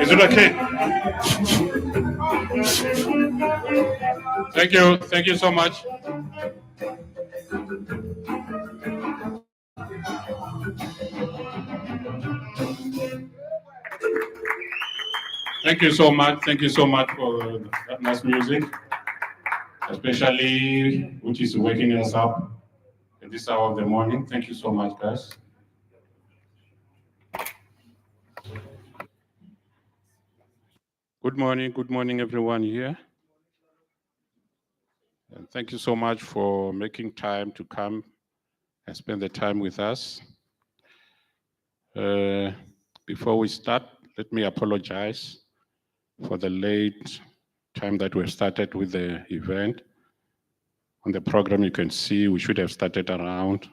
Is it okay? Thank you. Thank you so much. Thank you so much. Thank you so much for that nice music, especially which is waking us up at this hour of the morning. Thank you so much, guys. Good morning, everyone here. And thank you so much for making time to come and spend the time with us. Before we start, let me apologize for the late time that we started with the event. On the program, you can see we should have started around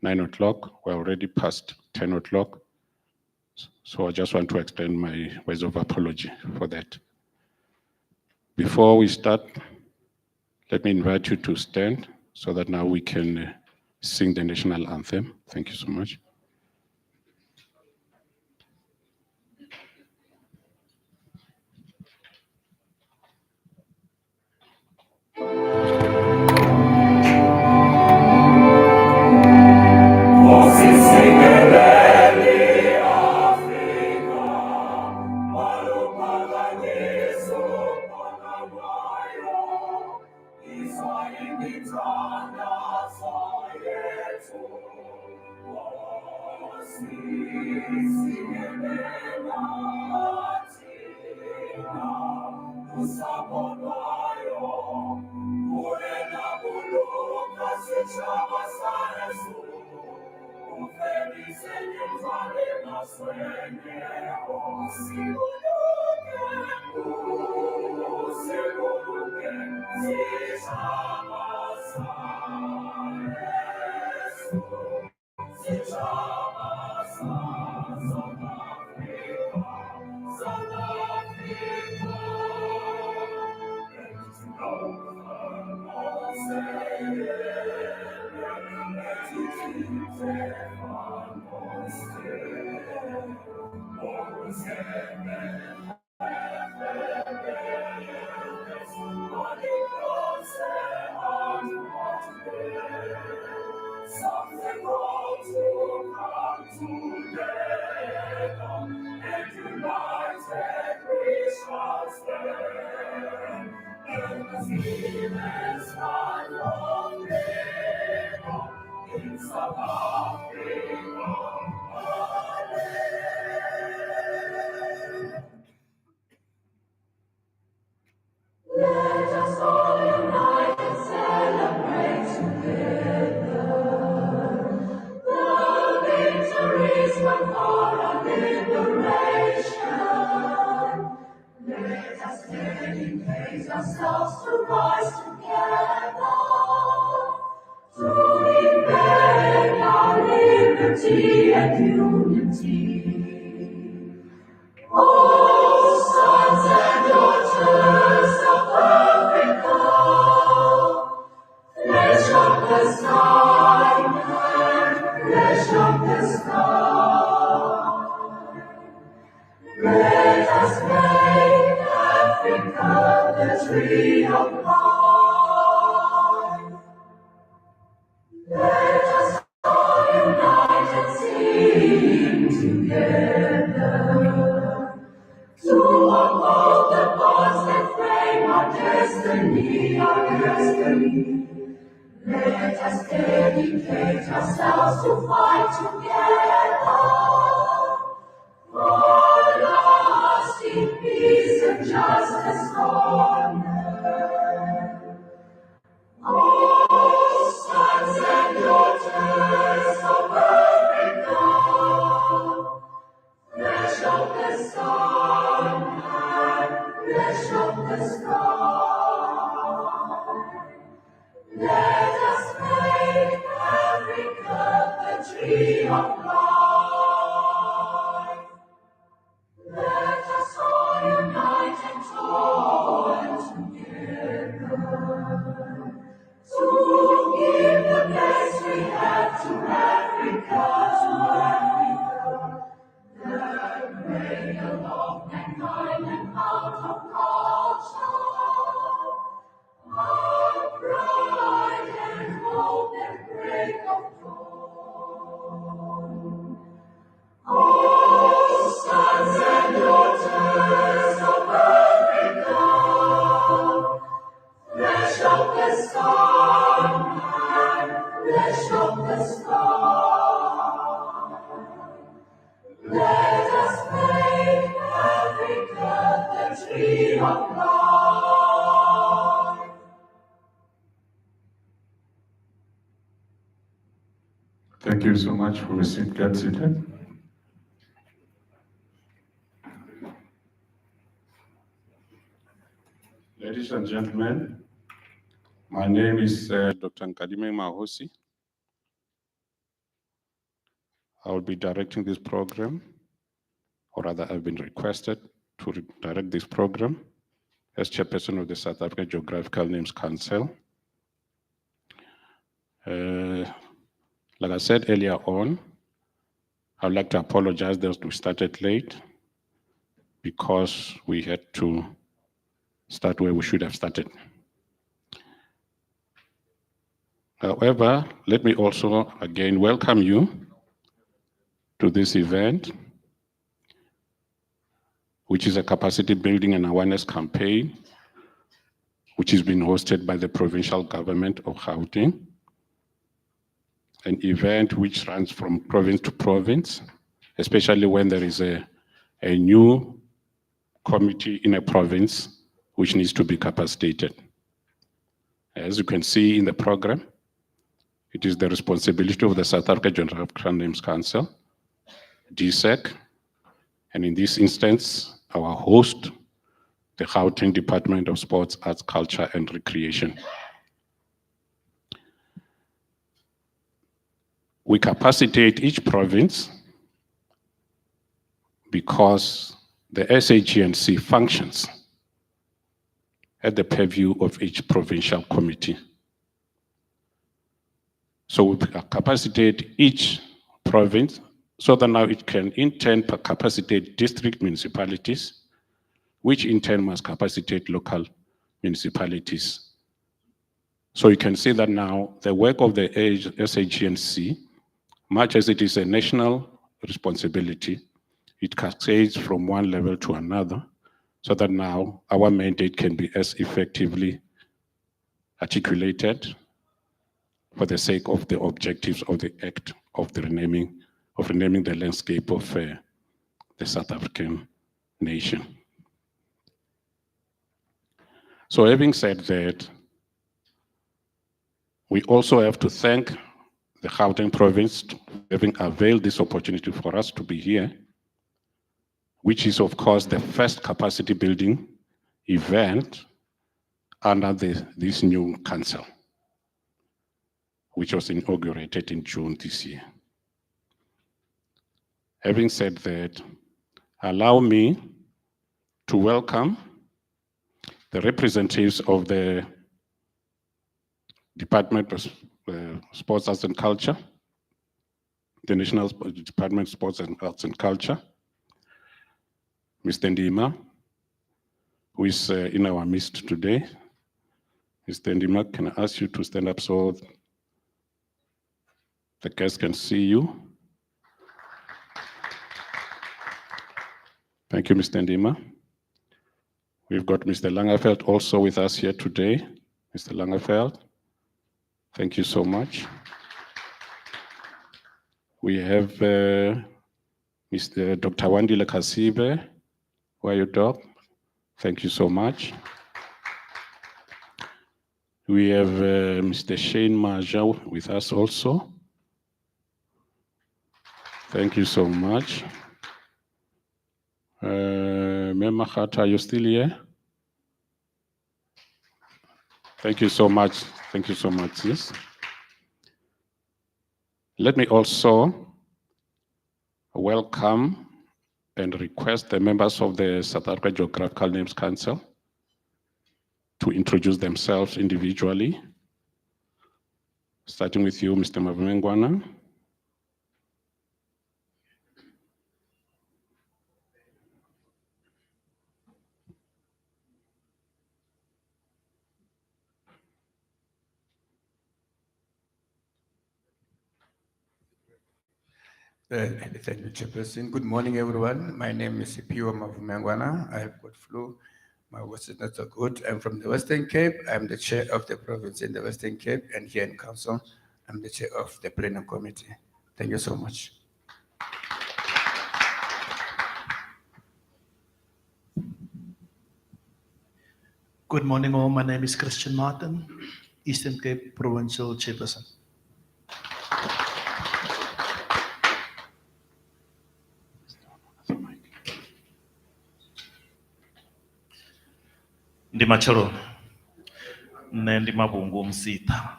9 o'clock. We're already past 10 o'clock. So I just want to extend my words of apology for that. Before we start, let me invite you to stand so that now we can sing the national anthem. Thank you so much. Ourselves to rise together through the liberty and unity. Oh, sons and daughters of Africa, flesh of the sun and flesh of the sky, let us make Africa the tree of life. Let us all unite and sing together to uphold the bonds that frame our destiny, our destiny. Let us dedicate ourselves to fight together for lasting peace and justice on earth. Oh, sons and daughters of Africa, flesh of the sun and flesh of the sky, let us make Africa the tree of life. Let us all unite and join together to give the best we have to Africa, that great along mankind and out of culture, our pride and hope and break of dawn. Oh, sons and daughters of Africa, flesh of the sun and flesh of the sky, let us make Africa the tree of life. Thank you so much for listening. Get seated. Ladies and gentlemen, my name is Dr. Nkadime Mahosi. I will be directing this program, or rather I've been requested to direct this program as chairperson of the South African Geographical Names Council. Like I said earlier on, I would like to apologize that we started late because we had to start where we should have started. However, let me also again welcome you to this event, which is a capacity building and awareness campaign, which is being hosted by the provincial government of Gauteng, an event which runs from province to province, especially when there is a new committee in a province which needs to be capacitated. As you can see in the program, it is the responsibility of the South African Geographical Names Council, DSEC, and in this instance, our host, the Gauteng Department of Sports, Arts, Culture, and Recreation. We capacitate each province because the SAGNC functions at the purview of each provincial committee. So we capacitate each province so that now it can in turn capacitate district municipalities, which in turn must capacitate local municipalities. So you can see that now the work of the SAGNC, much as it is a national responsibility, it cascades from one level to another, so that now our mandate can be as effectively articulated for the sake of the objectives of the act of the renaming the landscape of the South African nation. So having said that, we also have to thank the Gauteng province for having availed this opportunity for us to be here, which is of course the first capacity building event under this new council, which was inaugurated in June this year. Having said that, allow me to welcome the representatives of the Department of Sports, Arts and Culture, the National Department of Sports and Arts and Culture, Mr. Ndima, who is in our midst today. Mr. Ndima, can I ask you to stand up so the guests can see you? Thank you, Mr. Ndima. We've got Mr. Langeveld also with us here today. Mr. Langeveld, thank you so much. We have Mr. Dr. Wandile Kasibe. Where are you, Doc? Thank you so much. We have Mr. Shane Maja with us also. Thank you so much. Mema Khata, are you still here? Thank you so much. Thank you so much, sis. Let me also welcome and request the members of the South African Geographical Names Council to introduce themselves individually. Starting with you, Mr. Mavumengwana. Thank you, Chairperson. Good morning, everyone. My name is Pio Mavumengwana. I have got flu. My voice is not so good. I'm from the Western Cape. I'm the chair of the province in the Western Cape, and here in council, I'm the chair of the plenary committee. Thank you so much. Good morning, all. My name is Christian Martin, Eastern Cape Provincial Chairperson. Ndimachalo, Ndimabungu Msita,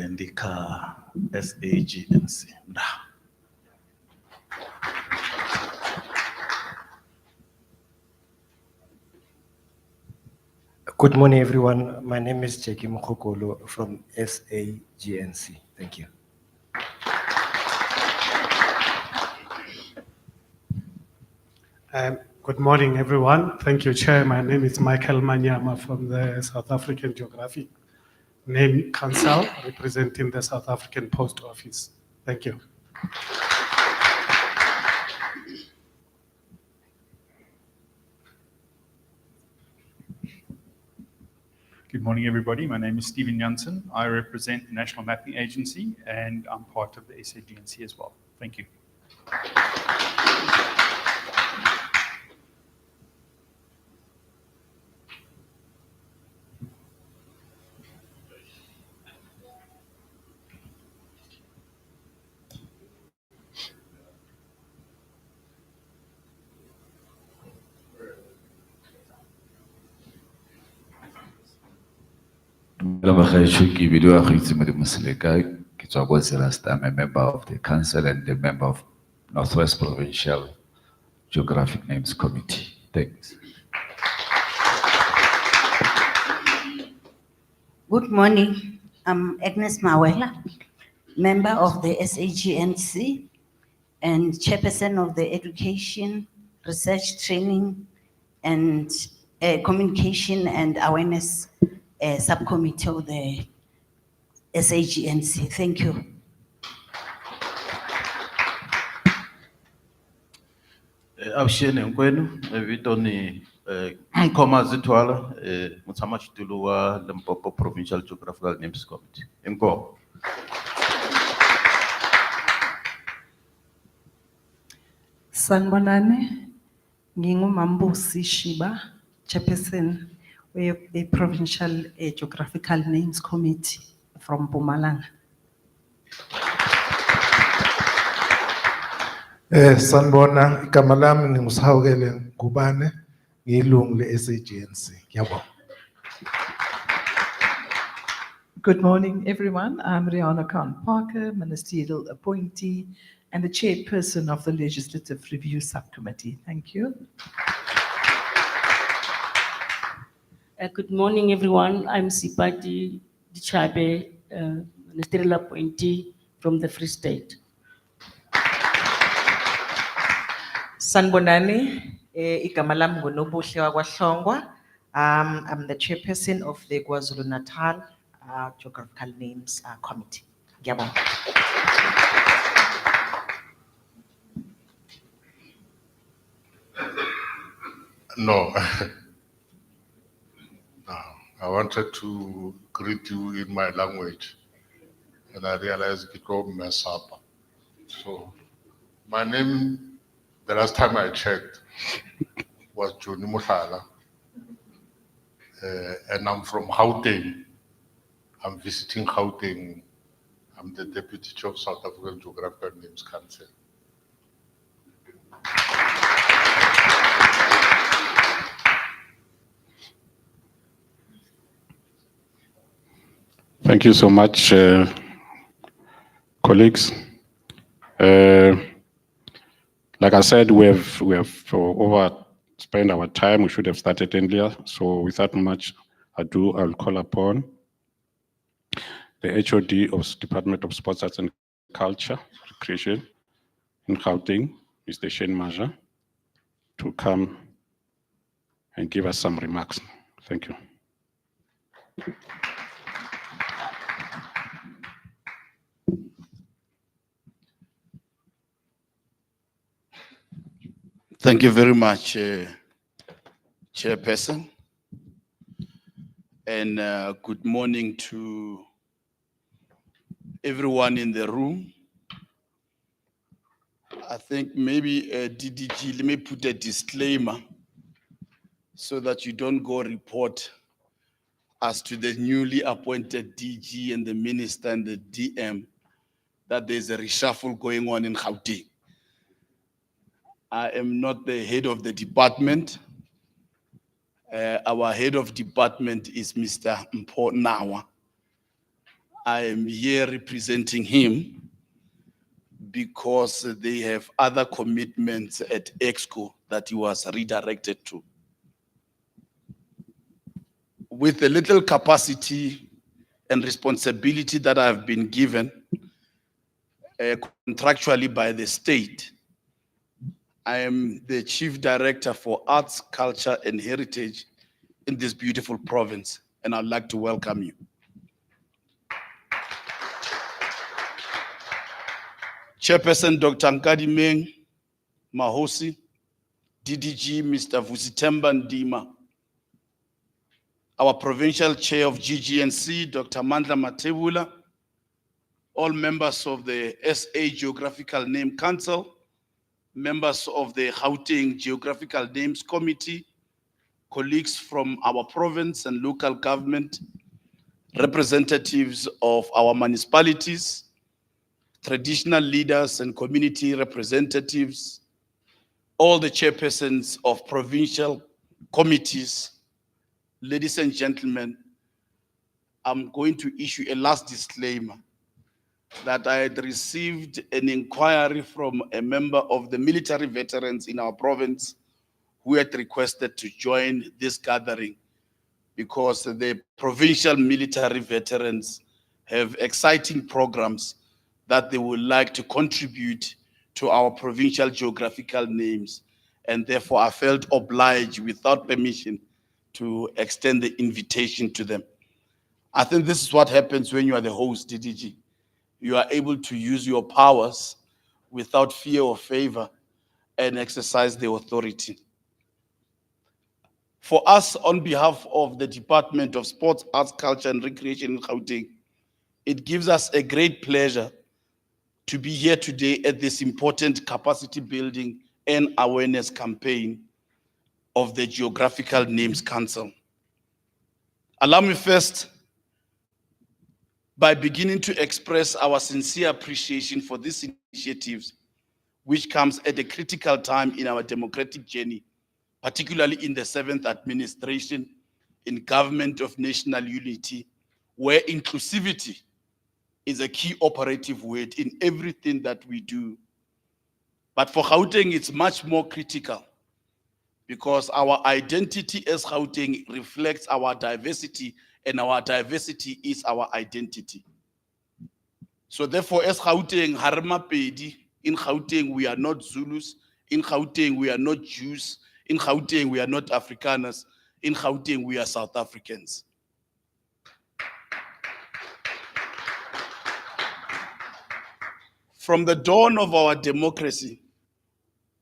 Ndika SAGNC. Good morning, everyone. My name is Jackie Mokokolo from SAGNC. Thank you. Good morning, everyone. Thank you, Chair. My name is Michael Manyama from the South African Geographic Name Council, representing the South African Post Office. Thank you. Good morning, everybody. My name is Stephen Janssen. I represent the National Mapping Agency, and I'm part of the SAGNC as well. Thank you. I'm a member of the council and a member of Northwest Provincial Geographic Names Committee. Thanks. Good morning. I'm Agnes Mawela, member of the SAGNC and chairperson of the Education, Research, Training, and Communication and Awareness subcommittee of the SAGNC. Thank you. Avuxeni hinkwenu, vito ni Khomazi Thwala, mutshamaxitulu wa Limpopo Provincial Geographical Names Committee. Inkomo. Sanibonani, ngingumambusi Shiba, chairperson a Provincial Geographical Names Committee from Mpumalanga. Sanibona, igama lami ngingusihawukele Ngubane, ngiyilungu le-SAGNC. Ngiyabonga. Good morning, everyone. I'm Rihanna Khan Parker, ministerial appointee and the chairperson of the Legislative Review Subcommittee. Thank you. Good morning, everyone. I'm Sipati Dichabe, ministerial appointee from the Free State. Sanbonani, igama lami nguNobuhle wakwaHlongwa. I'm the chairperson of the KwaZulu-Natal Geographical Names Committee. Ngiyabonga. No. No. I wanted to greet you in my language, and I realized it will mess up. So, my name, the last time I checked, was Johnny Mushala, and I'm from Gauteng. I'm visiting Gauteng. I'm the Deputy Chair of South African Geographical Names Council. Thank you so much, colleagues. Like I said, we have overspent our time. We should have started earlier. So without much ado, I'll call upon the HOD of Department of Sports, Arts and Culture, Recreation in Gauteng, Mr. Shane Maja, to come and give us some remarks. Thank you. Thank you very much, Chairperson. And good morning to everyone in the room. I think maybe DDG, let me put a disclaimer so that you don't go report as to the newly appointed DG and the minister and the DM that there's a reshuffle going on in Gauteng. I am not the head of the department. Our head of department is Mr. Mpo Nawa. I am here representing him because they have other commitments at EXCO that he was redirected to. With the little capacity and responsibility that I've been given contractually by the state, I am the Chief Director for Arts, Culture, and Heritage in this beautiful province, and I'd like to welcome you. Chairperson Dr. Nkadimeng Mahosi, DDG Mr. Vusitemba Ndima, our Provincial Chair of GGNC, Dr. Mandla Matebula, all members of the SA Geographical Name Council, members of the Gauteng Geographical Names Committee, colleagues from our province and local government, representatives of our municipalities, traditional leaders and community representatives, all the chairpersons of provincial committees, ladies and gentlemen, I'm going to issue a last disclaimer that I had received an inquiry from a member of the military veterans in our province who had requested to join this gathering because the provincial military veterans have exciting programs that they would like to contribute to our provincial geographical names. And therefore I felt obliged without permission to extend the invitation to them. I think this is what happens when you are the host, DDG. You are able to use your powers without fear or favor and exercise the authority. For us, on behalf of the Department of Sports, Arts, Culture and Recreation in Gauteng, it gives us a great pleasure to be here today at this important capacity building and awareness campaign of the Geographical Names Council. Allow me first by beginning to express our sincere appreciation for these initiatives, which comes at a critical time in our democratic journey, particularly in the 7th administration in government of national unity, where inclusivity is a key operative word in everything that we do But for Gauteng, it's much more critical because our identity as Gauteng reflects our diversity, and our diversity is our identity. So therefore, as Gauteng, Harma Pedi, in Gauteng, we are not Zulus. In Gauteng, we are not Jews. In Gauteng, we are not Afrikaners. In Gauteng, we are South Africans. From the dawn of our democracy,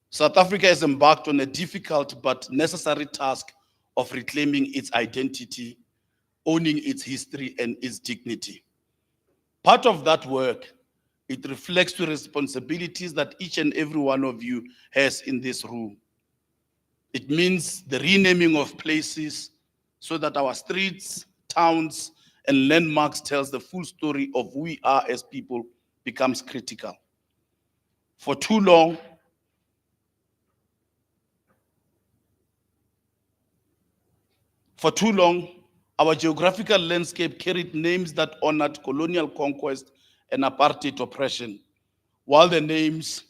South Africa has embarked on a difficult but necessary task of reclaiming its identity, owning its history and its dignity. Part of that work, it reflects the responsibilities that each and every one of you has in this room. It means the renaming of places so that our streets, towns, and landmarks tells the full story of who we are as people becomes critical. For too long, our geographical landscape carried names that honored colonial conquest and apartheid oppression, while the names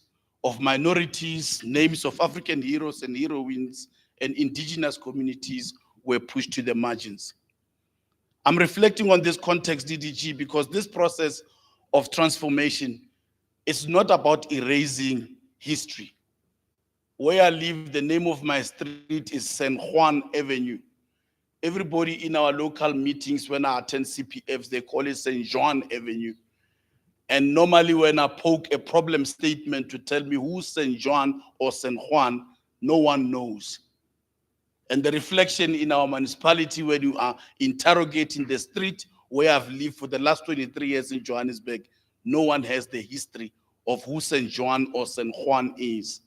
of minorities, names of African heroes and heroines, and indigenous communities were pushed to the margins. I'm reflecting on this context, DDG, because this process of transformation is not about erasing history. Where I live, the name of my street is San Juan Avenue. Everybody in our local meetings, when I attend CPFs, they call it St. John Avenue. And normally when I poke a problem statement to tell me who's St. John or St. Juan, no one knows. And the reflection in our municipality when you are interrogating the street where I've lived for the last 23 years in Johannesburg, no one has the history of who St. John or St. Juan is.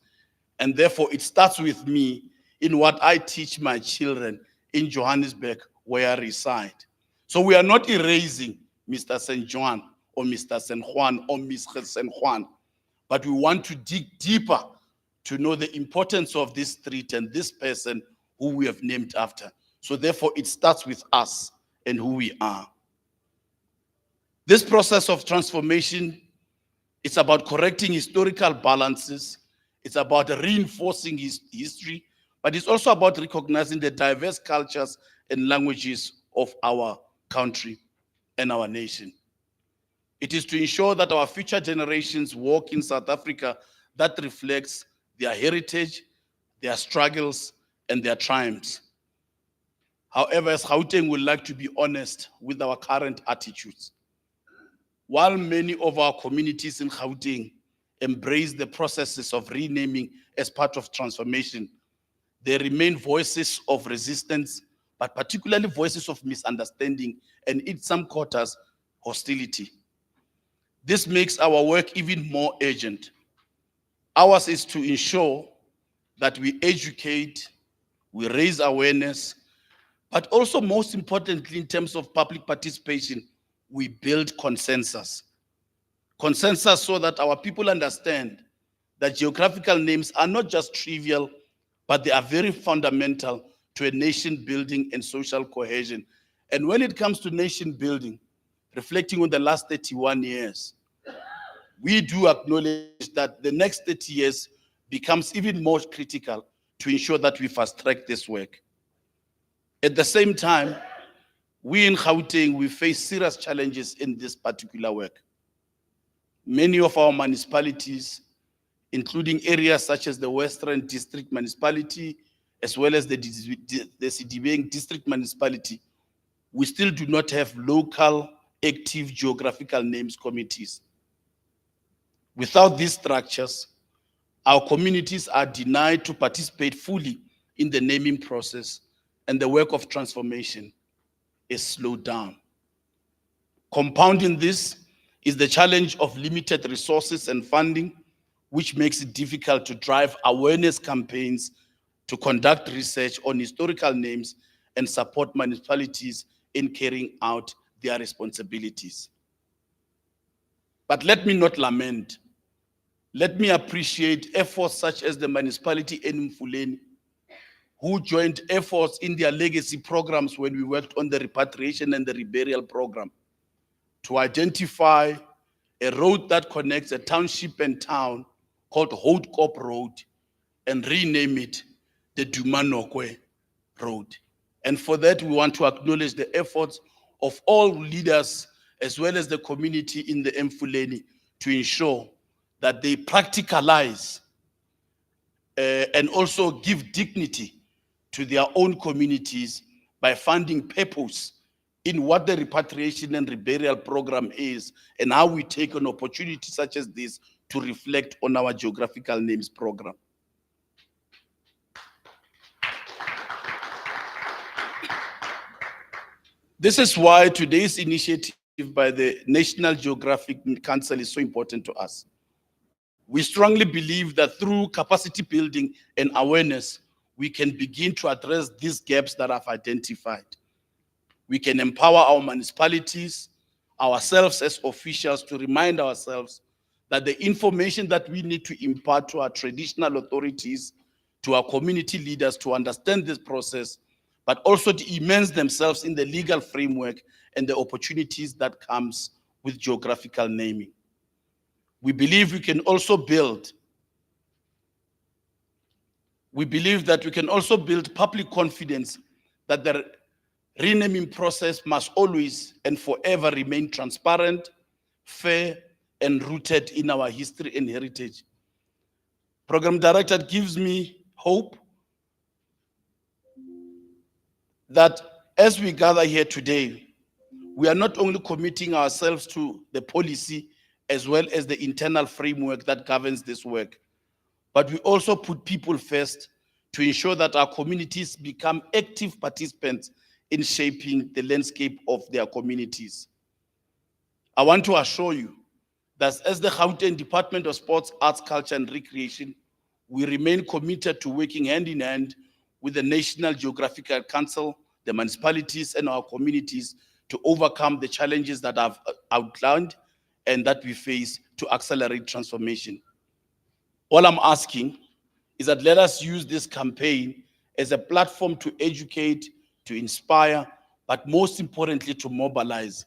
And therefore it starts with me in what I teach my children in Johannesburg where I reside. So we are not erasing Mr. St. John or Mr. St. Juan or Ms. St. Juan, but we want to dig deeper to know the importance of this street and this person who we have named after. So therefore it starts with us and who we are. This process of transformation, it's about correcting historical balances. It's about reinforcing history, but it's also about recognizing the diverse cultures and languages of our country and our nation. It is to ensure that our future generations walk in South Africa that reflects their heritage, their struggles, and their triumphs. However, as Gauteng would like to be honest with our current attitudes. While many of our communities in Gauteng embrace the processes of renaming as part of transformation, there remain voices of resistance, but particularly voices of misunderstanding and in some quarters, hostility. This makes our work even more urgent. Ours is to ensure that we educate, we raise awareness, but also most importantly, in terms of public participation, we build consensus. Consensus so that our people understand that geographical names are not just trivial, but they are very fundamental to a nation building and social cohesion. And when it comes to nation building, reflecting on the last 31 years, we do acknowledge that the next 30 years becomes even more critical to ensure that we fast track this work. At the same time, we in Gauteng, we face serious challenges in this particular work. Many of our municipalities, including areas such as the Western District Municipality, as well as the Sidibeng District Municipality, we still do not have local active geographical names committees. Without these structures, our communities are denied to participate fully in the naming process, and the work of transformation is slowed down. Compounding this is the challenge of limited resources and funding, which makes it difficult to drive awareness campaigns, to conduct research on historical names, and support municipalities in carrying out their responsibilities. But let me not lament. Let me appreciate efforts such as the municipality in Mfuleni, who joined efforts in their legacy programs when we worked on the repatriation and the reburial program to identify a road that connects a township and town called Houtskop Road and rename it the Dumanokwe Road. And for that, we want to acknowledge the efforts of all leaders as well as the community in the Mfuleni to ensure that they practicalize and also give dignity to their own communities by finding purpose in what the repatriation and reburial program is and how we take an opportunity such as this to reflect on our geographical names program. This is why today's initiative by the National Geographic Council is so important to us. We strongly believe that through capacity building and awareness, we can begin to address these gaps that I've identified. We can empower our municipalities, ourselves as officials, to remind ourselves that the information that we need to impart to our traditional authorities, to our community leaders to understand this process, but also to immerse themselves in the legal framework and the opportunities that comes with geographical naming. We believe we can also build public confidence that the renaming process must always and forever remain transparent, fair, and rooted in our history and heritage. Program Director, gives me hope that as we gather here today, we are not only committing ourselves to the policy as well as the internal framework that governs this work, but we also put people first to ensure that our communities become active participants in shaping the landscape of their communities. I want to assure you that as the Gauteng Department of Sports, Arts, Culture and Recreation, we remain committed to working hand in hand with the National Geographical Council, the municipalities and our communities to overcome the challenges that I've outlined and that we face to accelerate transformation. All I'm asking is that let us use this campaign as a platform to educate, to inspire, but most importantly to mobilize.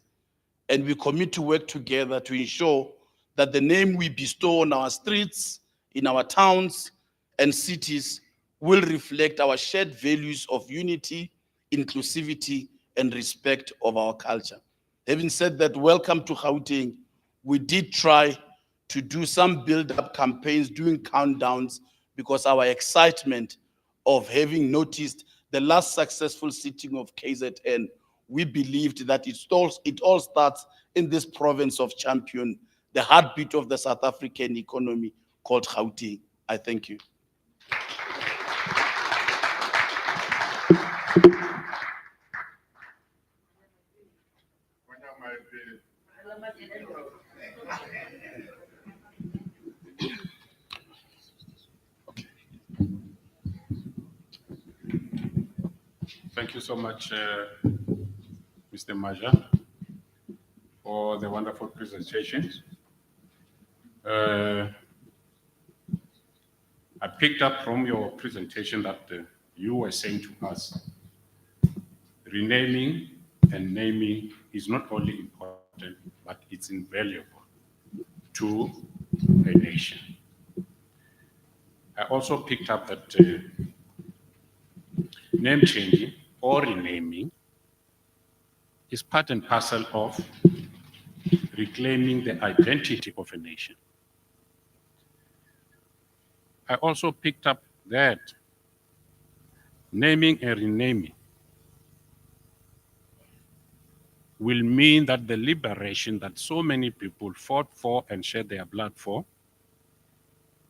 And we commit to work together to ensure that the name we bestow on our streets, in our towns and cities will reflect our shared values of unity, inclusivity, and respect of our culture. Having said that, welcome to Gauteng. We did try to do some build-up campaigns, doing countdowns, because our excitement of having noticed the last successful sitting of KZN, we believed that it all starts in this province of Champion, the heartbeat of the South African economy called Gauteng. I thank you. Thank you so much, Mr. Maja, for the wonderful presentation. I picked up from your presentation that you were saying to us, renaming and naming is not only important, but it's invaluable to a nation. I also picked up that name changing or renaming is part and parcel of reclaiming the identity of a nation. I also picked up that naming and renaming will mean that the liberation that so many people fought for and shed their blood for,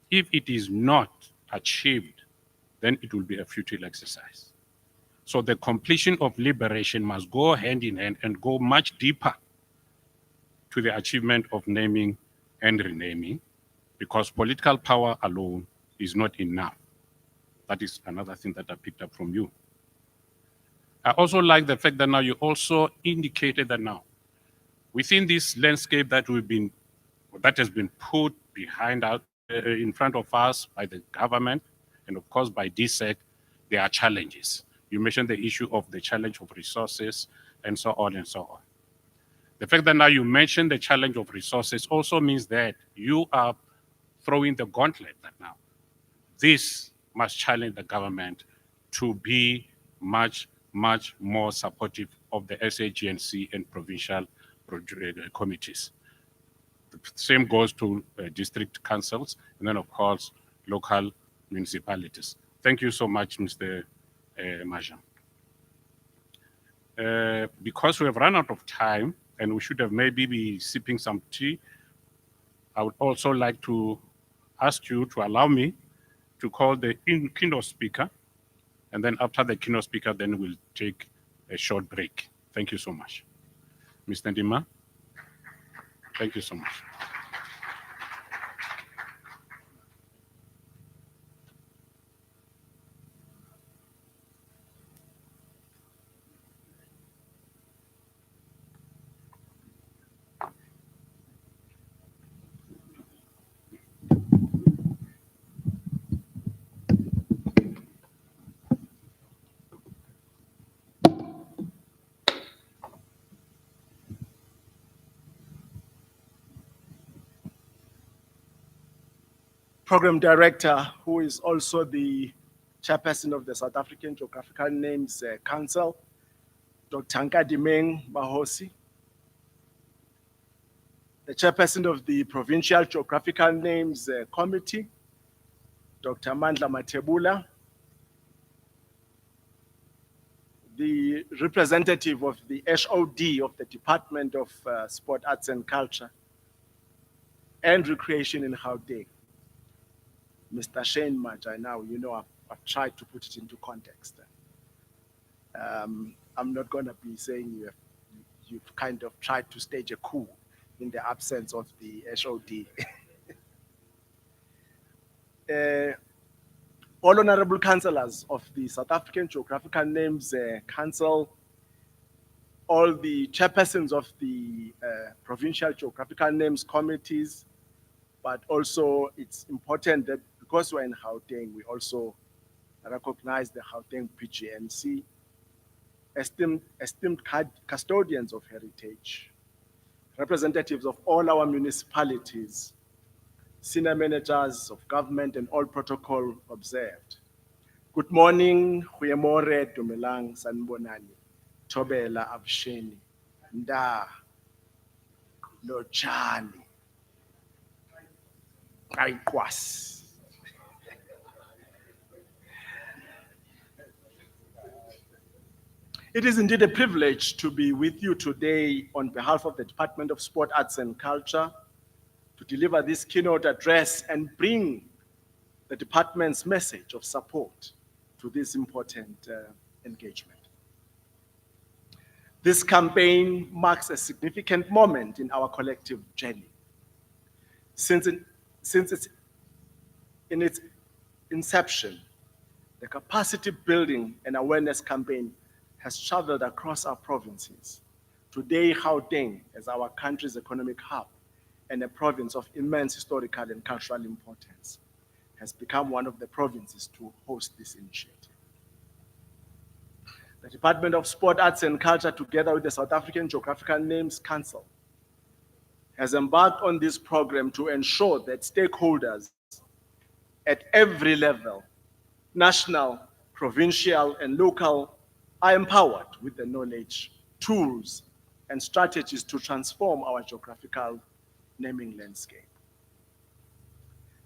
if it is not achieved, then it will be a futile exercise. So the completion of liberation must go hand in hand and go much deeper to the achievement of naming and renaming, because political power alone is not enough. That is another thing that I picked up from you. I also like the fact that now you also indicated that now, within this landscape that has been put behind out in front of us by the government and of course by DSEC, there are challenges. You mentioned the issue of the challenge of resources and so on and so on. The fact that now you mentioned the challenge of resources also means that you are throwing the gauntlet that now this must challenge the government to be much, much more supportive of the SAGNC and provincial committees. The same goes to district councils and then, of course, local municipalities. Thank you so much, Mr. Maja. Because we have run out of time and we should have maybe be sipping some tea, I would also like to ask you to allow me to call the keynote speaker. And then after the keynote speaker, then we'll take a short break. Thank you so much. Mr. Ndima, thank you so much. Program Director, who is also the chairperson of the South African Geographical Names Council, Dr. Nkadimeng Mahosi, the chairperson of the Provincial Geographical Names Committee, Dr. Mandla Matebula, the representative of the HOD of the Department of Sport, Arts and Culture and Recreation in Gauteng, Mr. Shane Maja. Now, you know, I've tried to put it into context. I'm not going to be saying you've kind of tried to stage a coup in the absence of the HOD. All honorable councillors of the South African Geographical Names Council, all the chairpersons of the Provincial Geographical Names Committees, but also it's important that because we're in Gauteng, we also recognize the Gauteng PGNC, esteemed custodians of heritage, representatives of all our municipalities, senior managers of government and all protocol observed. Good morning, Huyemore, Dumelang, Sanbonani, Tobela, Absheni, Nda, Lochani, Kaikwas. It is indeed a privilege to be with you today on behalf of the Department of Sport, Arts and Culture to deliver this keynote address and bring the department's message of support to this important engagement. This campaign marks a significant moment in our collective journey. Since its inception, the capacity building and awareness campaign has traveled across our provinces. Today, Gauteng, as our country's economic hub and a province of immense historical and cultural importance, has become one of the provinces to host this initiative. The Department of Sport, Arts and Culture, together with the South African Geographical Names Council, has embarked on this program to ensure that stakeholders at every level, national, provincial, and local, are empowered with the knowledge, tools, and strategies to transform our geographical naming landscape.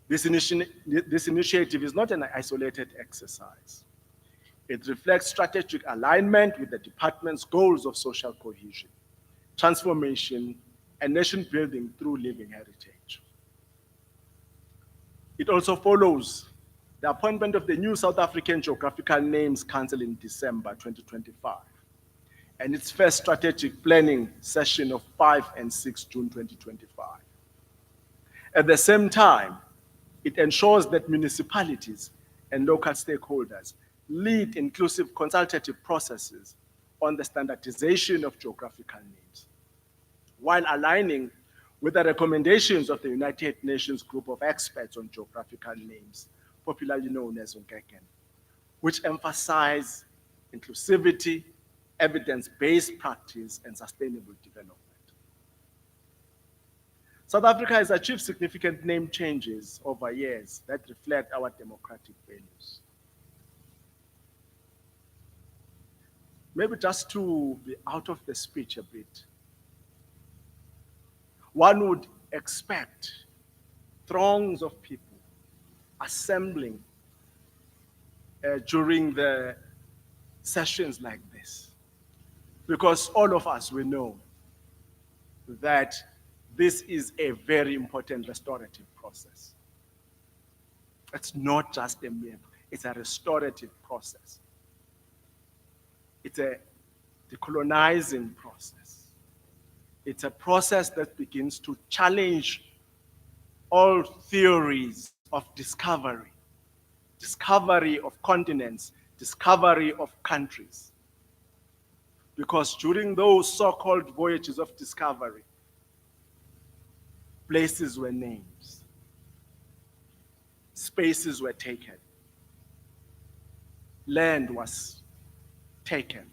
This initiative is not an isolated exercise. It reflects strategic alignment with the department's goals of social cohesion, transformation, and nation building through living heritage. It also follows the appointment of the new South African Geographical Names Council in December 2025, and its first strategic planning session of 5 and 6 June 2025. At the same time, it ensures that municipalities and local stakeholders lead inclusive consultative processes on the standardization of geographical names, while aligning with the recommendations of the United Nations Group of Experts on Geographical Names, popularly known as UNGECN, which emphasize inclusivity, evidence-based practice, and sustainable development. South Africa has achieved significant name changes over years that reflect our democratic values. Maybe just to be out of the speech a bit, one would expect throngs of people assembling during the sessions like this, because all of us, we know that this is a very important restorative process. It's not just a mere, it's a restorative process. It's a decolonizing process. It's a process that begins to challenge all theories of discovery of continents, discovery of countries. Because during those so-called voyages of discovery, places were named, spaces were taken, land was taken,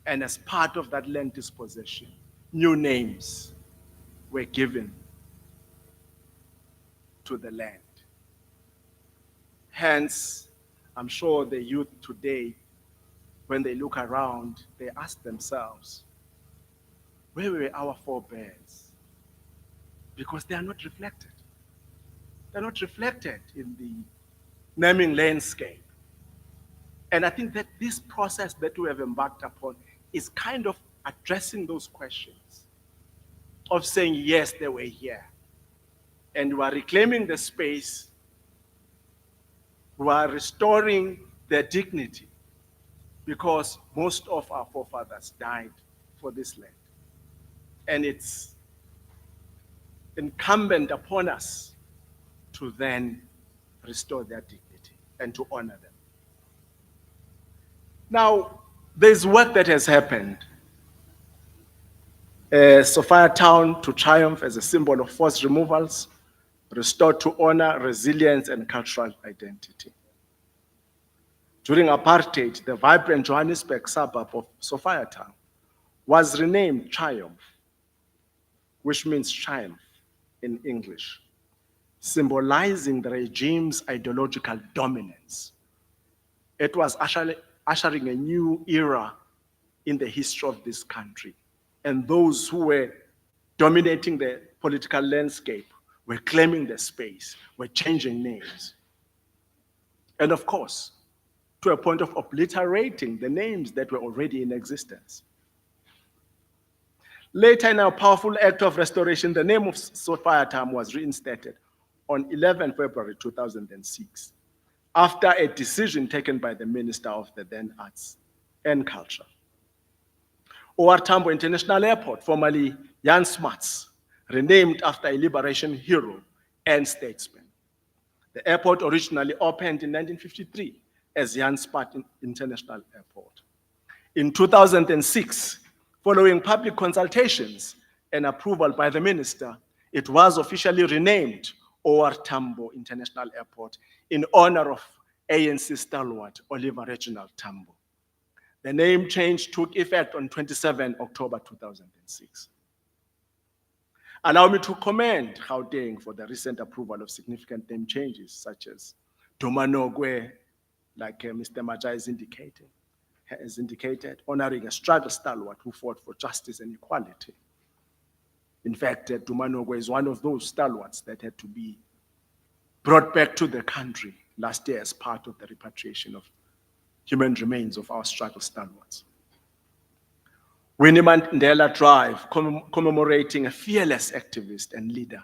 and as part of that land dispossession, new names were given to the land. Hence, I'm sure the youth today, when they look around, they ask themselves, where were our forebears? Because they are not reflected. They're not reflected in the naming landscape. And I think that this process that we have embarked upon is kind of addressing those questions of saying, yes, they were here. And we are reclaiming the space. We are restoring their dignity because most of our forefathers died for this land. And it's incumbent upon us to then restore their dignity and to honor them. Now, there's work that has happened. Sophia Town to triumph as a symbol of forced removals, restored to honor, resilience, and cultural identity. During apartheid, the vibrant Johannesburg suburb of Sophia Town was renamed Triumph, which means triumph in English, symbolizing the regime's ideological dominance. It was ushering a new era in the history of this country. And those who were dominating the political landscape were claiming the space, were changing names. And of course, to a point of obliterating the names that were already in existence. Later in our powerful act of restoration, the name of Sophia Town was reinstated on 11 February 2006, after a decision taken by the Minister of the then Arts and Culture. OR Tambo International Airport, formerly Jan Smuts, renamed after a liberation hero and statesman. The airport originally opened in 1953 as Jan Smuts International Airport. In 2006, following public consultations and approval by the minister, it was officially renamed OR Tambo International Airport in honor of ANC stalwart Oliver Reginald Tambo. The name change took effect on 27 October 2006. Allow me to commend Gauteng for the recent approval of significant name changes, such as Domanogwe, like Mr. Maja has indicated, honoring a struggle stalwart who fought for justice and equality. In fact, Domanogwe is one of those stalwarts that had to be brought back to the country last year as part of the repatriation of human remains of our struggle stalwarts. Winnie Mandela Drive, commemorating a fearless activist and leader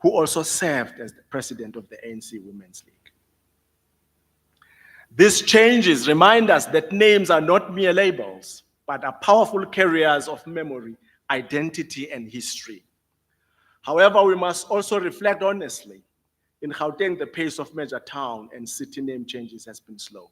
who also served as the president of the ANC Women's League. These changes remind us that names are not mere labels, but are powerful carriers of memory, identity, and history. However, we must also reflect honestly. In Gauteng, the pace of major town and city name changes has been slow.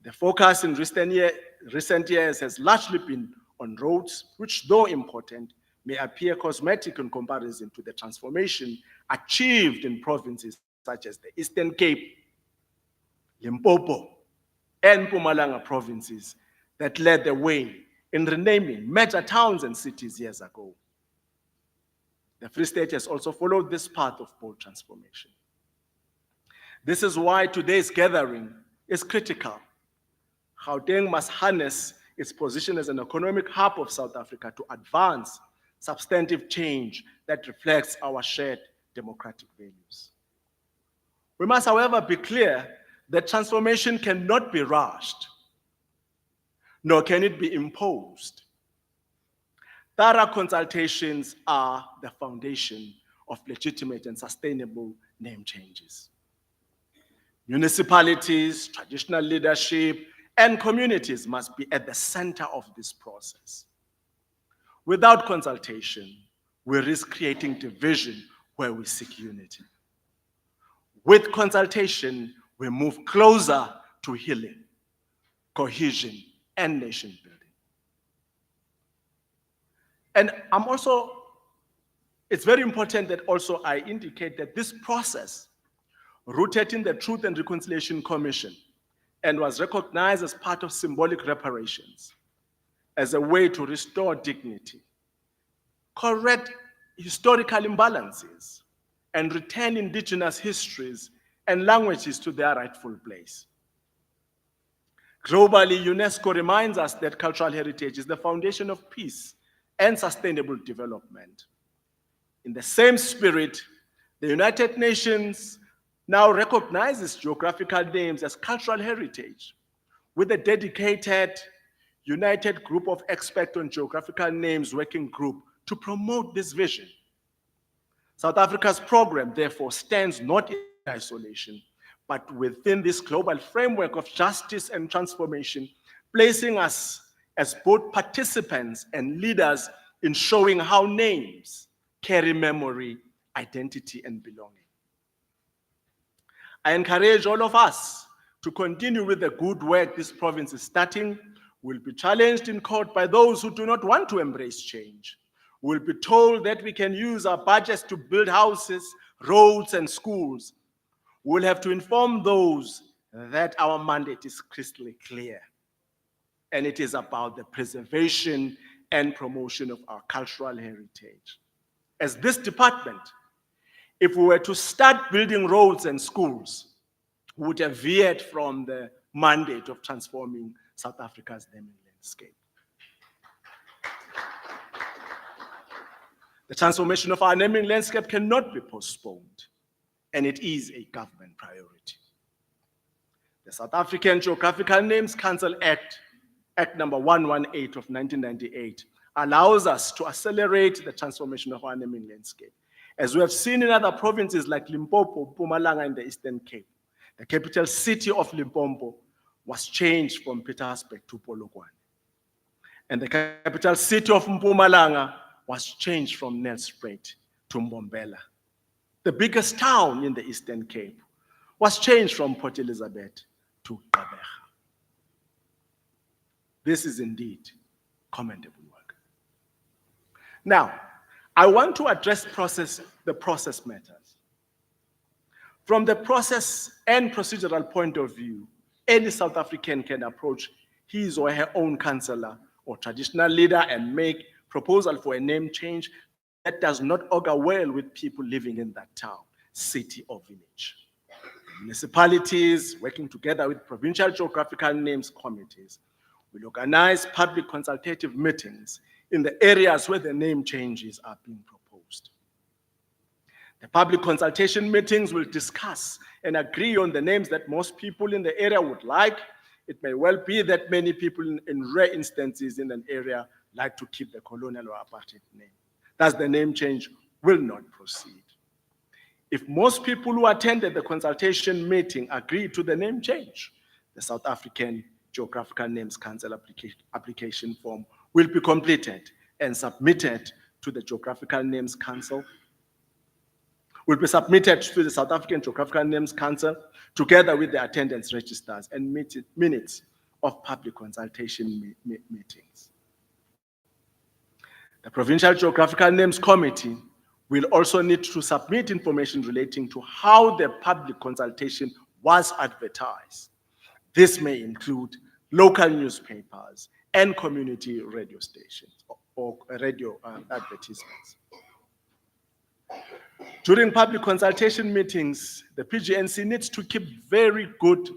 The focus in recent years has largely been on roads, which, though important, may appear cosmetic in comparison to the transformation achieved in provinces such as the Eastern Cape, Limpopo, and Mpumalanga provinces that led the way in renaming major towns and cities years ago. The Free State has also followed this path of bold transformation. This is why today's gathering is critical. Gauteng must harness its position as an economic hub of South Africa to advance substantive change that reflects our shared democratic values. We must, however, be clear that transformation cannot be rushed, nor can it be imposed. Thorough consultations are the foundation of legitimate and sustainable name changes. Municipalities, traditional leadership, and communities must be at the center of this process. Without consultation, we risk creating division where we seek unity. With consultation, we move closer to healing, cohesion, and nation building. And it's very important that also I indicate that this process, rooted in the Truth and Reconciliation Commission, and was recognized as part of symbolic reparations, as a way to restore dignity, correct historical imbalances, and return indigenous histories and languages to their rightful place. Globally, UNESCO reminds us that cultural heritage is the foundation of peace and sustainable development. In the same spirit, the United Nations now recognizes geographical names as cultural heritage, with a dedicated, united group of experts on geographical names working group to promote this vision. South Africa's program, therefore, stands not in isolation, but within this global framework of justice and transformation, placing us as both participants and leaders in showing how names carry memory, identity, and belonging. I encourage all of us to continue with the good work this province is starting. We'll be challenged in court by those who do not want to embrace change. We'll be told that we can use our budgets to build houses, roads, and schools. We'll have to inform those that our mandate is crystal clear, and it is about the preservation and promotion of our cultural heritage. As this department, if we were to start building roads and schools, we would have veered from the mandate of transforming South Africa's naming landscape. The transformation of our naming landscape cannot be postponed, and it is a government priority. The South African Geographical Names Council Act, Act number 118 of 1998, allows us to accelerate the transformation of our naming landscape. As we have seen in other provinces like Limpopo, Mpumalanga, and the Eastern Cape, the capital city of Limpopo was changed from Pietersburg to Polokwane. And the capital city of Mpumalanga was changed from Nelspruit to Mbombela. The biggest town in the Eastern Cape was changed from Port Elizabeth to Gqeberha. This is indeed commendable work. Now, I want to address the process matters. From the process and procedural point of view, any South African can approach his or her own councillor or traditional leader and make proposal for a name change that does not augur well with people living in that town, city, or village. Municipalities, working together with provincial geographical names committees, will organize public consultative meetings in the areas where the name changes are being proposed. The public consultation meetings will discuss and agree on the names that most people in the area would like. It may well be that many people in rare instances in an area like to keep the colonial or apartheid name. Thus, the name change will not proceed. If most people who attended the consultation meeting agree to the name change, the South African Geographical Names Council application form will be completed and submitted to the Geographical Names Council, will be submitted to the South African Geographical Names Council together with the attendance registers and minutes of public consultation meetings. The Provincial Geographical Names Committee will also need to submit information relating to how the public consultation was advertised. This may include local newspapers and community radio stations or radio advertisements. During public consultation meetings, the PGNC needs to keep very good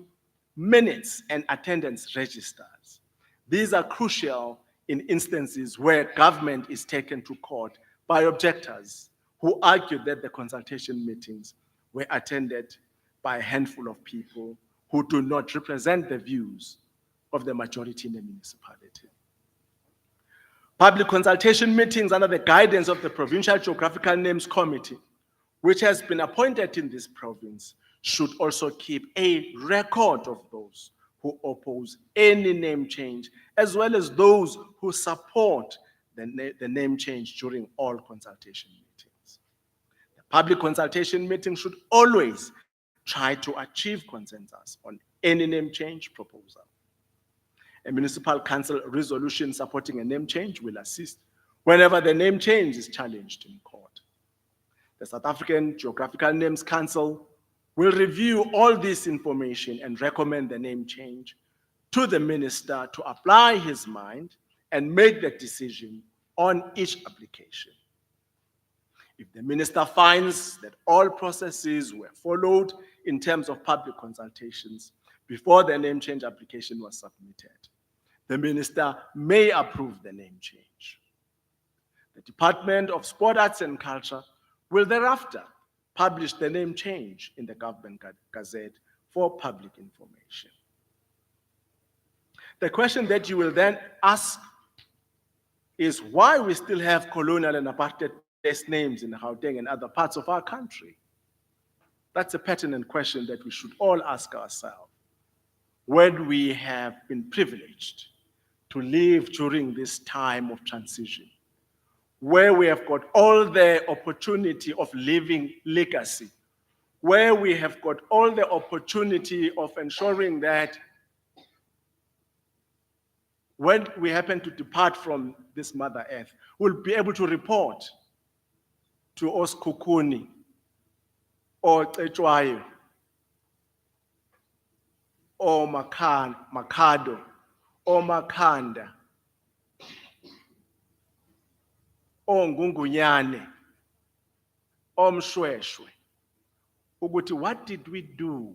minutes and attendance registers. These are crucial in instances where government is taken to court by objectors who argue that the consultation meetings were attended by a handful of people who do not represent the views of the majority in the municipality. Public consultation meetings under the guidance of the Provincial Geographical Names Committee, which has been appointed in this province, should also keep a record of those who oppose any name change, as well as those who support the name change during all consultation meetings. The public consultation meeting should always try to achieve consensus on any name change proposal. A municipal council resolution supporting a name change will assist whenever the name change is challenged in court. The South African Geographical Names Council will review all this information and recommend the name change to the minister to apply his mind and make the decision on each application. If the minister finds that all processes were followed in terms of public consultations before the name change application was submitted, the minister may approve the name change. The Department of Sport, Arts and Culture will thereafter publish the name change in the Government Gazette for public information. The question that you will then ask is why we still have colonial and apartheid-based names in Gauteng and other parts of our country. That's a pertinent question that we should all ask ourselves when we have been privileged to live during this time of transition, where we have got all the opportunity of living legacy, where we have got all the opportunity of ensuring that when we happen to depart from this Mother Earth, we'll be able to report to Oskukuni or Tetwayo or Makado or Makanda or Ngungunyane or Mshweshwe, ukuthi what did we do?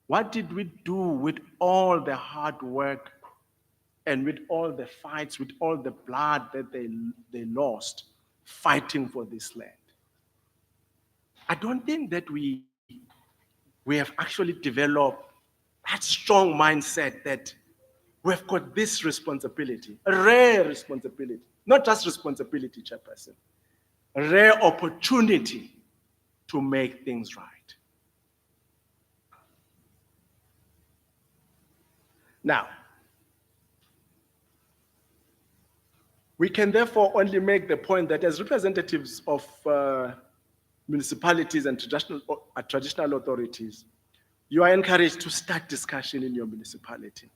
What did we do with all the hard work and with all the fights, with all the blood that they lost fighting for this land? I don't think that we have actually developed that strong mindset that we've got this responsibility, a rare responsibility, not just responsibility, Chairperson, a rare opportunity to make things right. Now, we can therefore only make the point that as representatives of municipalities and traditional authorities, you are encouraged to start discussion in your municipality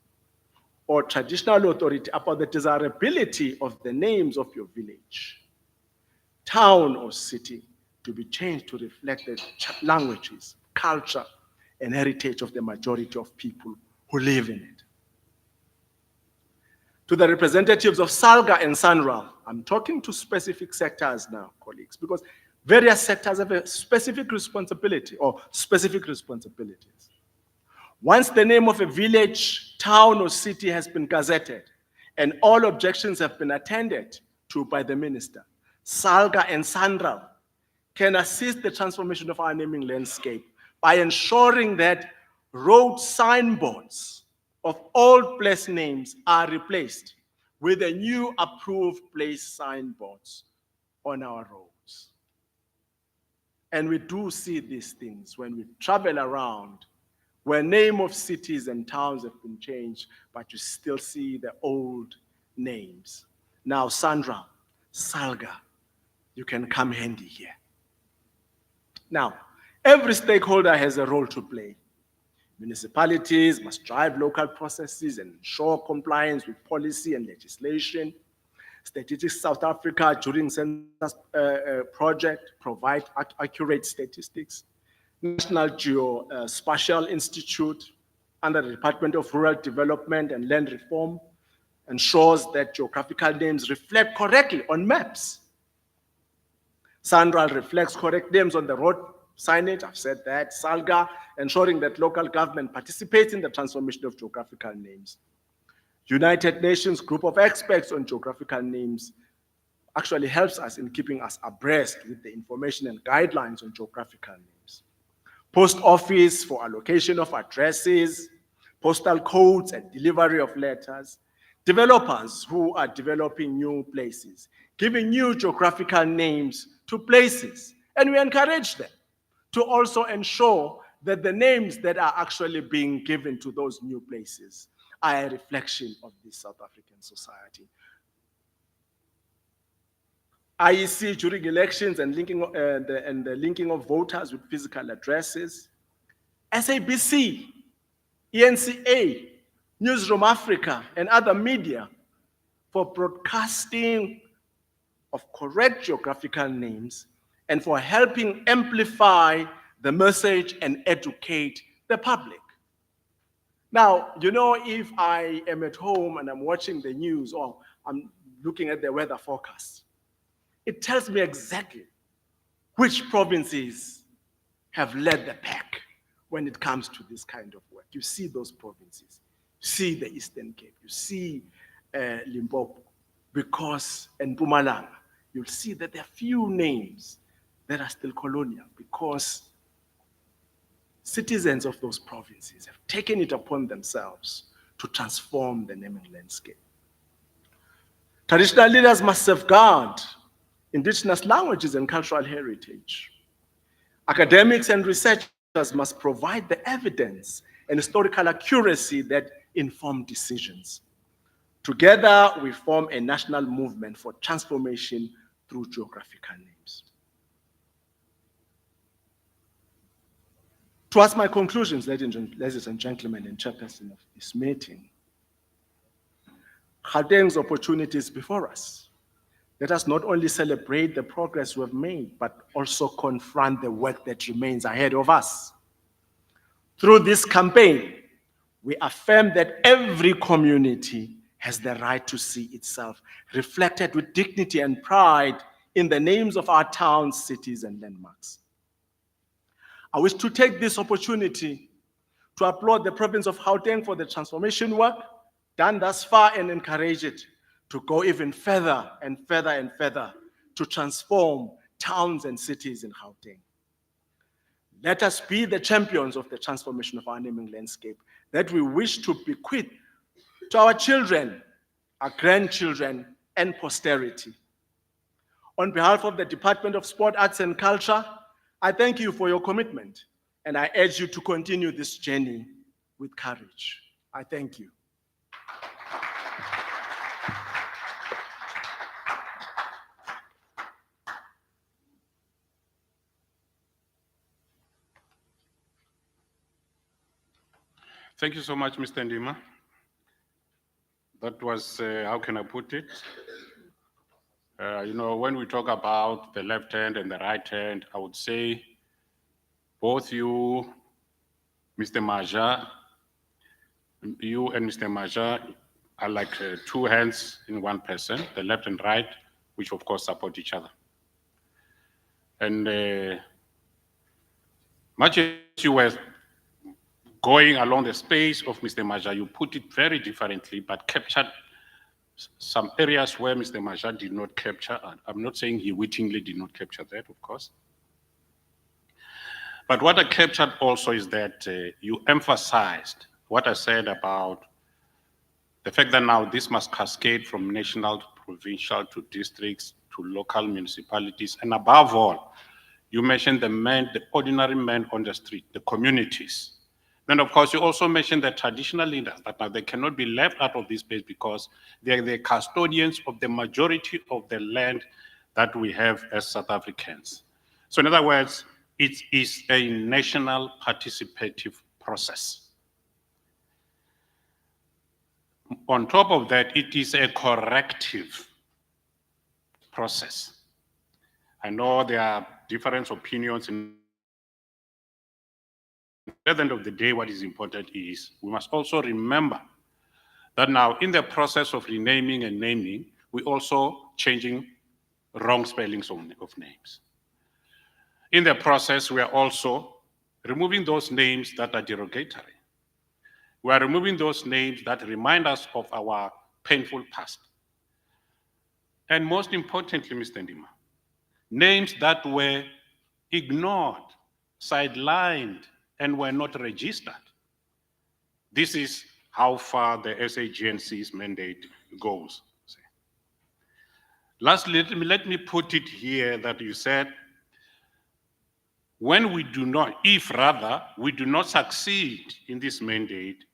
or traditional authority about the desirability of the names of your village, town, or city to be changed to reflect the languages, culture, and heritage of the majority of people who live in it. To the representatives of SALGA and SANRAL, I'm talking to specific sectors now, colleagues, because various sectors have a specific responsibility or specific responsibilities. Once the name of a village, town, or city has been gazetted and all objections have been attended to by the minister, SALGA and SANRAL can assist the transformation of our naming landscape by ensuring that road signboards of all place names are replaced with the new approved place signboards on our roads. And we do see these things when we travel around, where name of cities and towns have been changed, but you still see the old names. Now, Sandra, Salga, you can come handy here. Now, every stakeholder has a role to play. Municipalities must drive local processes and ensure compliance with policy and legislation. Statistics South Africa during census project provide accurate statistics. National Geospatial Institute under the Department of Rural Development and Land Reform ensures that geographical names reflect correctly on maps. Sandral reflects correct names on the road signage, I've said that. SALGA, ensuring that local government participates in the transformation of geographical names. United Nations Group of Experts on Geographical Names actually helps us in keeping us abreast with the information and guidelines on geographical names. Post Office for allocation of addresses, postal codes and delivery of letters. Developers who are developing new places, giving new geographical names to places. And we encourage them to also ensure that the names that are actually being given to those new places are a reflection of this South African society. IEC during elections and the linking of voters with physical addresses. SABC, ENCA, Newsroom Africa, and other media for broadcasting of correct geographical names and for helping amplify the message and educate the public. Now, you know, if I am at home and I'm watching the news or I'm looking at the weather forecast, it tells me exactly which provinces have led the pack when it comes to this kind of work. You see those provinces, you see the Eastern Cape, you see Limpopo, because in Mpumalanga, you'll see that there are few names that are still colonial because citizens of those provinces have taken it upon themselves to transform the naming landscape. Traditional leaders must safeguard indigenous languages and cultural heritage. Academics and researchers must provide the evidence and historical accuracy that inform decisions. Together, we form a national movement for transformation through geographical names. Towards my conclusions, ladies and gentlemen, and chairperson of this meeting, Gauteng's opportunities before us. Let us not only celebrate the progress we have made, but also confront the work that remains ahead of us. Through this campaign, we affirm that every community has the right to see itself reflected with dignity and pride in the names of our towns, cities, and landmarks. I wish to take this opportunity to applaud the province of Gauteng for the transformation work done thus far and encourage it to go even further and further and further to transform towns and cities in Gauteng. Let us be the champions of the transformation of our naming landscape that we wish to bequeath to our children, our grandchildren, and posterity. On behalf of the Department of Sport, Arts and Culture, I thank you for your commitment, and I urge you to continue this journey with courage. I thank you. Thank you so much, Mr. Ndima. That was, how can I put it? You know, when we talk about the left hand and the right hand, I would say both you, Mr. Maja, you and Mr. Maja are like two hands in one person, the left and right, which of course support each other. And much as you were going along the space of Mr. Maja, you put it very differently, but captured some areas where Mr. Maja did not capture. I'm not saying he wittingly did not capture that, of course. But what I captured also is that you emphasized what I said about the fact that now this must cascade from national to provincial to districts to local municipalities. And above all, you mentioned the man, the ordinary man on the street, the communities. Then, of course, you also mentioned the traditional leaders, that now they cannot be left out of this space because they are the custodians of the majority of the land that we have as South Africans. So in other words, it is a national participative process. On top of that, it is a corrective process. I know there are different opinions. At the end of the day, what is important is we must also remember that now in the process of renaming and naming, we're also changing wrong spellings of names. In the process, we are also removing those names that are derogatory. We are removing those names that remind us of our painful past. And most importantly, Mr. Ndima, names that were ignored, sidelined, and were not registered. This is how far the SAGNC's mandate goes. Lastly, let me put it here that you said, when we do not, if rather we do not succeed in this mandate,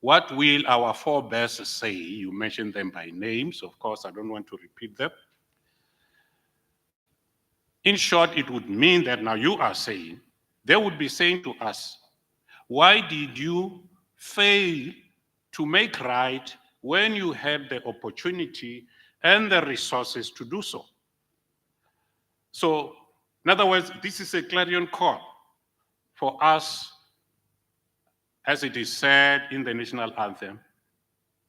what will our forebears say? You mentioned them by names. Of course, I don't want to repeat them. In short, it would mean that now you are saying, they would be saying to us, why did you fail to make right when you had the opportunity and the resources to do so? So, in other words, this is a clarion call for us, as it is said in the national anthem,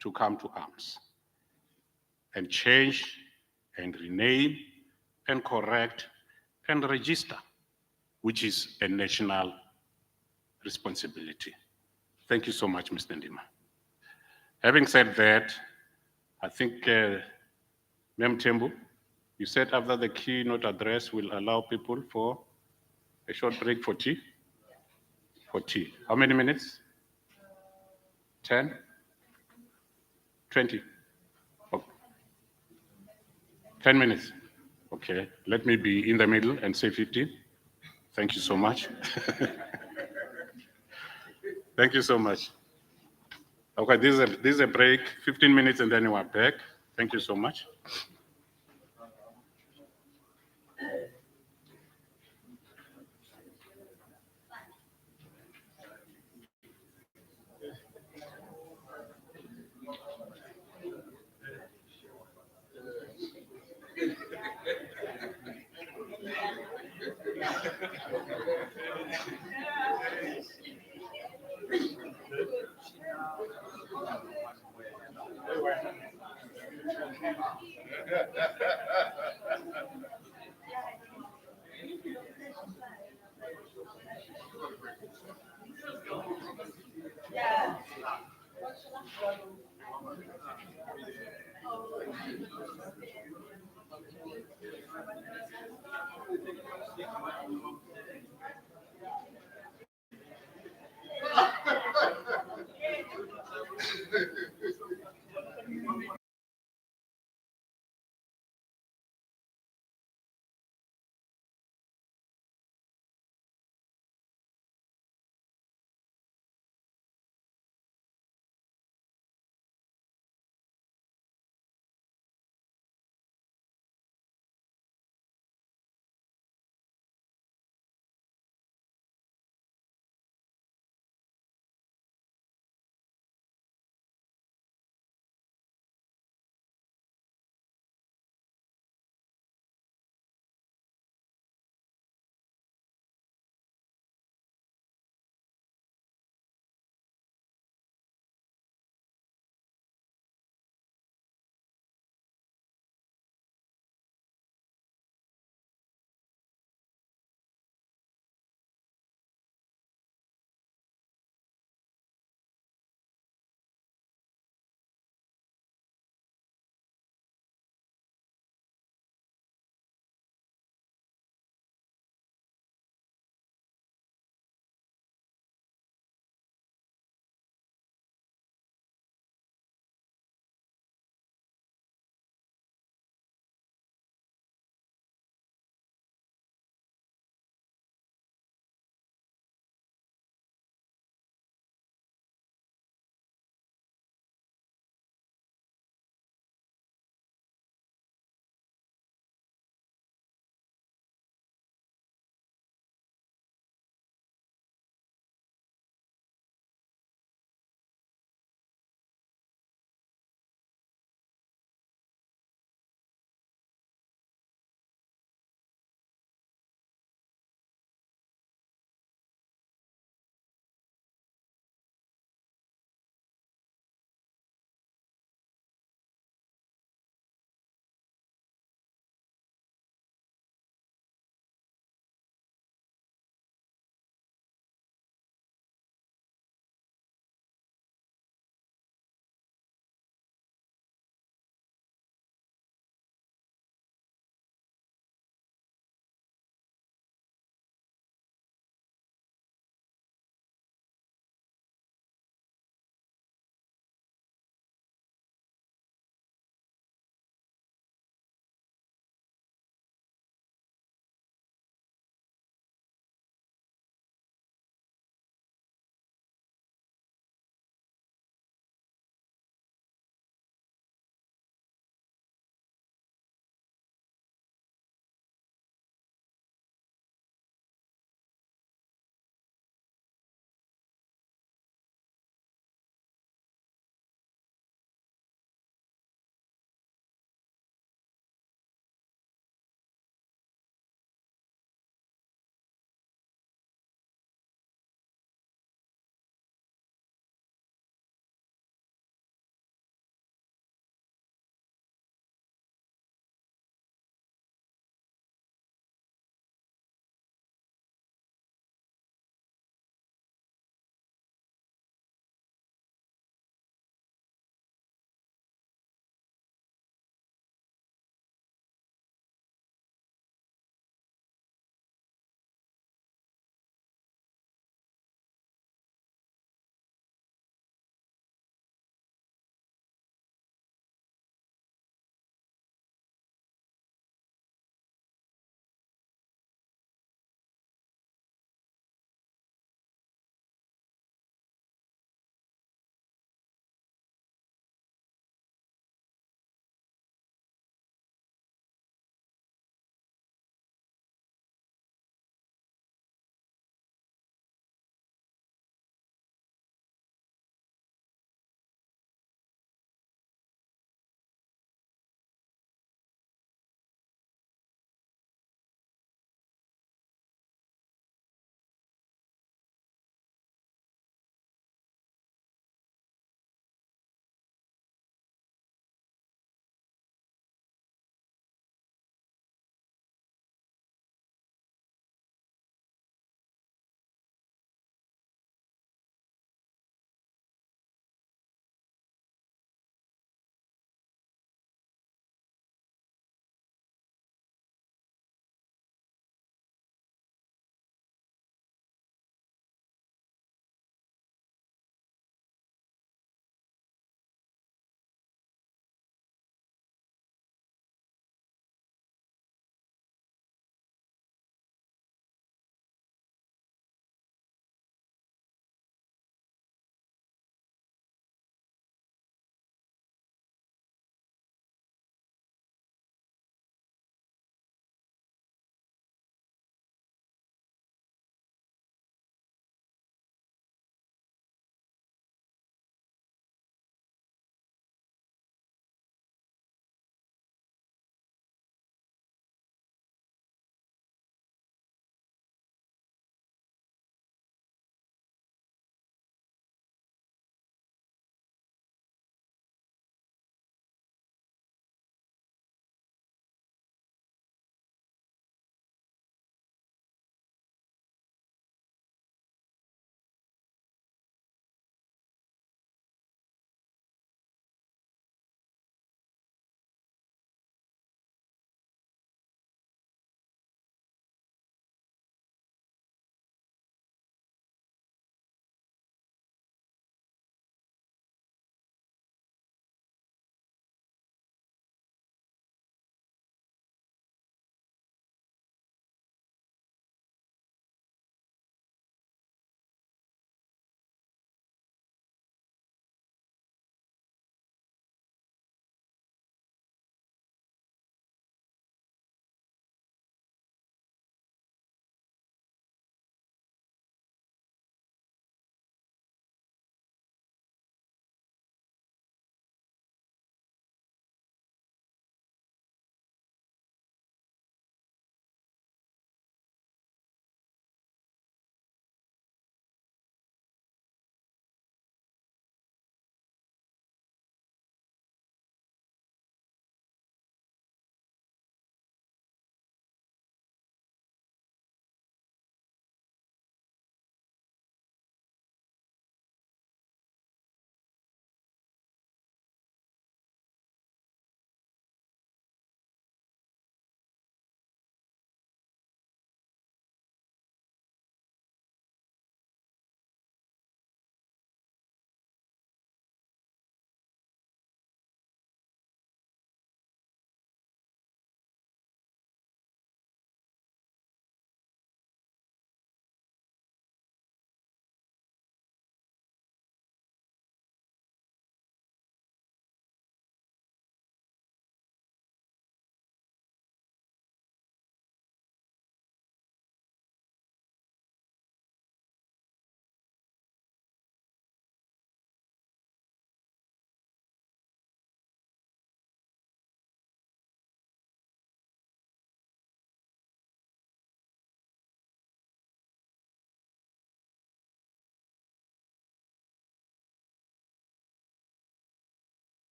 to come to arms and change and rename and correct and register, which is a national responsibility. Thank you so much, Mr. Ndima. Having said that, I think, Mem Tembu, you said after the keynote address, we'll allow people for a short break for tea? For tea. How many minutes? 10? 20? Oh. 10 minutes. Okay, let me be in the middle and say 15. Thank you so much. Thank you so much. Okay, this is a break, 15 minutes, and then we are back. Thank you so much.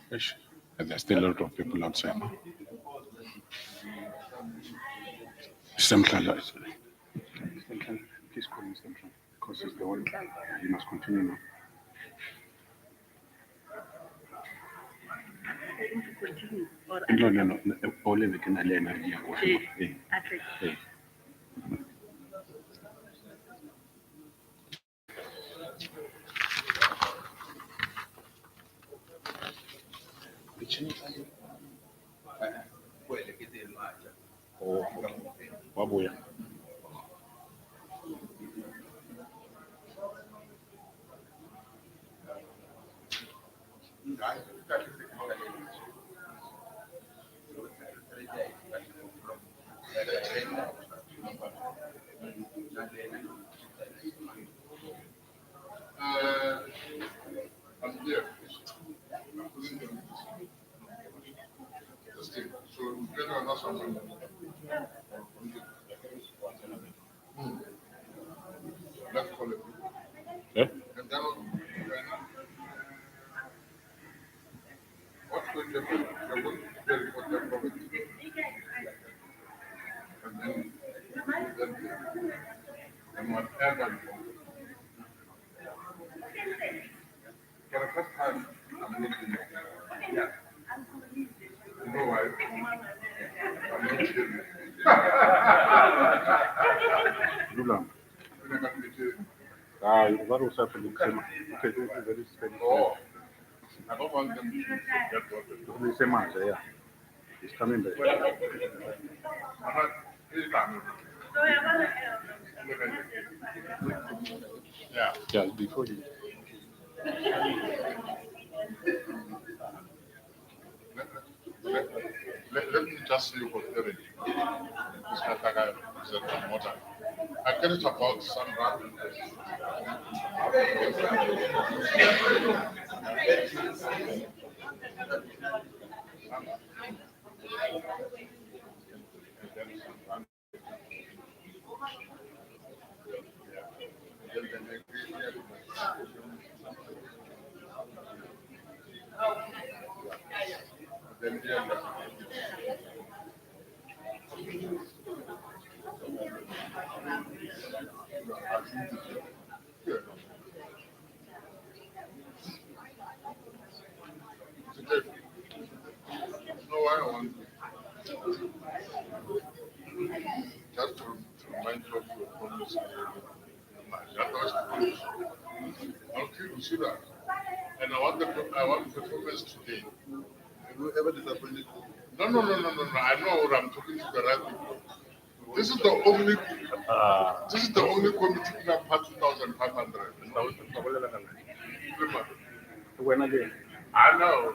Ish. And there's still a lot of people outside. Mr. Mhlala, please call Mr. Mhlala, because he's the one. He must continue now. No. Only we can allow energy. Oh, Wabuya. I'm here. So, get another one. Let's call it. Yeah? And then, what's going to happen? You're going to prepare for the province. And then whatever. For the first time, I'm looking at it. Yeah. You know why? I'm not kidding. Dulam. When I got to the What was happening? Okay, this is very special. Oh, I don't want them to get what This is yeah. He's coming back. Yeah. Yeah, before you. Let me just say for Eric. I get it about Sandra. No, I don't want just to remind you of your promise. I'll keep you see that. And I want the performance today. Have you ever disappointed? No. I know I'm talking to the right people. This is the only committee club part 2,500. When again? I know.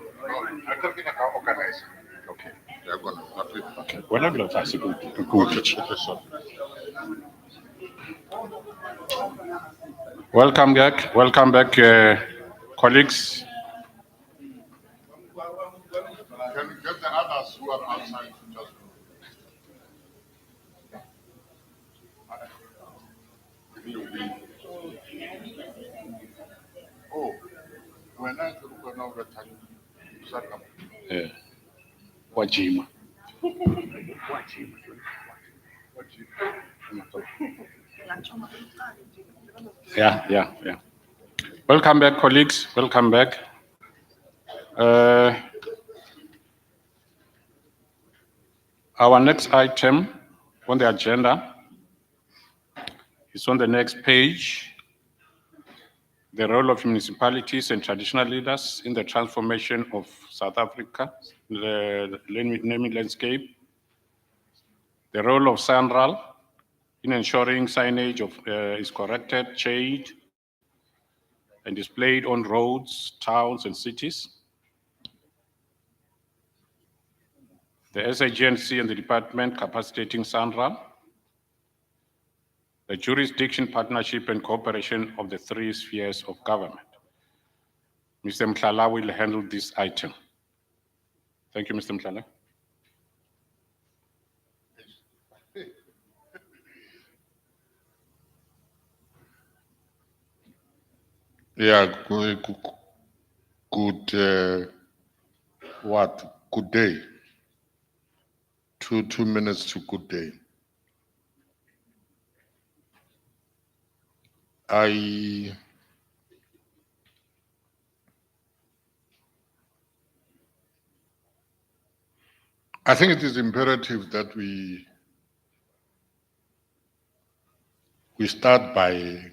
I'm talking about organizing. Okay. They're gonna have it. Okay. When I'm going to go. Welcome back. Welcome back, colleagues. Can you get the others who are outside to just Oh, when I go now, the time, Yeah. Wajima. Yeah. Welcome back, colleagues. Welcome back. Our next item on the agenda is on the next page. The role of municipalities and traditional leaders in the transformation of South Africa, the naming landscape. The role of SANRAL in ensuring signage is corrected, changed, and displayed on roads, towns, and cities. The SAGNC and the department capacitating SANRAL. The jurisdiction, partnership, and cooperation of the three spheres of government. Mr. Mhlala will handle this item. Thank you, Mr. Mhlala. Yeah, good what? Good day. 2 minutes to good day. I think it is imperative that we start by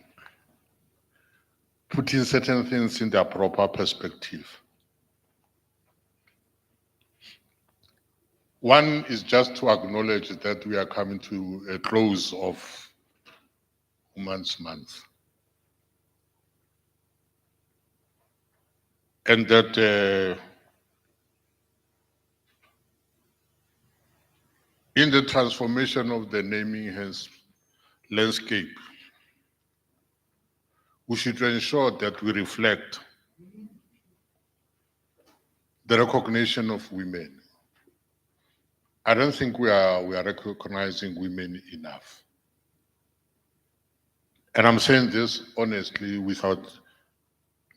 putting certain things in their proper perspective. One is just to acknowledge that we are coming to a close of Women's Month. And that in the transformation of the naming landscape, we should ensure that we reflect the recognition of women. I don't think we are recognizing women enough. And I'm saying this honestly without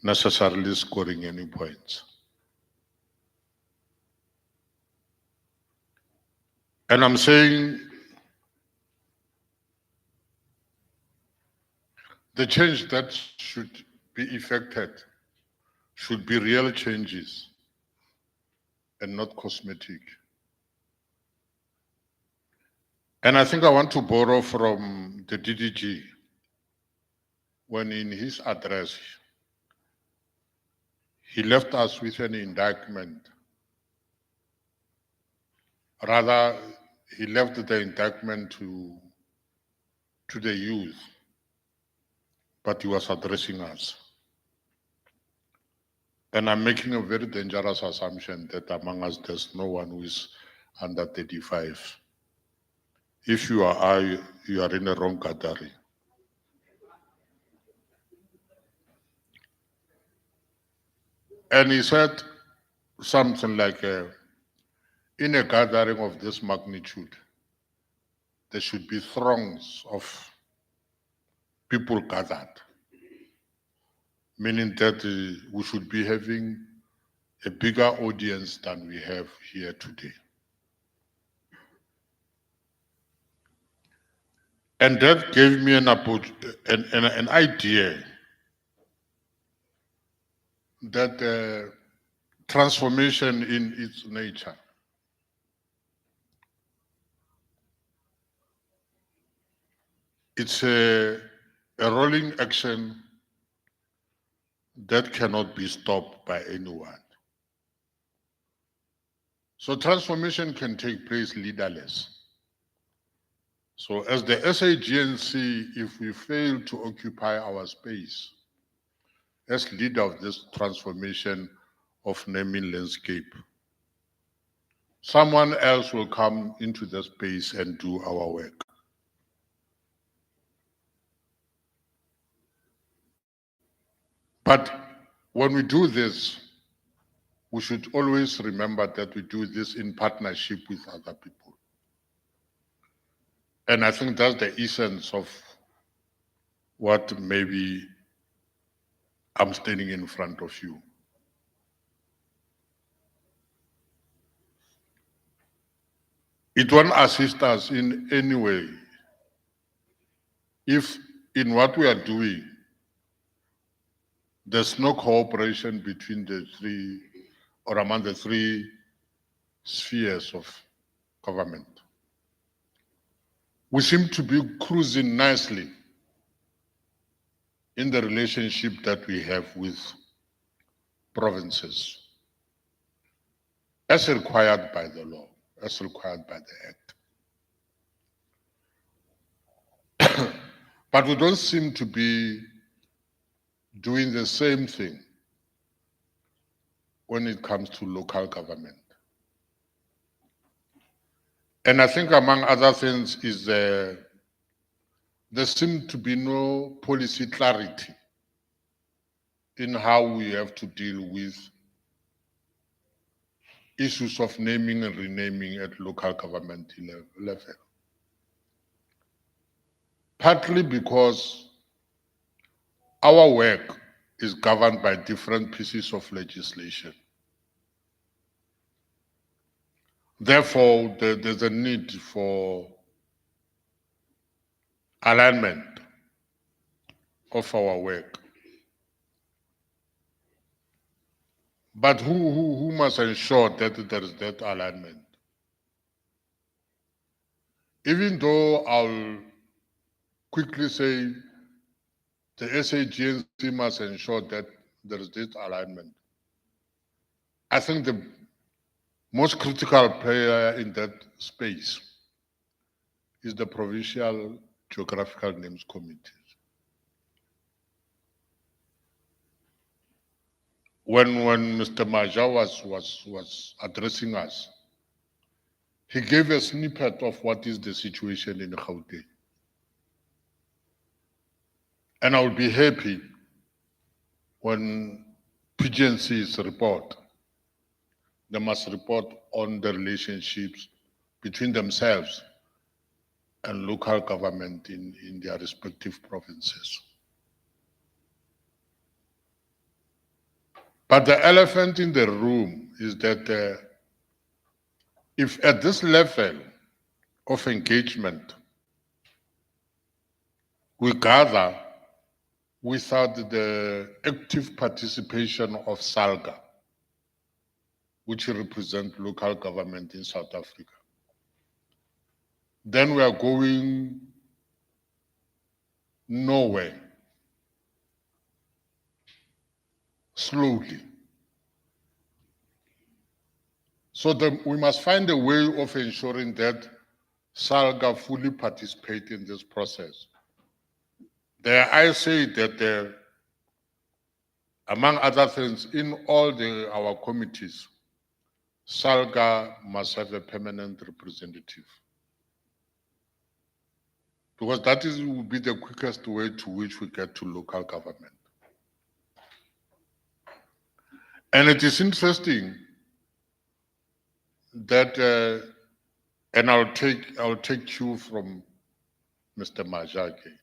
necessarily scoring any points. And I'm saying the change that should be effected should be real changes and not cosmetic. And I think I want to borrow from the DDG when in his address, he left us with an indictment. Rather, he left the indictment to the youth, but he was addressing us. And I'm making a very dangerous assumption that among us, there's no one who is under 35. If you are you are in the wrong category. And he said something like, in a gathering of this magnitude, there should be throngs of people gathered, meaning that we should be having a bigger audience than we have here today. And that gave me an idea that transformation in its nature it's a rolling action that cannot be stopped by anyone. So transformation can take place leaderless. So as the SAGNC, if we fail to occupy our space as leader of this transformation of naming landscape, someone else will come into the space and do our work. But when we do this, we should always remember that we do this in partnership with other people. And I think that's the essence of what maybe I'm standing in front of you. It won't assist us in any way if in what we are doing, there's no cooperation between the three or among the three spheres of government. We seem to be cruising nicely in the relationship that we have with provinces, as required by the law, as required by the Act. But we don't seem to be doing the same thing when it comes to local government. And I think among other things is there seems to be no policy clarity in how we have to deal with issues of naming and renaming at local government level. Partly because our work is governed by different pieces of legislation. Therefore, there's a need for alignment of our work. But who must ensure that there is that alignment? Even though I'll quickly say the SAGNC must ensure that there is this alignment, I think the most critical player in that space is the Provincial Geographical Names Committees. When Mr. Maja was addressing us, he gave a snippet of what is the situation in Gauteng. And I will be happy when PGNCs report. They must report on the relationships between themselves and local government in their respective provinces. But the elephant in the room is that if at this level of engagement we gather without the active participation of SAGNC, which represent local government in South Africa, then we are going nowhere. Slowly. So we must find a way of ensuring that SAGNC fully participate in this process. There I say that among other things, in all our committees, SAGNC must have a permanent representative. Because that will be the quickest way to which we get to local government. And it is interesting that, and I'll take cue from Mr. Majake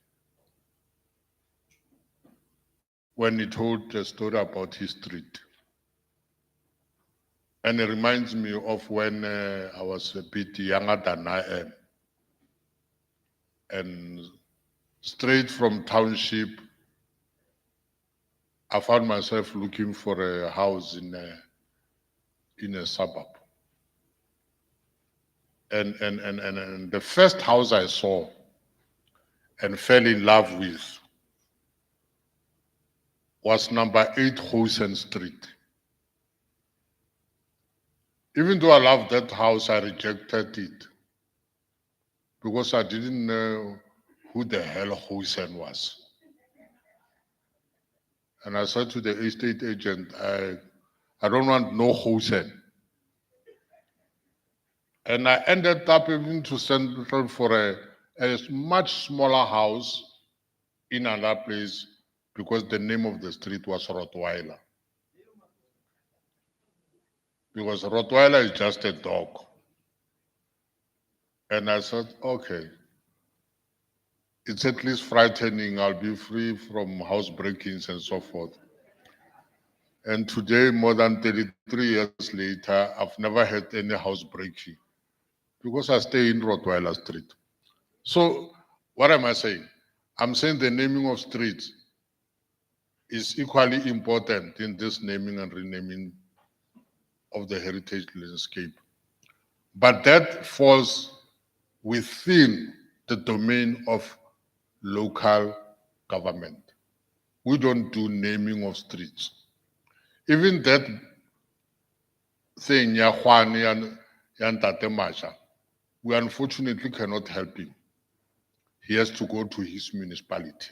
when he told the story about his street. And it reminds me of when I was a bit younger than I am. And straight from township, I found myself looking for a house in a suburb. And the first house I saw and fell in love with was number 8 Hosen Street. Even though I loved that house, I rejected it because I didn't know who the hell Hosen was. And I said to the estate agent, I don't want no Hosen. And I ended up even to settle for a much smaller house in another place because the name of the street was Rottweiler. Because Rottweiler is just a dog. And I said, okay, it's at least frightening. I'll be free from house break-ins and so forth. And today, more than 33 years later, I've never had any house breaking because I stay in Rottweiler Street. So what am I saying? I'm saying the naming of streets is equally important in this naming and renaming of the heritage landscape. But that falls within the domain of local government. We don't do naming of streets. Even that thing, we unfortunately cannot help him. He has to go to his municipality.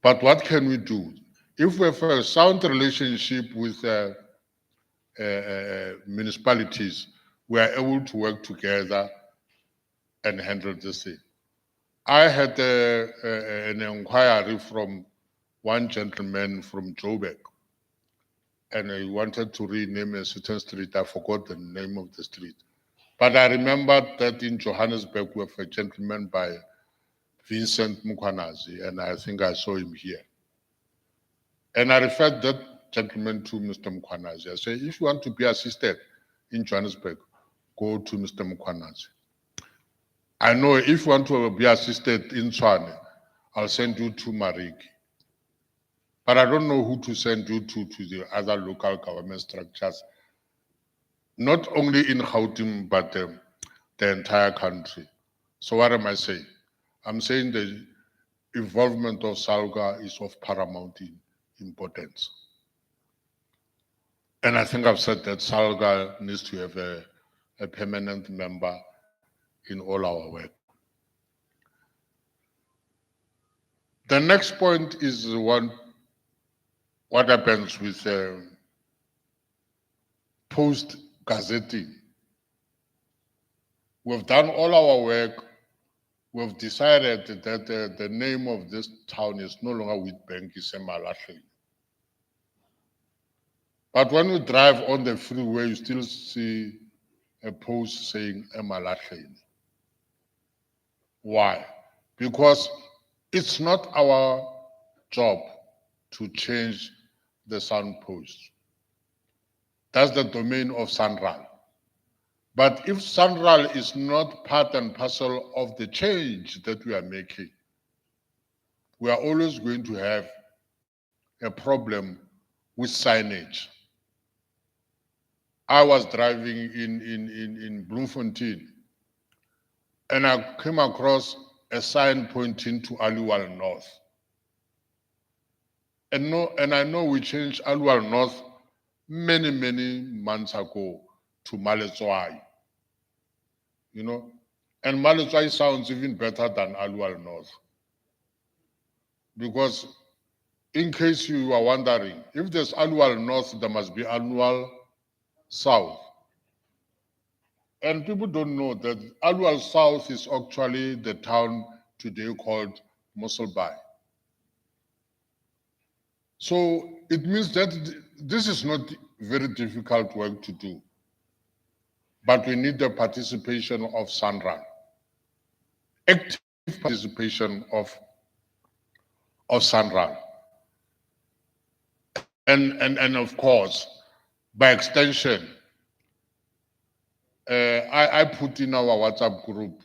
But what can we do? If we have a sound relationship with municipalities, we are able to work together and handle this thing. I had an inquiry from one gentleman from Joburg, and he wanted to rename a certain street. I forgot the name of the street. But I remembered that in Johannesburg, we have a gentleman by Vincent Mukwanazi, and I think I saw him here. And I referred that gentleman to Mr. Mukwanazi. I said, if you want to be assisted in Johannesburg, go to Mr. Mkwanazi. I know if you want to be assisted in Tswane, I'll send you to Mariki. But I don't know who to send you to the other local government structures, not only in Gauteng, but the entire country. So what am I saying? I'm saying the involvement of SALGA is of paramount importance. And I think I've said that SALGA needs to have a permanent member in all our work. The next point is what happens with post-gazetting. We've done all our work. We've decided that the name of this town is no longer Wheatbank, it's Emalahleni. But when you drive on the freeway, you still see a post saying Emalahleni. Why? Because it's not our job to change the signpost. That's the domain of SANRAL. But if SANRAL is not part and parcel of the change that we are making, we are always going to have a problem with signage. I was driving in Bloemfontein, and I came across a sign pointing to Aliwal North. And I know we changed Aliwal North many, many months ago to Maletswai. You know, and Maletswai sounds even better than Aliwal North. Because in case you are wondering, if there's Aliwal North, there must be Aliwal South. And people don't know that Aliwal South is actually the town today called Mosselbaai. So it means that this is not very difficult work to do, but we need the participation of SANRAL, active participation of SANRAL. And of course, by extension, I put in our WhatsApp group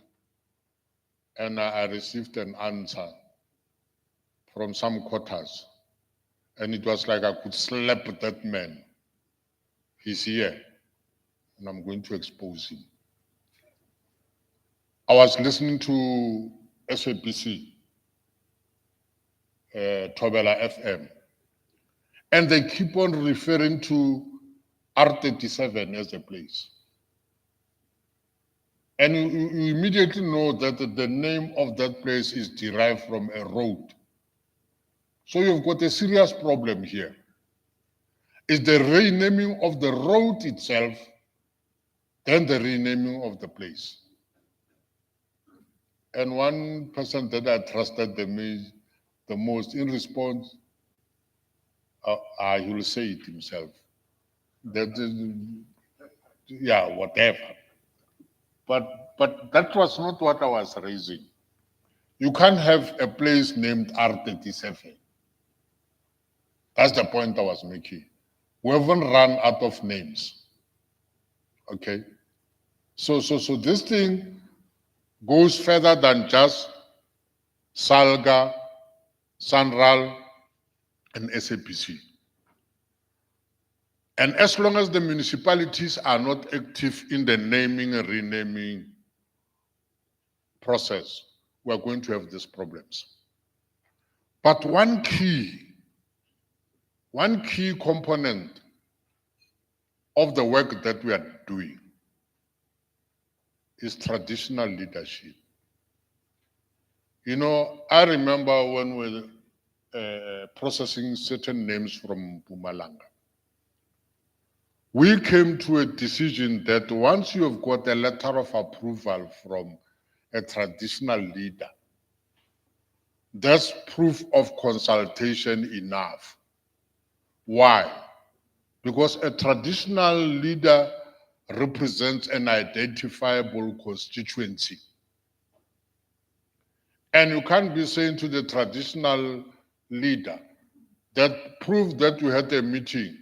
and I received an answer from some quarters. And it was like I could slap that man. He's here, and I'm going to expose him. I was listening to SABC, Thobela FM, and they keep on referring to R37 as a place. And you immediately know that the name of that place is derived from a road. So you've got a serious problem here. Is the renaming of the road itself, then the renaming of the place. And one person that I trusted the most in response, he will say it himself. That, yeah, whatever. But that was not what I was raising. You can't have a place named R37. That's the point I was making. We haven't run out of names. Okay? So this thing goes further than just SALGA, SANRAL, and SABC. And as long as the municipalities are not active in the naming and renaming process, we're going to have these problems. But one key component of the work that we are doing is traditional leadership. You know, I remember when we were processing certain names from Mpumalanga. We came to a decision that once you have got a letter of approval from a traditional leader, that's proof of consultation enough. Why? Because a traditional leader represents an identifiable constituency. And you can't be saying to the traditional leader that proof that we had a meeting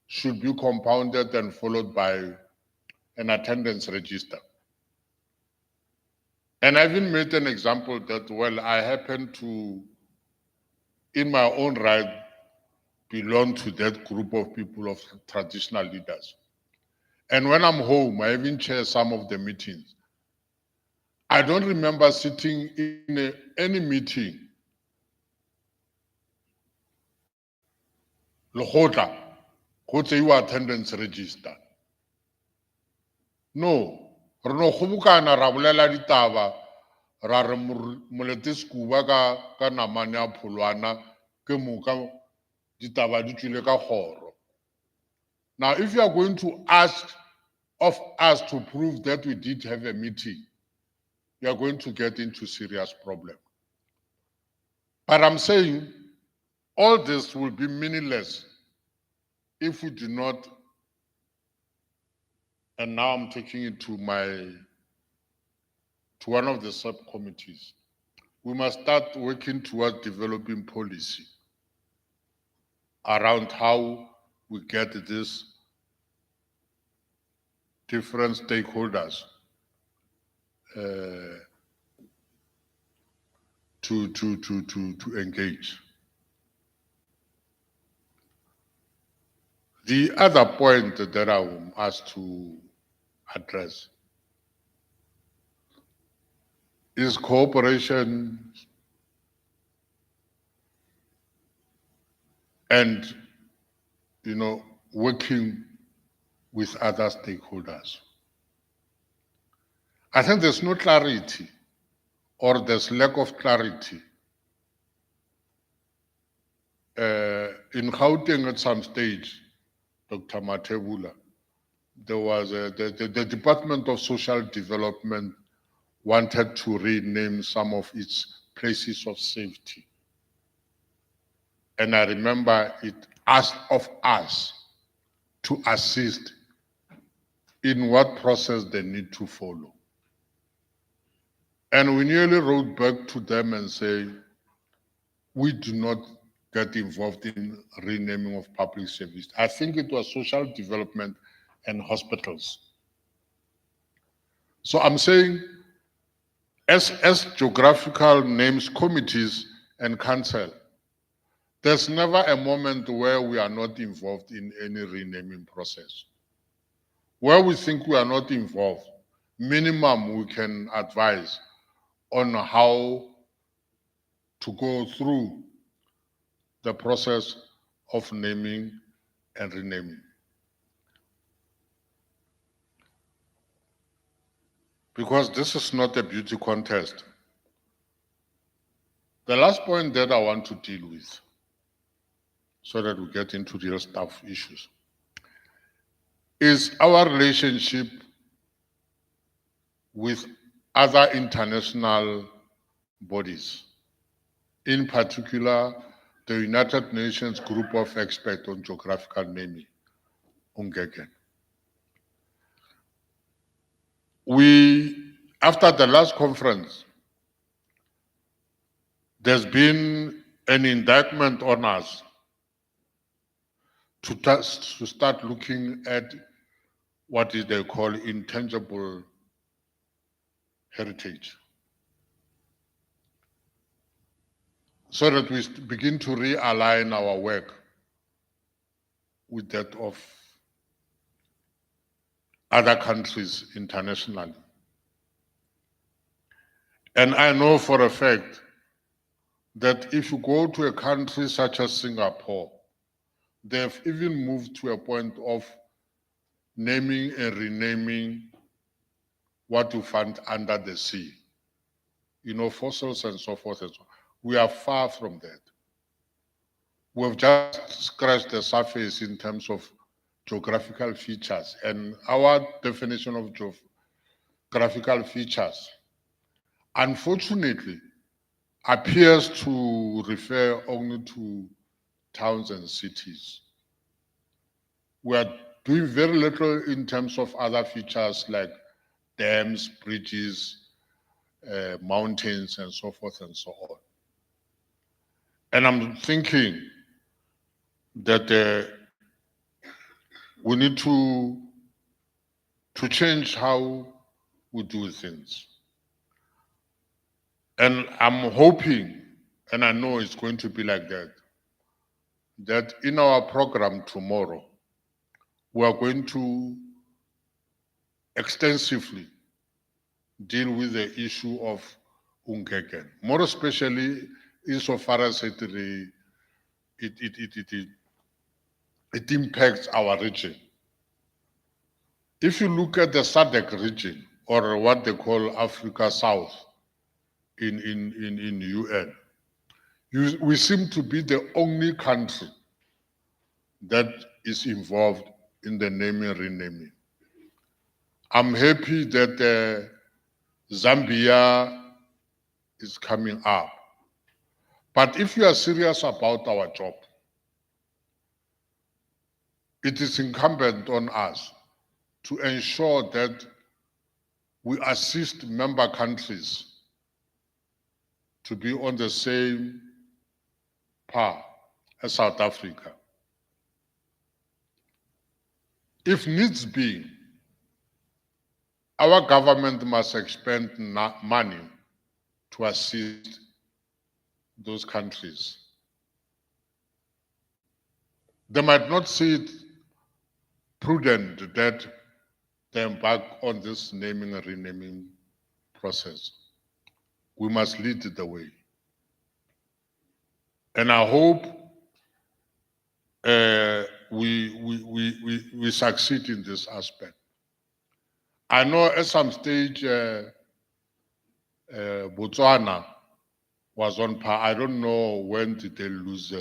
should be compounded and followed by an attendance register. And I even made an example that, well, I happen to, in my own right, belong to that group of people, of traditional leaders. And when I'm home, I even chair some of the meetings. I don't remember sitting in any meeting, Lehotla, go tseiwa attendance register. No, re no kgobokana ra bolela ditaba, ra re molete sekuba ka namane ya pholwana, ke moka ditaba di tswile ka kgoro. Now, if you are going to ask of us to prove that we did have a meeting, you are going to get into serious problem. But I'm saying all this will be meaningless if we do not, and now I'm taking it to one of the subcommittees. We must start working towards developing policy around how we get these different stakeholders to engage. The other point that I want us to address is cooperation and, working with other stakeholders. I think there's no clarity, or there's lack of clarity. In Gauteng at some stage, Dr. Matebula, there was the Department of Social Development wanted to rename some of its places of safety. And I remember it asked of us to assist in what process they need to follow. And we nearly wrote back to them and say, we do not get involved in renaming of public service. I think it was social development and hospitals. So I'm saying, as geographical names committees and council, there's never a moment where we are not involved in any renaming process. Where we think we are not involved, minimum we can advise on how to go through the process of naming and renaming. Because this is not a beauty contest. The last point that I want to deal with, so that we get into real stuff issues, is our relationship with other international bodies, in particular, the United Nations Group of Experts on Geographical Naming, UNGEGEN. After the last conference, there's been an indictment on us to start looking at what they call intangible heritage, so that we begin to realign our work with that of other countries internationally. And I know for a fact that if you go to a country such as Singapore, they've even moved to a point of naming and renaming what you find under the sea, fossils and so forth and so on. We are far from that. We've just scratched the surface in terms of geographical features, and our definition of geographical features, unfortunately, appears to refer only to towns and cities. We are doing very little in terms of other features like dams, bridges, mountains, and so forth and so on. And I'm thinking that we need to to change how we do things. And I'm hoping, and I know it's going to be like that in our program tomorrow, we are going to extensively deal with the issue of Ungeken, more especially insofar as it impacts our region. If you look at the SADC region, or what they call Africa South in UN, we seem to be the only country that is involved in the naming renaming. I'm happy that Zambia is coming up. But if you are serious about our job, it is incumbent on us to ensure that we assist member countries to be on the same par as South Africa. If needs be, our government must expend money to assist those countries. They might not see it prudent that they embark on this naming and renaming process. We must lead the way. And I hope we succeed in this aspect. I know at some stage Botswana was on par. I don't know when did they lose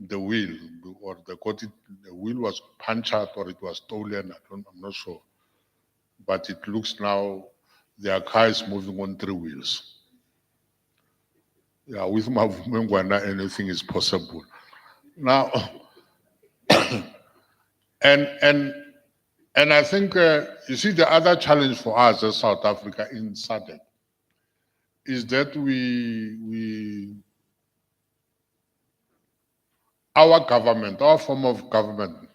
the wheel, or the wheel was punched out or it was stolen. I'm not sure. But it looks now their car is moving on 3 wheels. Yeah, with Mavumengwana, anything is possible. Now, and I think you see the other challenge for us as South Africa in SADC is that our government, our form of government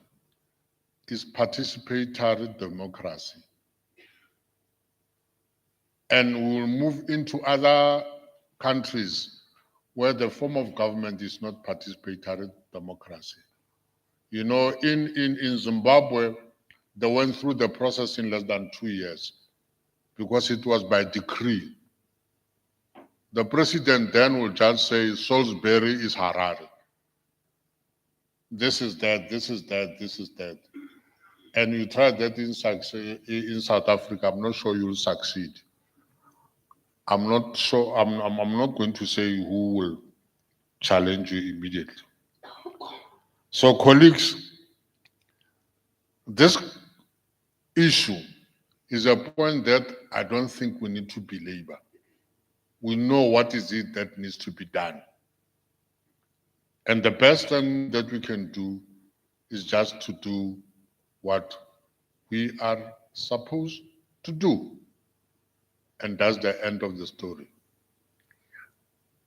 is participatory democracy. And we will move into other countries where the form of government is not participatory democracy. You know, in Zimbabwe, they went through the process in less than 2 years because it was by decree. The president then will just say, Salisbury is Harare. This is that, this is that, this is that. And you try that in South Africa, I'm not sure you'll succeed. I'm not sure, I'm not going to say who will challenge you immediately. So colleagues, this issue is a point that I don't think we need to belabor. We know what is it that needs to be done. And the best thing that we can do is just to do what we are supposed to do. And that's the end of the story.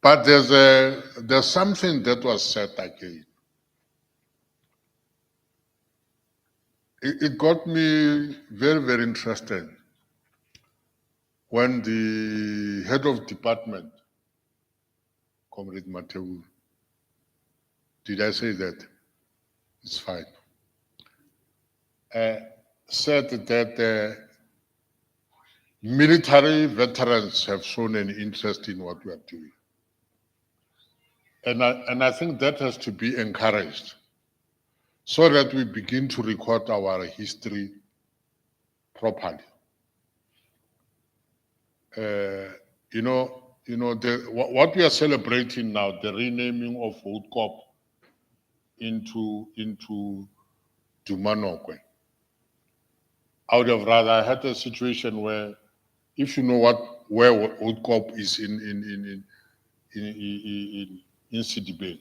But there's something that was said again. It got me very, very interested when the head of department, Comrade Mateu, did I say that? It's fine. Said that military veterans have shown an interest in what we are doing. And I think that has to be encouraged so that we begin to record our history properly. What we are celebrating now, the renaming of Woodkop into Dumanokwe. I would have rather had a situation where, if you know where Woodkop is in Sidibe,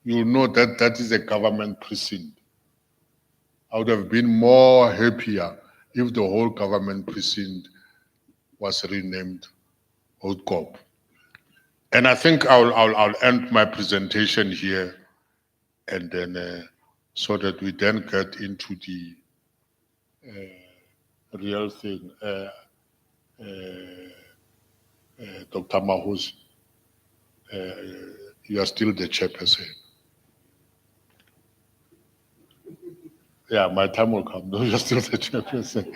you'll know that that is a government precinct. I would have been more happier if the whole government precinct was renamed Woodkop. And I think I'll end my presentation here, and then so that we then get into real thing. Dr. Mahus, you are still the chairperson. Yeah, my time will come. No, you're still the chairperson.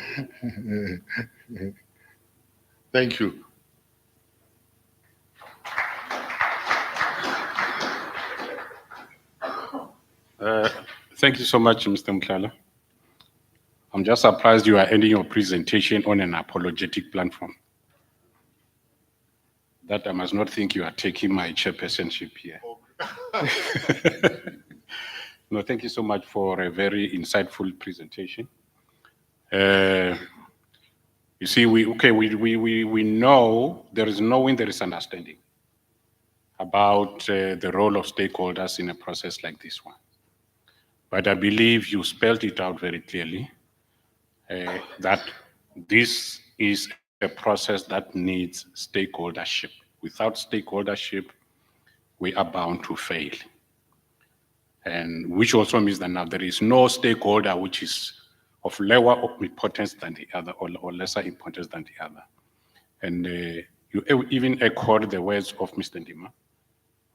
Thank you. Thank you so much, Mr. Mklala. I'm just surprised you are ending your presentation on an apologetic platform. That I must not think you are taking my chairpersonship here. No, thank you so much for a very insightful presentation. You see, we know there is no win, there is understanding about the role of stakeholders in a process like this one. But I believe you spelled it out very clearly that this is a process that needs stakeholdership. Without stakeholdership, we are bound to fail. And which also means that now there is no stakeholder which is of lower importance than the other or lesser importance than the other. And you even echoed the words of Mr. Ndima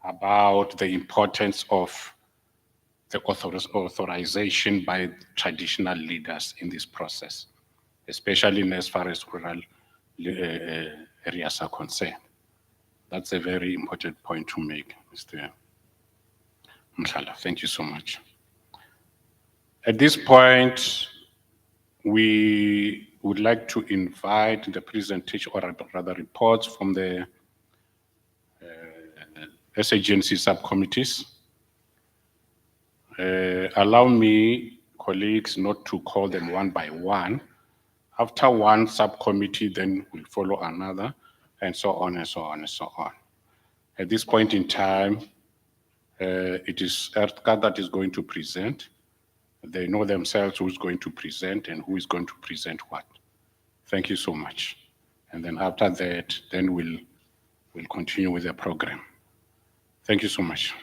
about the importance of the authorization by traditional leaders in this process, especially as far as rural areas are concerned. That's a very important point to make, Mr. Mhlala. Thank you so much. At this point, we would like to invite the presentation, or rather reports from the SAGNC subcommittees. Allow me, colleagues, not to call them one by one. After one subcommittee, then we'll follow another, and so on and so on and so on. At this point in time, it is ERTCA that is going to present. They know themselves who's going to present and who is going to present what. Thank you so much. And then after that, then we'll continue with the program. Thank you so much.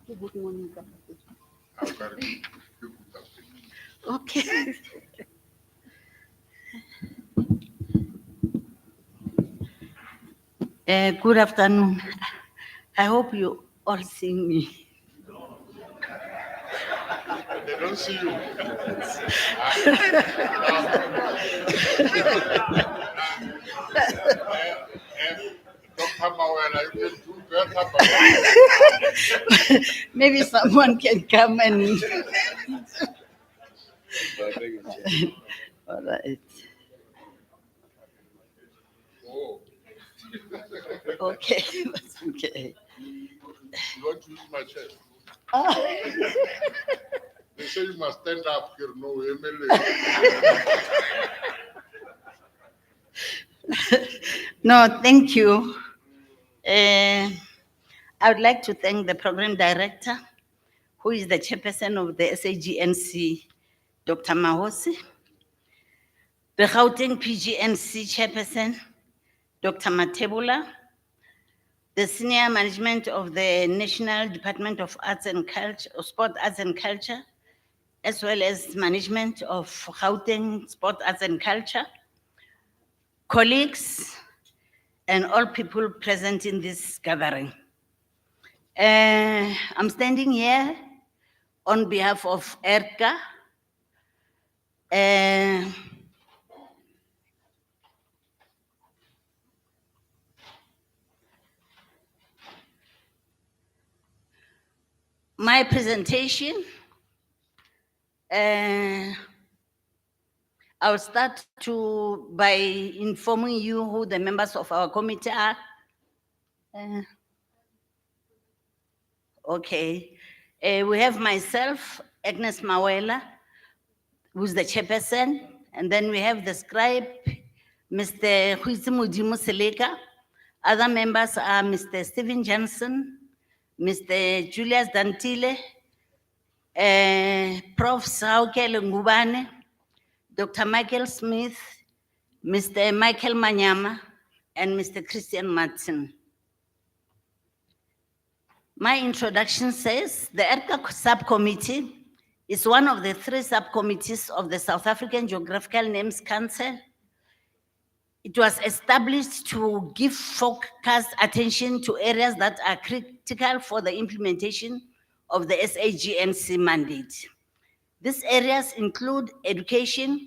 Good morning. Okay. Good afternoon. I hope you all see me. They don't see you. Dr. Mawela, you can do better. Maybe someone can come and. All right. Oh. Okay, that's okay. You want to use my chair? Ah. They say you must stand up here, no MLA. No, thank you. I would like to thank the program director, who is the chairperson of the SAGNC, Dr. Mahosi, the Gauteng PGNC chairperson, Dr. Matebula, the senior management of the National Department of Arts and Culture, Sport Arts and Culture, as well as management of Gauteng Sport Arts and Culture, colleagues, and all people present in this gathering. I'm standing here on behalf of ERTCA. My presentation, I'll start by informing you who the members of our committee are. Okay, we have myself, Agnes Mawela, who's the chairperson, and then we have the scribe, Mr. Huizimudimu Seleka. Other members are Mr. Stephen Johnson, Mr. Julius Dantile, Prof. Saukele Ngubane, Dr. Michael Smith, Mr. Michael Manyama, and Mr. Christian Martin. My introduction says the ERCA subcommittee is one of the 3 subcommittees of the South African Geographical Names Council. It was established to give focused attention to areas that are critical for the implementation of the SAGNC mandate. These areas include education,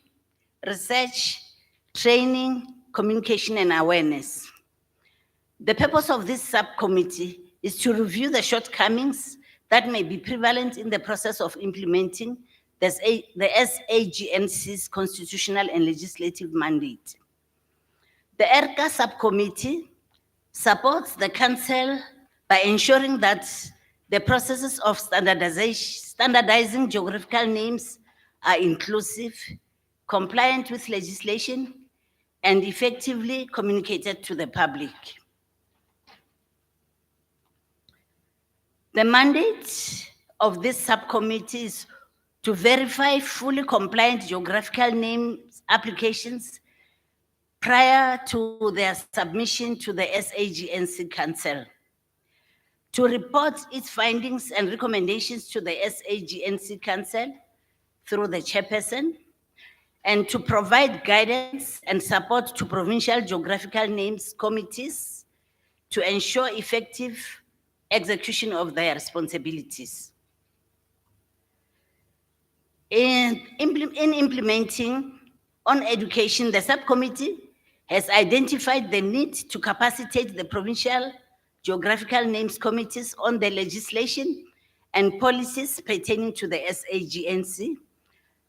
research, training, communication, and awareness. The purpose of this subcommittee is to review the shortcomings that may be prevalent in the process of implementing the SAGNC's constitutional and legislative mandate. The ERCA subcommittee supports the Council by ensuring that the processes of standardizing geographical names are inclusive, compliant with legislation, and effectively communicated to the public. The mandate of this subcommittee is to verify fully compliant geographical names applications prior to their submission to the SAGNC Council, to report its findings and recommendations to the SAGNC Council through the chairperson, and to provide guidance and support to provincial geographical names committees to ensure effective execution of their responsibilities. In implementing on education, the subcommittee has identified the need to capacitate the provincial geographical names committees on the legislation and policies pertaining to the SAGNC,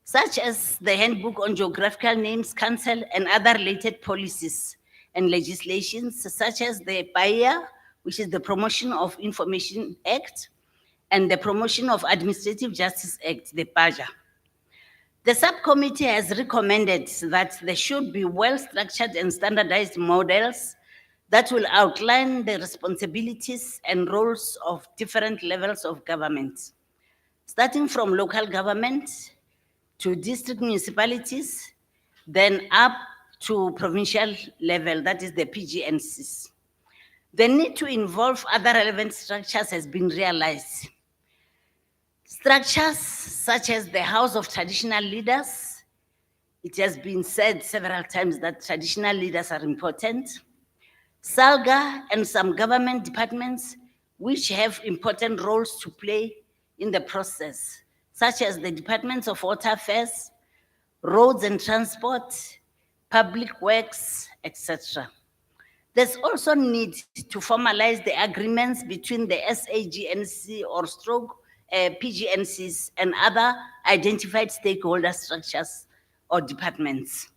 such as the Handbook on Geographical Names Council and other related policies and legislations, such as the PAIA, which is the Promotion of Information Act, and the Promotion of Administrative Justice Act, the PAJA. The subcommittee has recommended that there should be well-structured and standardized models that will outline the responsibilities and roles of different levels of government, starting from local government to district municipalities, then up to provincial level, that is the PGNCs. The need to involve other relevant structures has been realized. Structures such as the House of Traditional Leaders. It has been said several times that traditional leaders are important. SALGA and some government departments which have important roles to play in the process, such as the Departments of Water Affairs, Roads and Transport, Public Works, etc. There's also need to formalize the agreements between the SAGNC or PGNCs and other identified stakeholder structures or departments.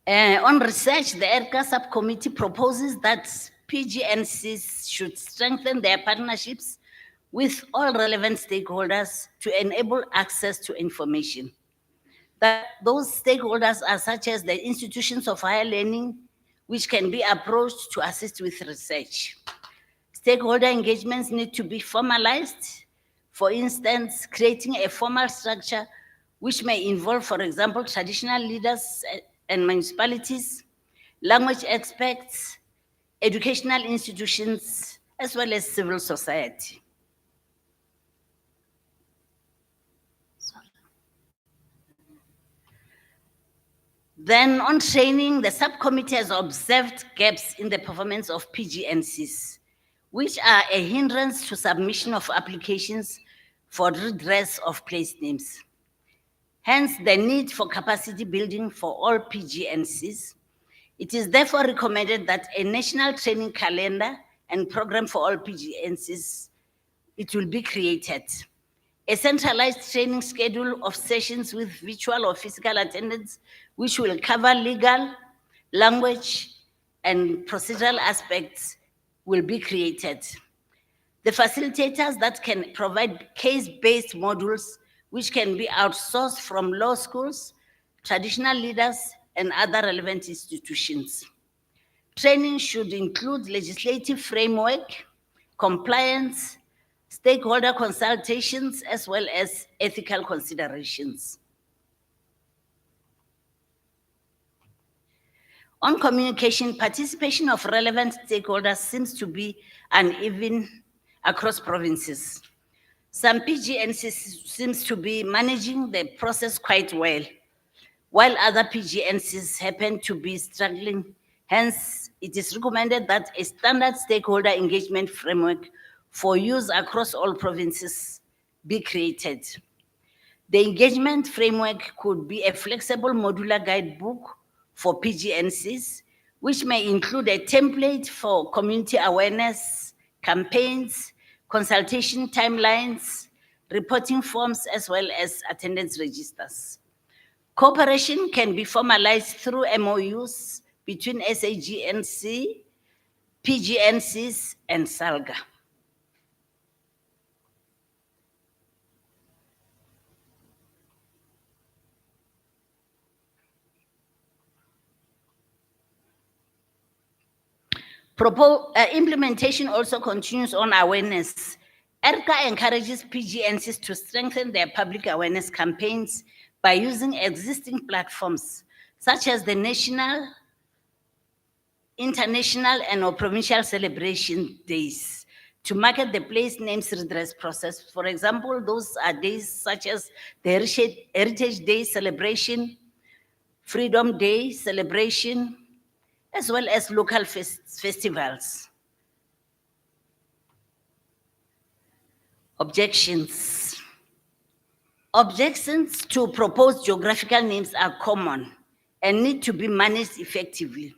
On research, the ERCA subcommittee proposes that PGNCs should strengthen their partnerships with all relevant stakeholders to enable access to information. That those stakeholders are such as the institutions of higher learning, which can be approached to assist with research. Stakeholder engagements need to be formalized. For instance, creating a formal structure which may involve, for example, traditional leaders and municipalities, language experts, educational institutions, as well as civil society. Then on training, the subcommittee has observed gaps in the performance of PGNCs, which are a hindrance to submission of applications for redress of place names. Hence, the need for capacity building for all PGNCs. It is therefore recommended that a national training calendar and program for all PGNCs, it will be created. A centralized training schedule of sessions with virtual or physical attendance, which will cover legal, language, and procedural aspects will be created. The facilitators that can provide case-based modules which can be outsourced from law schools, traditional leaders, and other relevant institutions. Training should include legislative framework, compliance, stakeholder consultations, as well as ethical considerations. On communication, participation of relevant stakeholders seems to be uneven across provinces. Some PGNCs seems to be managing the process quite well, while other PGNCs happen to be struggling. Hence, it is recommended that a standard stakeholder engagement framework for use across all provinces be created. The engagement framework could be a flexible modular guidebook for PGNCs, which may include a template for community awareness, campaigns, consultation timelines, reporting forms, as well as attendance registers. Cooperation can be formalized through MOUs between SAGNC, PGNCs, and SALGA. Implementation also continues on awareness. ERCA encourages PGNCs to strengthen their public awareness campaigns by using existing platforms such as the national, international, and provincial celebration days to market the place names redress process. For example, those are days such as the Heritage Day celebration, Freedom Day celebration, as well as local festivals. Objections. Objections to proposed geographical names are common and need to be managed effectively.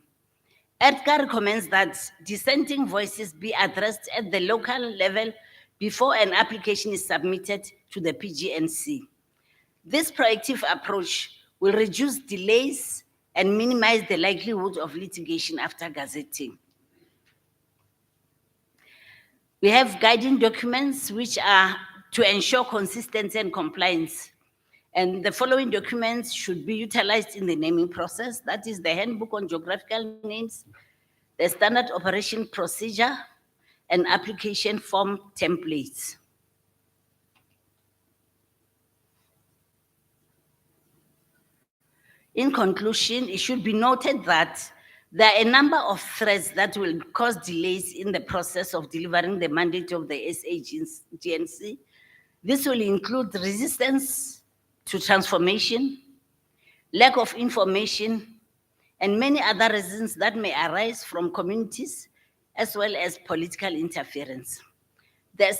ERCA recommends that dissenting voices be addressed at the local level before an application is submitted to the PGNC. This proactive approach will reduce delays and minimize the likelihood of litigation after gazetting. We have guiding documents which are to ensure consistency and compliance. And the following documents should be utilized in the naming process. That is the Handbook on Geographical Names, the Standard Operation Procedure, and application form templates. In conclusion, it should be noted that there are a number of threats that will cause delays in the process of delivering the mandate of the SAGNC. This will include resistance to transformation, lack of information, and many other reasons that may arise from communities as well as political interference. The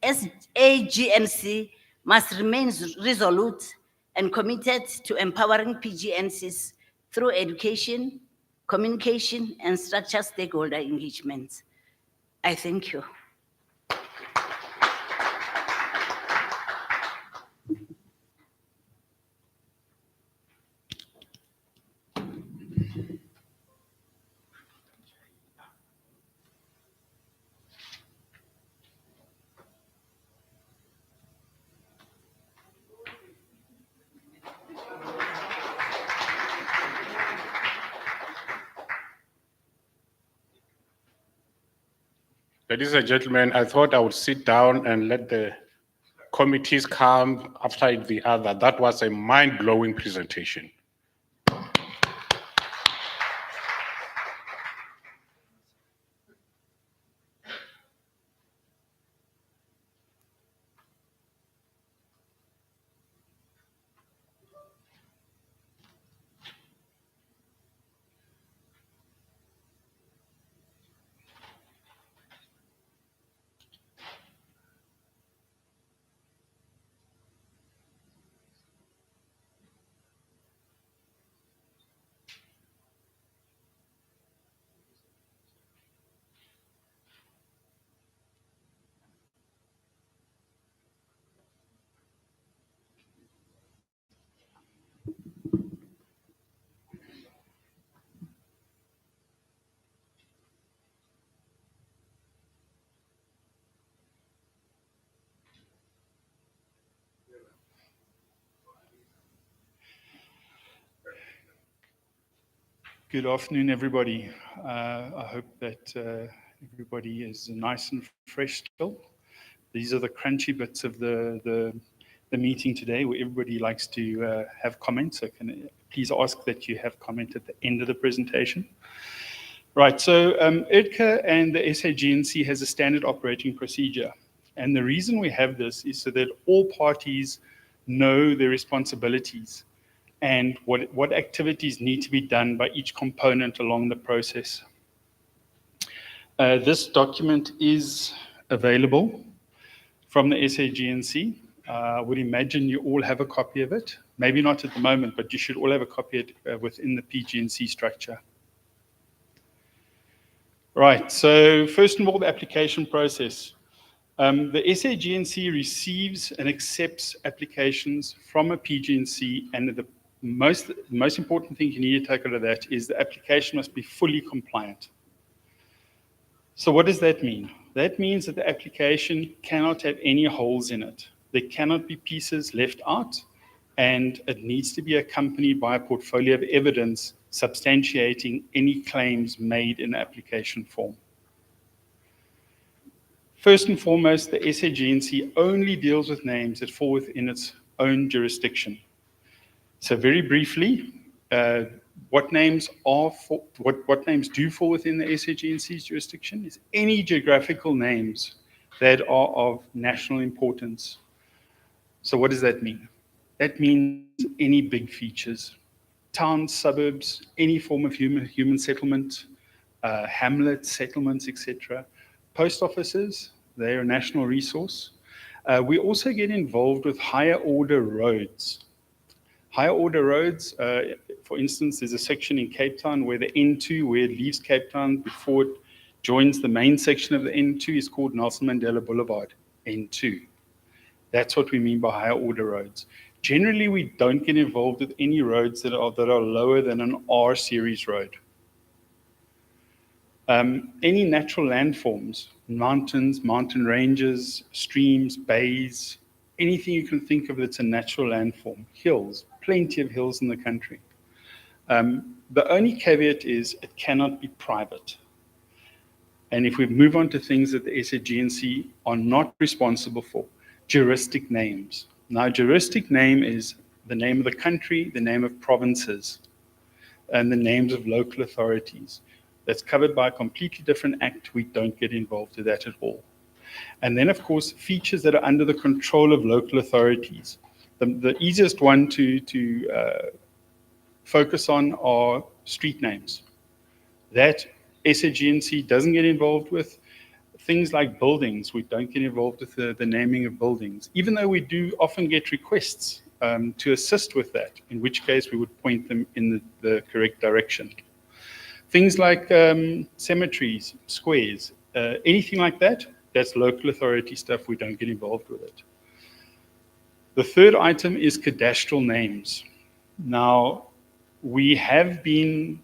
SAGNC must remain resolute and committed to empowering PGNCs through education, communication, and structured stakeholder engagement. I thank you. Ladies and gentlemen, I thought I would sit down and let the committees come after the other. That was a mind-blowing presentation. Good afternoon, everybody. I hope that everybody is nice and fresh still. These are the crunchy bits of the meeting today, where everybody likes to have comments. So can please ask that you have comment at the end of the presentation. Right, so EDCA and the SAGNC has a standard operating procedure. And the reason we have this is so that all parties know their responsibilities and what activities need to be done by each component along the process. This document is available from the SAGNC. I would imagine you all have a copy of it. Maybe not at the moment, but you should all have a copy of it within the PGNC structure. Right, so first of all, the application process. The SAGNC receives and accepts applications from a PGNC, and the most important thing you need to take out of that is the application must be fully compliant. So what does that mean? That means that the application cannot have any holes in it. There cannot be pieces left out, and it needs to be accompanied by a portfolio of evidence substantiating any claims made in the application form. First and foremost, the SAGNC only deals with names that fall within its own jurisdiction. So very briefly, what names do fall within the SAGNC's jurisdiction is any geographical names that are of national importance. So what does that mean? That means any big features, towns, suburbs, any form of human settlement, hamlets, settlements, etc. Post offices, they're a national resource. We also get involved with higher order roads. Higher order roads, for instance, there's a section in Cape Town where the N2, where it leaves Cape Town before it joins the main section of the N2, is called Nelson Mandela Boulevard, N2. That's what we mean by higher order roads. Generally, we don't get involved with any roads that are lower than an R series road. Any natural landforms, mountains, mountain ranges, streams, bays, anything you can think of that's a natural landform, hills, plenty of hills in the country. The only caveat is it cannot be private. And if we move on to things that the SAGNC are not responsible for, juristic names. Now, juristic name is the name of the country, the name of provinces, and the names of local authorities. That's covered by a completely different act. We don't get involved with that at all. And then, of course, features that are under the control of local authorities. The easiest one to focus on are street names. That SAGNC doesn't get involved with. Things like buildings, we don't get involved with the naming of buildings, even though we do often get requests to assist with that, in which case we would point them in the correct direction. Things like cemeteries, squares, anything like that, that's local authority stuff, we don't get involved with it. The third item is cadastral names. Now, we have been,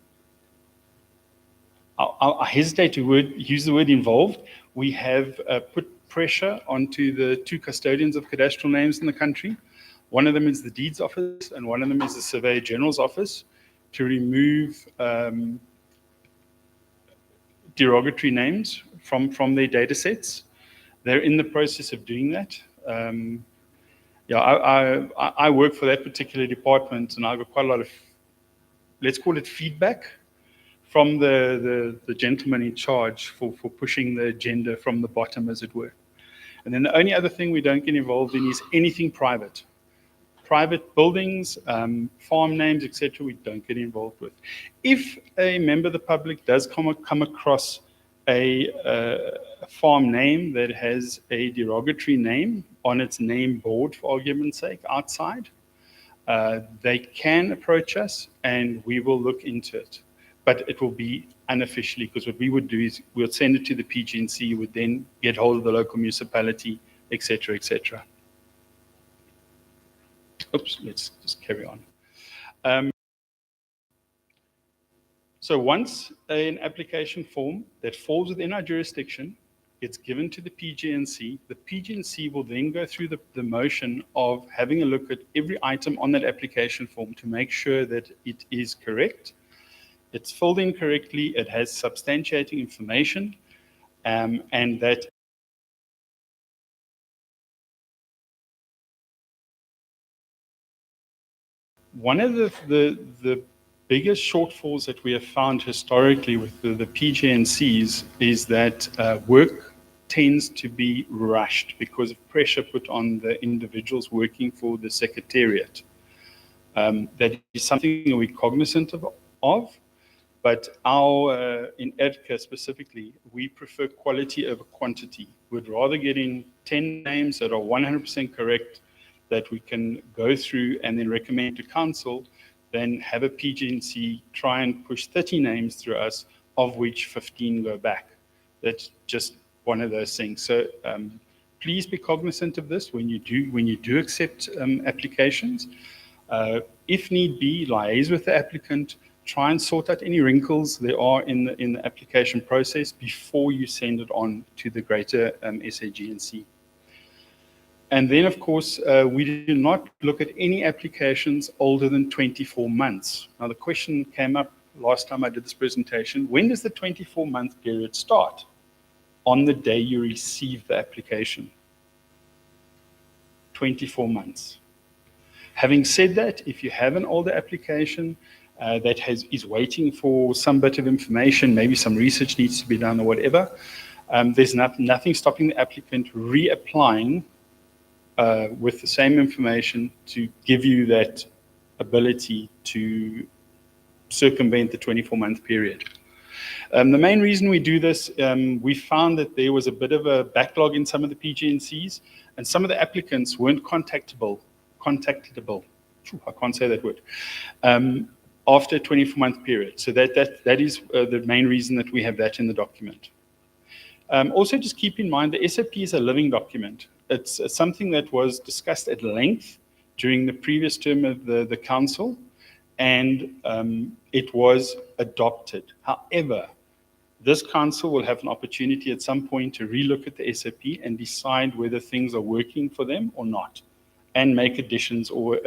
I hesitate to use the word involved, we have put pressure onto the two custodians of cadastral names in the country. One of them is the Deeds Office and one of them is the Surveyor General's Office, to remove derogatory names from their data sets. They're in the process of doing that. I work for that particular department, and I've got quite a lot of, let's call it feedback, from the gentleman in charge for pushing the agenda from the bottom, as it were. And then the only other thing we don't get involved in is anything private. Private buildings, farm names, etc., we don't get involved with. If a member of the public does come across a farm name that has a derogatory name on its name board, for argument's sake, outside, they can approach us and we will look into it. But it will be unofficially, because what we would do is we'll send it to the PGNC, would then get hold of the local municipality, etc., etc. Oops, let's just carry on. So once an application form that falls within our jurisdiction gets given to the PGNC will then go through the motion of having a look at every item on that application form to make sure that it is correct, it's filled in correctly, it has substantiating information, and that One of the biggest shortfalls that we have found historically with the PGNCs is that work tends to be rushed because of pressure put on the individuals working for the secretariat. That is something we're cognizant of, but in EDCA specifically, we prefer quality over quantity. We'd rather get in 10 names that are 100% correct that we can go through and then recommend to council than have a PGNC try and push 30 names through us, of which 15 go back. That's just one of those things. So please be cognizant of this when you do accept applications. If need be, liaise with the applicant, try and sort out any wrinkles there are in the application process before you send it on to the greater SAGNC. And then, of course, we do not look at any applications older than 24 months. Now, the question came up last time I did this presentation, when does the 24-month period start? On the day you receive the application. 24 months. Having said that, if you have an older application that is waiting for some bit of information, maybe some research needs to be done or whatever, there's nothing stopping the applicant reapplying with the same information to give you that ability to circumvent the 24-month period. The main reason we do this, we found that there was a bit of a backlog in some of the PGNCs, and some of the applicants weren't contactable. I can't say that word. After a 24-month period. So that is the main reason that we have that in the document. Also, just keep in mind the SOP is a living document. It's something that was discussed at length during the previous term of the council, and it was adopted. However, this council will have an opportunity at some point to relook at the SOP and decide whether things are working for them or not, and make additions or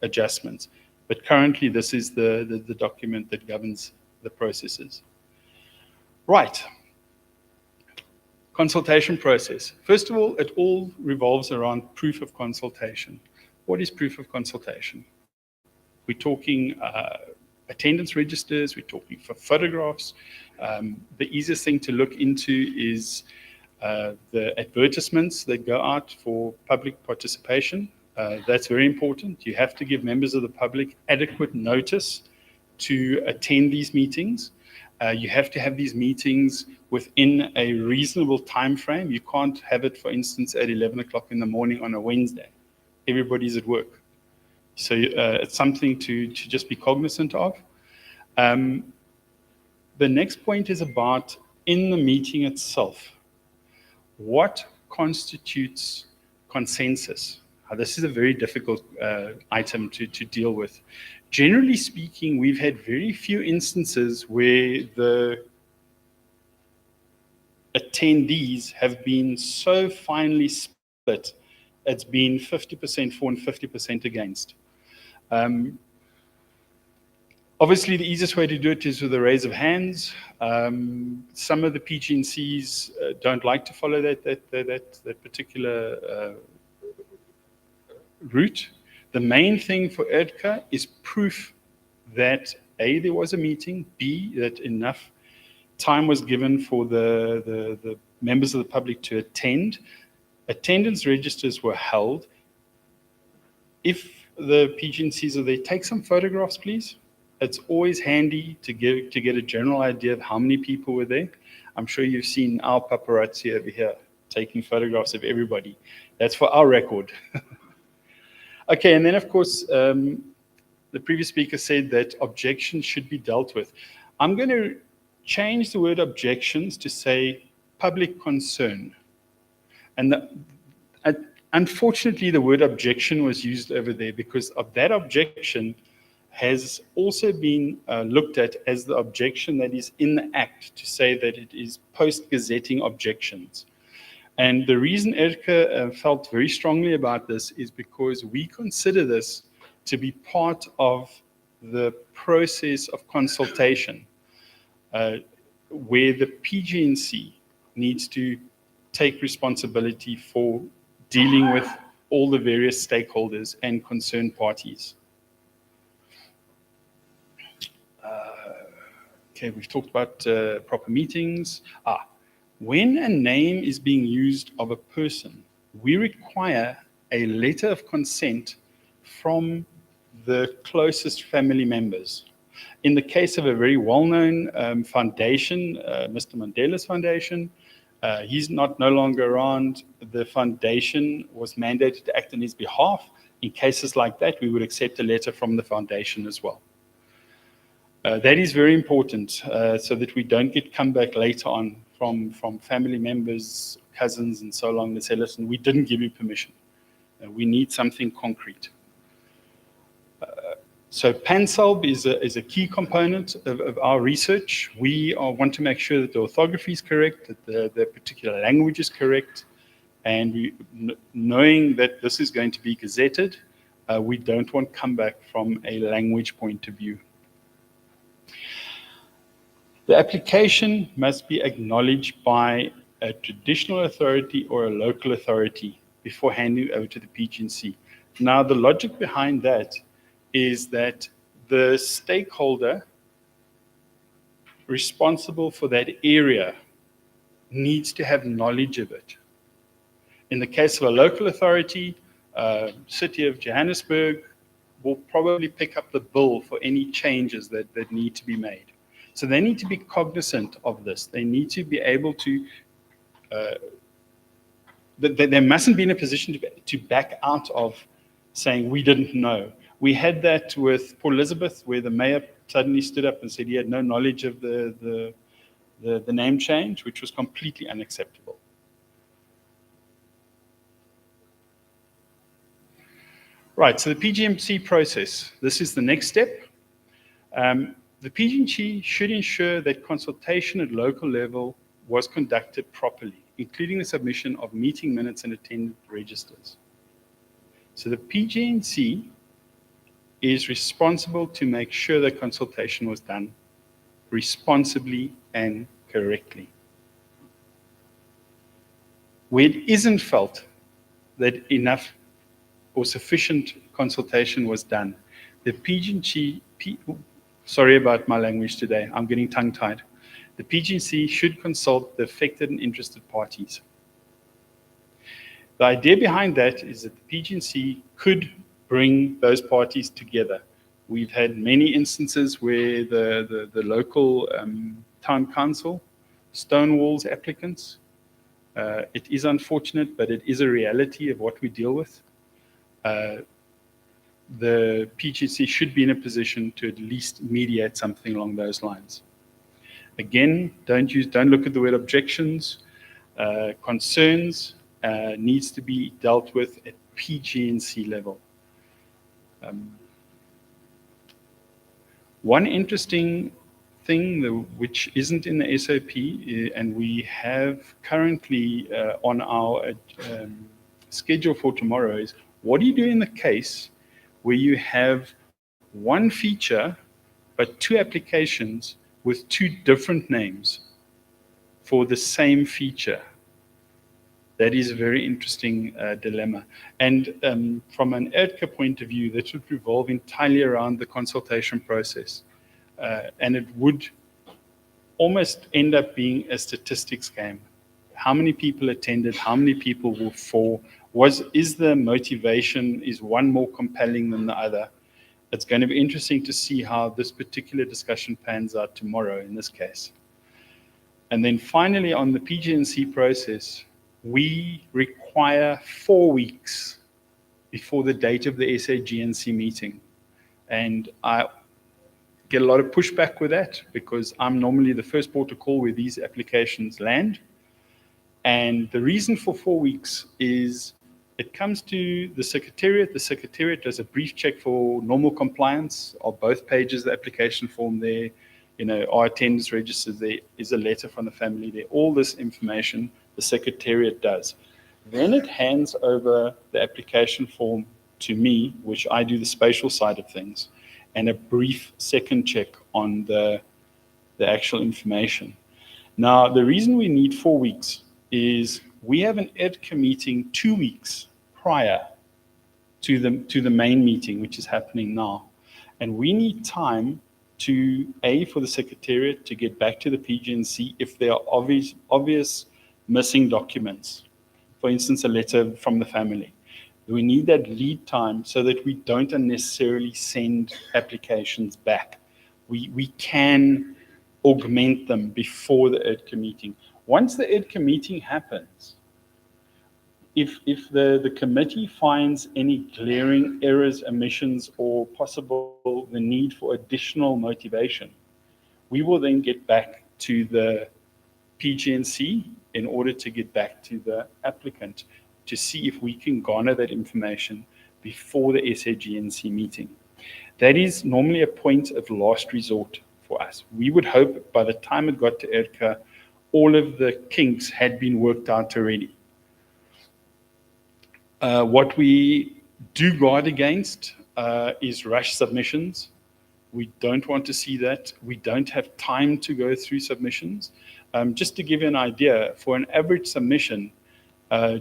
adjustments. But currently, this is the document that governs the processes. Right. Consultation process. First of all, it all revolves around proof of consultation. What is proof of consultation? We're talking attendance registers, we're talking for photographs. The easiest thing to look into is the advertisements that go out for public participation. That's very important. You have to give members of the public adequate notice to attend these meetings. You have to have these meetings within a reasonable time frame. You can't have it, for instance, at 11 o'clock in the morning on a Wednesday. Everybody's at work. So it's something to just be cognizant of. The next point is about in the meeting itself. What constitutes consensus? This is a very difficult item to deal with. Generally speaking, we've had very few instances where the attendees have been so finely split, it's been 50% for and 50% against. Obviously, the easiest way to do it is with a raise of hands. Some of the PGNCs don't like to follow that particular route. The main thing for EDCA is proof that A, there was a meeting, B, that enough time was given for the members of the public to attend. Attendance registers were held. If the PGNCs are there, take some photographs, please. It's always handy to get a general idea of how many people were there. I'm sure you've seen our paparazzi over here taking photographs of everybody. That's for our record. Okay, and then of course, the previous speaker said that objections should be dealt with. I'm going to change the word objections to say public concern. And unfortunately, the word objection was used over there because of that objection has also been looked at as the objection that is in the Act to say that it is post-gazetting objections. And the reason EDCA felt very strongly about this is because we consider this to be part of the process of consultation, where the PGNC needs to take responsibility for dealing with all the various stakeholders and concerned parties. Okay, we've talked about proper meetings. When a name is being used of a person, we require a letter of consent from the closest family members. In the case of a very well-known foundation, Mr. Mandela's Foundation, he's no longer around. The foundation was mandated to act on his behalf. In cases like that, we would accept a letter from the foundation as well. That is very important so that we don't get come back later on from family members, cousins, and so on that say, listen, we didn't give you permission. We need something concrete. So PanSalb is a key component of our research. We want to make sure that the orthography is correct, that the particular language is correct, and knowing that this is going to be gazetted, we don't want comeback from a language point of view. The application must be acknowledged by a traditional authority or a local authority before handing over to the PGNC. Now, the logic behind that is that the stakeholder responsible for that area needs to have knowledge of it. In the case of a local authority, City of Johannesburg will probably pick up the bill for any changes that need to be made. So they need to be cognizant of this. They need to be able to, they mustn't be in a position to back out of saying, we didn't know. We had that with Port Elizabeth, where the mayor suddenly stood up and said he had no knowledge of the name change, which was completely unacceptable. Right, so the PGMC process, this is the next step. The PGNC should ensure that consultation at local level was conducted properly, including the submission of meeting minutes and attendance registers. So the PGNC is responsible to make sure that consultation was done responsibly and correctly. Where it isn't felt that enough or sufficient consultation was done, the PGNC, sorry about my language today, I'm getting tongue-tied. The PGNC should consult the affected and interested parties. The idea behind that is that the PGNC could bring those parties together. We've had many instances where the local town council stonewalls applicants. It is unfortunate, but it is a reality of what we deal with. The PGNC should be in a position to at least mediate something along those lines. Again, don't look at the word objections. Concerns needs to be dealt with at PGNC level. One interesting thing which isn't in the SOP, and we have currently on our schedule for tomorrow, is what do you do in the case where you have one feature but two applications with two different names for the same feature? That is a very interesting dilemma. And from an ERDCA point of view, that would revolve entirely around the consultation process. And it would almost end up being a statistics game. How many people attended? How many people were for? Is the motivation, is one more compelling than the other? It's going to be interesting to see how this particular discussion pans out tomorrow in this case. And then finally, on the PGNC process, we require 4 weeks before the date of the SAGNC meeting. And I get a lot of pushback with that because I'm normally the first port of call where these applications land. And the reason for 4 weeks is it comes to the Secretariat. The Secretariat does a brief check for normal compliance of both pages of the application form there. Our attendance registers, there is a letter from the family there. All this information the Secretariat does. Then it hands over the application form to me, which I do the spatial side of things, and a brief second check on the actual information. Now, the reason we need 4 weeks is we have an ERDCA meeting 2 weeks prior to the main meeting, which is happening now. And we need time for the Secretariat to get back to the PGNC if there are obvious missing documents. For instance, a letter from the family. We need that lead time so that we don't unnecessarily send applications back. We can augment them before the EDCA meeting. Once the EDCA meeting happens, if the committee finds any glaring errors, omissions, or possible the need for additional motivation, we will then get back to the PGNC in order to get back to the applicant to see if we can garner that information before the SAGNC meeting. That is normally a point of last resort for us. We would hope by the time it got to EDCA, all of the kinks had been worked out already. What we do guard against is rush submissions. We don't want to see that. We don't have time to go through submissions. Just to give you an idea, for an average submission,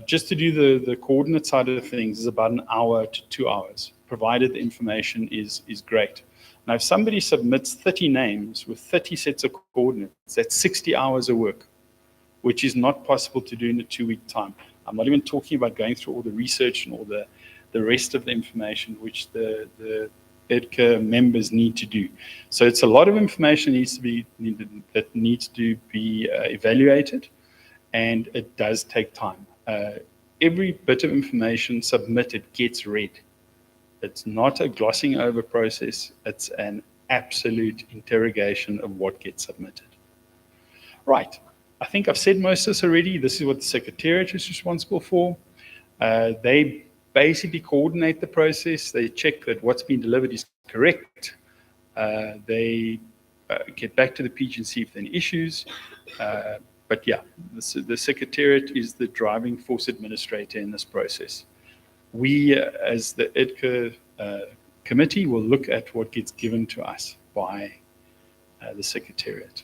just to do the coordinate side of things is about an hour to 2 hours, provided the information is great. Now, if somebody submits 30 names with 30 sets of coordinates, that's 60 hours of work, which is not possible to do in a 2-week time. I'm not even talking about going through all the research and all the rest of the information which the EDCA members need to do. So it's a lot of information that needs to be evaluated, and it does take time. Every bit of information submitted gets read. It's not a glossing over process. It's an absolute interrogation of what gets submitted. Right. I think I've said most of this already. This is what the Secretariat is responsible for. They basically coordinate the process. They check that what's been delivered is correct. They get back to the PGNC if there are any issues. But yeah, the Secretariat is the driving force administrator in this process. We, as the EDCA committee, will look at what gets given to us by the Secretariat.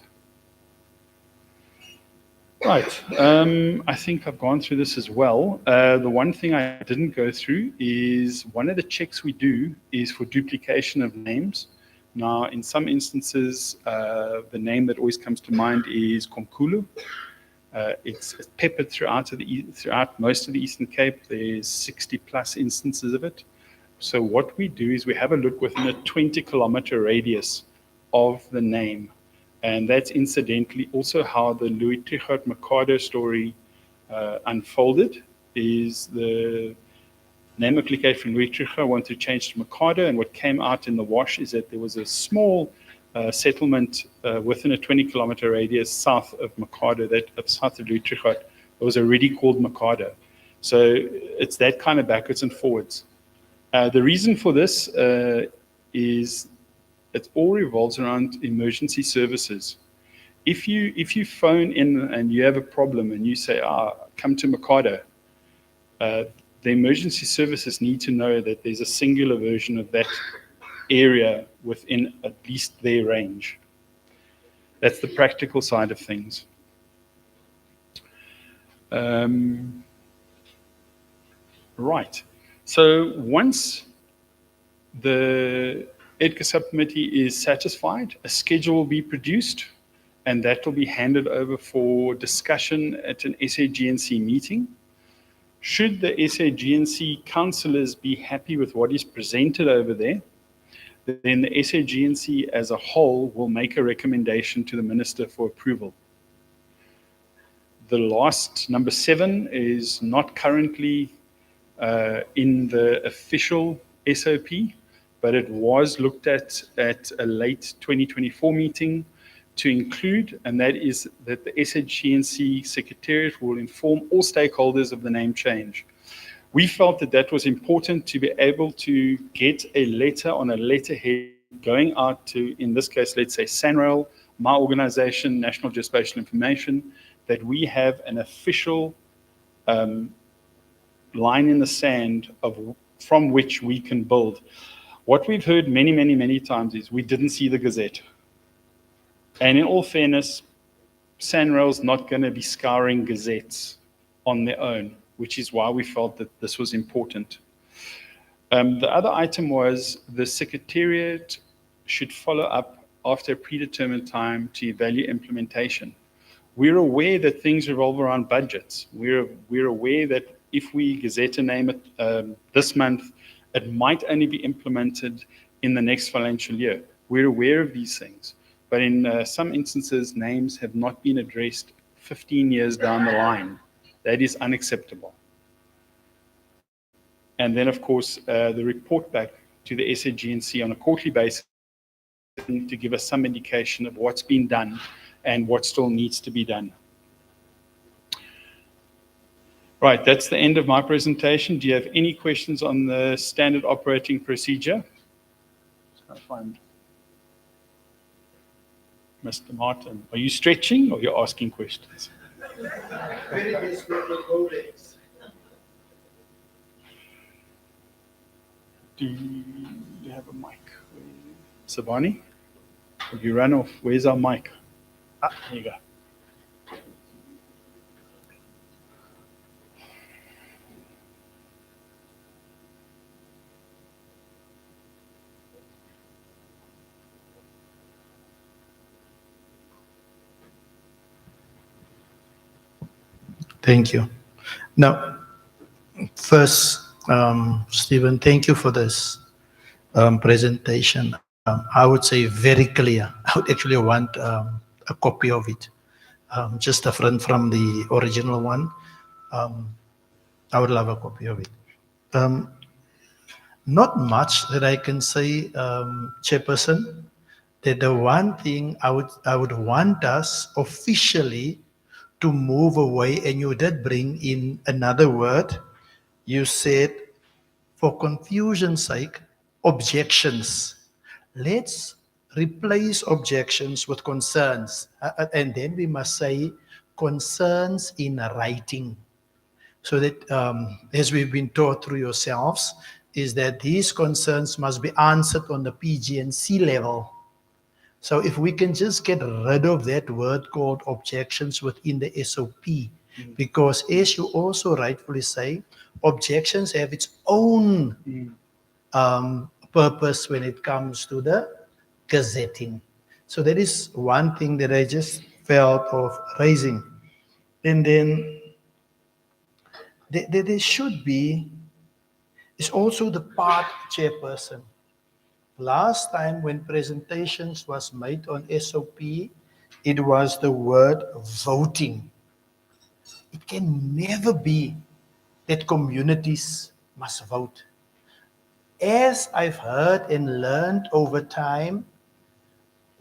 Right, I think I've gone through this as well. The one thing I didn't go through is one of the checks we do is for duplication of names. Now, in some instances, the name that always comes to mind is Komkulu. It's peppered throughout most of the Eastern Cape. There's 60 plus instances of it. So what we do is we have a look within a 20-kilometer radius of the name. And that's incidentally also how the Louis Trichardt Mercado story unfolded, is the name application from Louis Trichardt wanted to change to Mercado, and what came out in the wash is that there was a small settlement within a 20-kilometer radius south of Mercado, south of Louis Trichardt, that was already called Mercado. So it's that kind of backwards and forwards. The reason for this is it all revolves around emergency services. If you phone in and you have a problem and you say, come to Mercado, the emergency services need to know that there's a singular version of that area within at least their range. That's the practical side of things. Right. So once the EDCA subcommittee is satisfied, a schedule will be produced, and that will be handed over for discussion at an SAGNC meeting. Should the SAGNC councillors be happy with what is presented over there, then the SAGNC as a whole will make a recommendation to the Minister for approval. The last, number 7, is not currently in the official SOP, but it was looked at a late 2024 meeting to include, and that is that the SAGNC Secretariat will inform all stakeholders of the name change. We felt that that was important to be able to get a letter on a letterhead going out to, in this case, let's say SANRAL, my organization, National Geospatial Information, that we have an official line in the sand from which we can build. What we've heard many times is we didn't see the Gazette. And in all fairness, SANRAL's not going to be scouring gazettes on their own, which is why we felt that this was important. The other item was the Secretariat should follow up after a predetermined time to evaluate implementation. We're aware that things revolve around budgets. We're aware that if we gazette a name this month, it might only be implemented in the next financial year. We're aware of these things. But in some instances, names have not been addressed 15 years down the line. That is unacceptable. And then, of course, the report back to the SAGNC on a quarterly basis to give us some indication of what's been done and what still needs to be done. Right, that's the end of my presentation. Do you have any questions on the standard operating procedure? Just trying to find Mr. Martin. Are you stretching or you're asking questions? Very desperate with Gauteng. Do you have a mic? Sabani? Have you run off? Where's our mic? Ah, here you go. Thank you. Now, first, Stephen, thank you for this presentation. I would say very clear. I would actually want a copy of it, just different from the original one. I would love a copy of it. Not much that I can say, Chairperson. That the one thing I would want us officially to move away, and you did bring in another word. You said, for confusion's sake, objections. Let's replace objections with concerns. And then we must say concerns in writing. So that, as we've been taught through yourselves, is that these concerns must be answered on the PGNC level. So if we can just get rid of that word called objections within the SOP, because as you also rightfully say, objections have its own purpose when it comes to the gazetting. So that is one thing that I just felt of raising. And then there should be, is also the part, Chairperson. Last time when presentations was made on SOP, it was the word voting. It can never be that communities must vote. As I've heard and learned over time,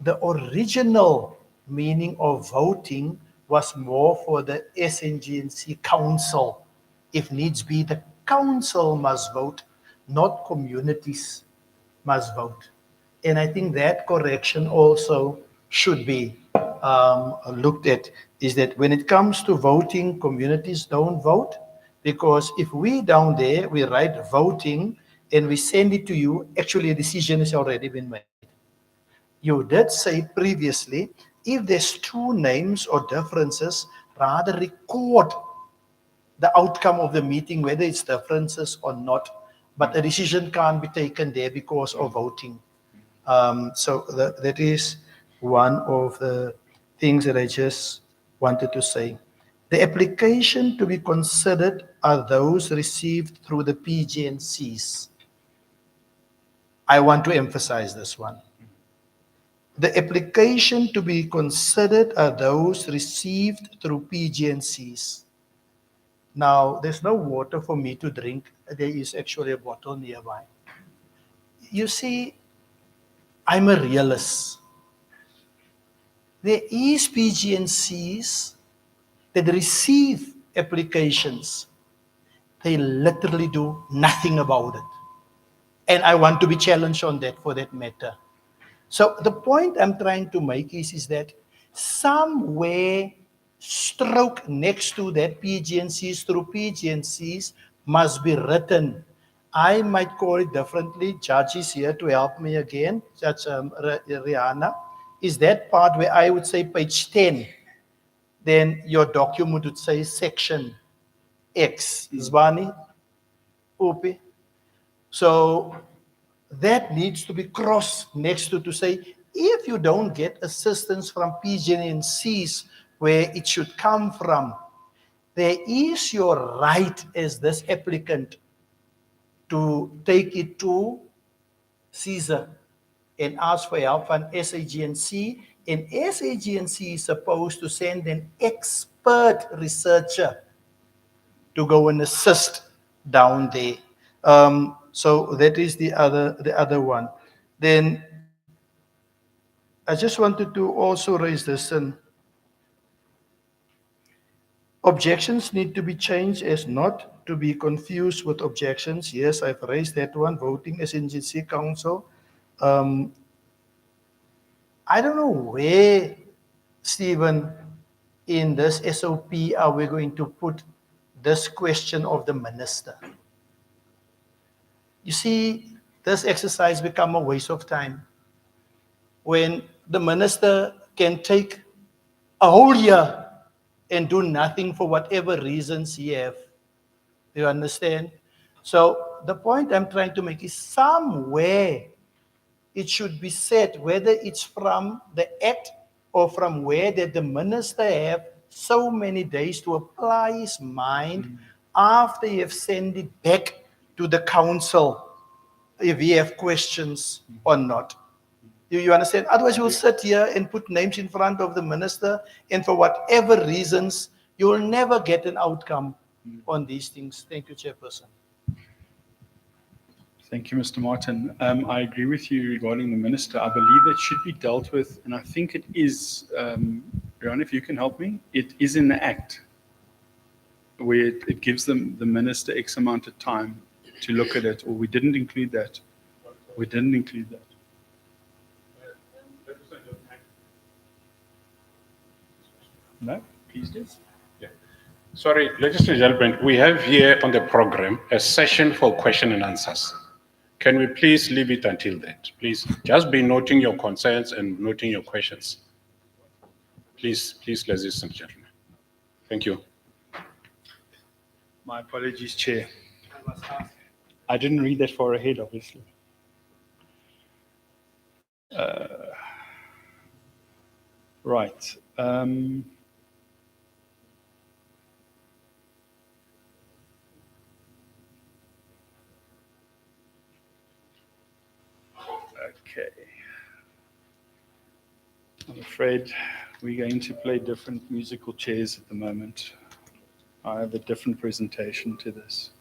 the original meaning of voting was more for the SAGNC council. If needs be, the council must vote, not communities must vote. And I think that correction also should be looked at, is that when it comes to voting, communities don't vote, because if we down there, we write voting and we send it to you, actually a decision has already been made. You did say previously, if there's two names or differences, rather record the outcome of the meeting, whether it's differences or not, but a decision can't be taken there because of voting. So that is one of the things that I just wanted to say. The application to be considered are those received through the PGNCs. I want to emphasize this one. The application to be considered are those received through PGNCs. Now, there's no water for me to drink. There is actually a bottle nearby. You see, I'm a realist. There is PGNCs that receive applications. They literally do nothing about it. And I want to be challenged on that for that matter. So the point I'm trying to make is that somewhere stroke next to that PGNCs through PGNCs must be written. I might call it differently. Judge is here to help me again. Judge Rihanna. Is that part where I would say page 10. Then your document would say section X. Zvani? Upi? So that needs to be crossed next to say If you don't get assistance from PGNCs where it should come from, there is your right as this applicant to take it to Caesar and ask for help from SAGNC, and SAGNC is supposed to send an expert researcher to go and assist down there. So that is the other one. Then I just wanted to also raise this, and objections need to be changed as not to be confused with objections. Yes, I've raised that one. Voting as agency council. I don't know where, Stephen, in this SOP are we going to put this question of the minister. You see, this exercise become a waste of time when the minister can take a whole year and do nothing for whatever reasons he have. You understand? So the point I'm trying to make is somewhere it should be said, whether it's from the act or from where that the minister have so many days to apply his mind after he have sent it back to the council, if he have questions or not. You understand? Otherwise, you'll sit here and put names in front of the minister, and for whatever reasons, you will never get an outcome on these things. Thank you, Chairperson. Thank you, Mr. Martin. I agree with you regarding the minister. I believe that should be dealt with, and I think it is, Rihanna, if you can help me, it is in the Act where it gives them the minister X amount of time to look at it, or we didn't include that. We didn't include that. No, please do. Sorry, ladies and gentlemen, we have here on the program a session for question and answers. Can we please leave it until that? Please just be noting your concerns and noting your questions. Please, ladies and gentlemen. Thank you. My apologies, Chair. I didn't read that far ahead, obviously. Right. Okay. I'm afraid we're going to play different musical chairs at the moment. I have a different presentation to this.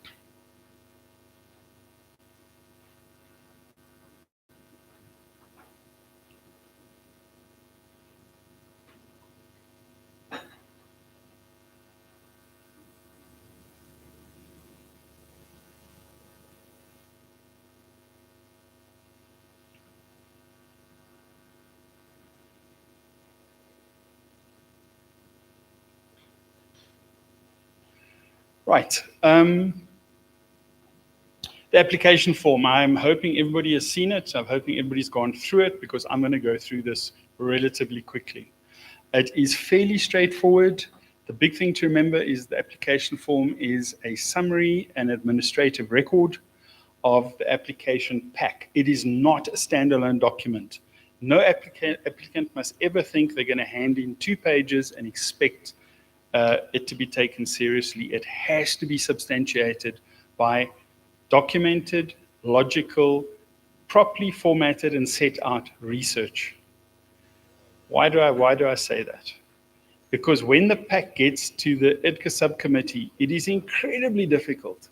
Right. The application form, I'm hoping everybody has seen it. I'm hoping everybody's gone through it because I'm going to go through this relatively quickly. It is fairly straightforward. The big thing to remember is the application form is a summary and administrative record of the application pack. It is not a standalone document. No applicant must ever think they're going to hand in 2 pages and expect it to be taken seriously. It has to be substantiated by documented, logical, properly formatted and set out research. Why do I say that? Because when the pack gets to the IDCA subcommittee, it is incredibly difficult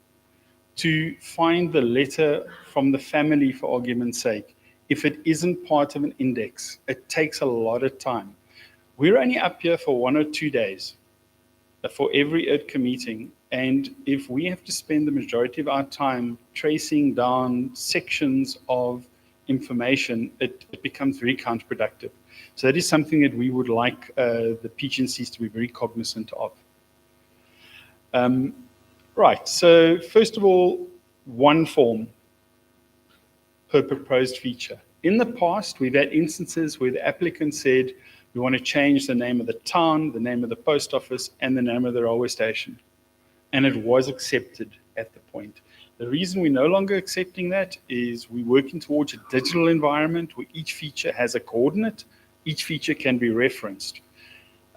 to find the letter from the family, for argument's sake, if it isn't part of an index. It takes a lot of time. We're only up here for 1 or 2 days for every IDCA meeting, and if we have to spend the majority of our time tracing down sections of information, it becomes very counterproductive. So that is something that we would like the PGNCs to be very cognizant of. Right, so first of all, one form per proposed feature. In the past, we've had instances where the applicant said, we want to change the name of the town, the name of the post office, and the name of the railway station. And it was accepted at the point. The reason we're no longer accepting that is we're working towards a digital environment where each feature has a coordinate, each feature can be referenced.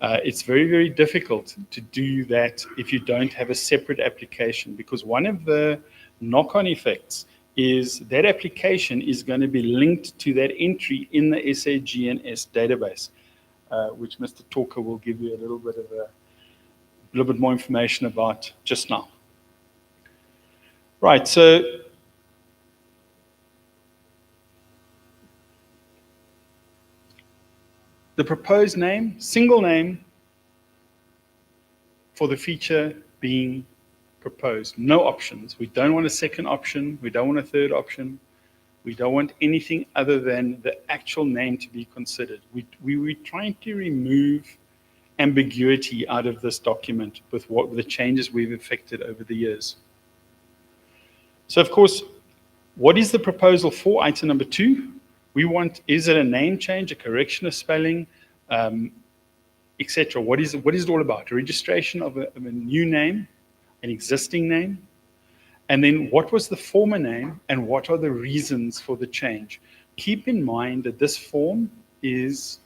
It's very, very difficult to do that if you don't have a separate application, because one of the knock-on effects is that application is going to be linked to that entry in the SAGNS database, which Mr. Talker will give you a little bit more information about just now. Right, so the proposed name, single name for the feature being proposed. No options. We don't want a second option. We don't want a third option. We don't want anything other than the actual name to be considered. We're trying to remove ambiguity out of this document with what the changes we've effected over the years. So, of course, what is the proposal for item number 2? We want, is it a name change, a correction of spelling, etc.? What is it all about? A registration of a new name, an existing name, and then what was the former name and what are the reasons for the change? Keep in mind that this form is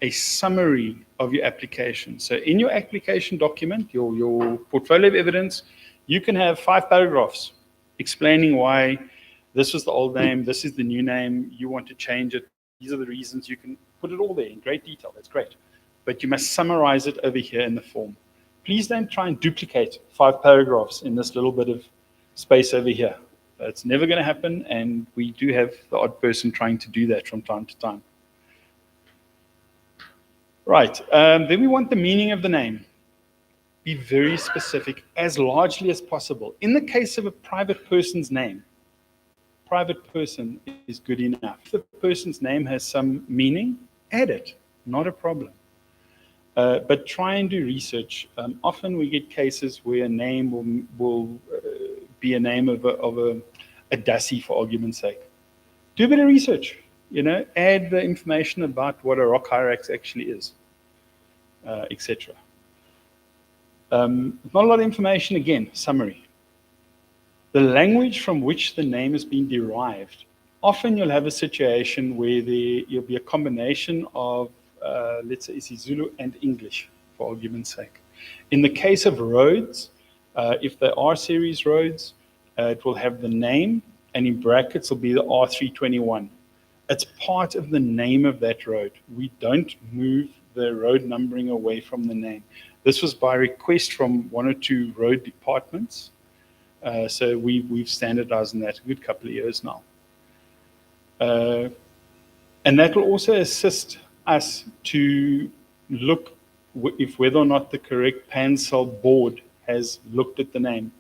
a summary of your application. So in your application document, your portfolio of evidence, you can have 5 paragraphs explaining why this was the old name, this is the new name, you want to change it, these are the reasons. You can put it all there in great detail, that's great. But you must summarize it over here in the form. Please don't try and duplicate 5 paragraphs in this little bit of space over here. It's never going to happen, and we do have the odd person trying to do that from time to time. Right, then we want the meaning of the name. Be very specific, as largely as possible. In the case of a private person's name, private person is good enough. If the person's name has some meaning, add it, not a problem. But try and do research. Often we get cases where a name will be a name of a dassie, for argument's sake. Do a bit of research, add the information about what a rock hyrax actually is, etc. Not a lot of information, again, summary. The language from which the name has been derived. Often you'll have a situation where you'll be a combination of, let's say, isiZulu and English, for argument's sake. In the case of roads, if they are series roads, it will have the name, and in brackets will be the R321. It's part of the name of that road. We don't move the road numbering away from the name. This was by request from 1 or 2 road departments. So we've standardized on that a good couple of years now. And that will also assist us to look if whether or not the correct PANCEL board has looked at the name.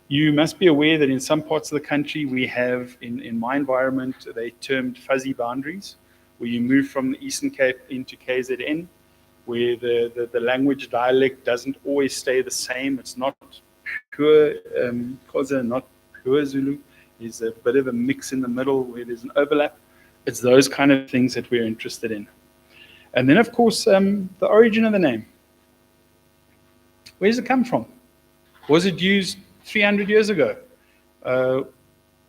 You must be aware that in some parts of the country we have, in my environment, they termed fuzzy boundaries, where you move from the Eastern Cape into KZN, where the language dialect doesn't always stay the same. It's not pure Xhosa, not pure Zulu. There's a bit of a mix in the middle where there's an overlap. It's those kind of things that we're interested in. And then, of course, the origin of the name. Where does it come from? Was it used 300 years ago?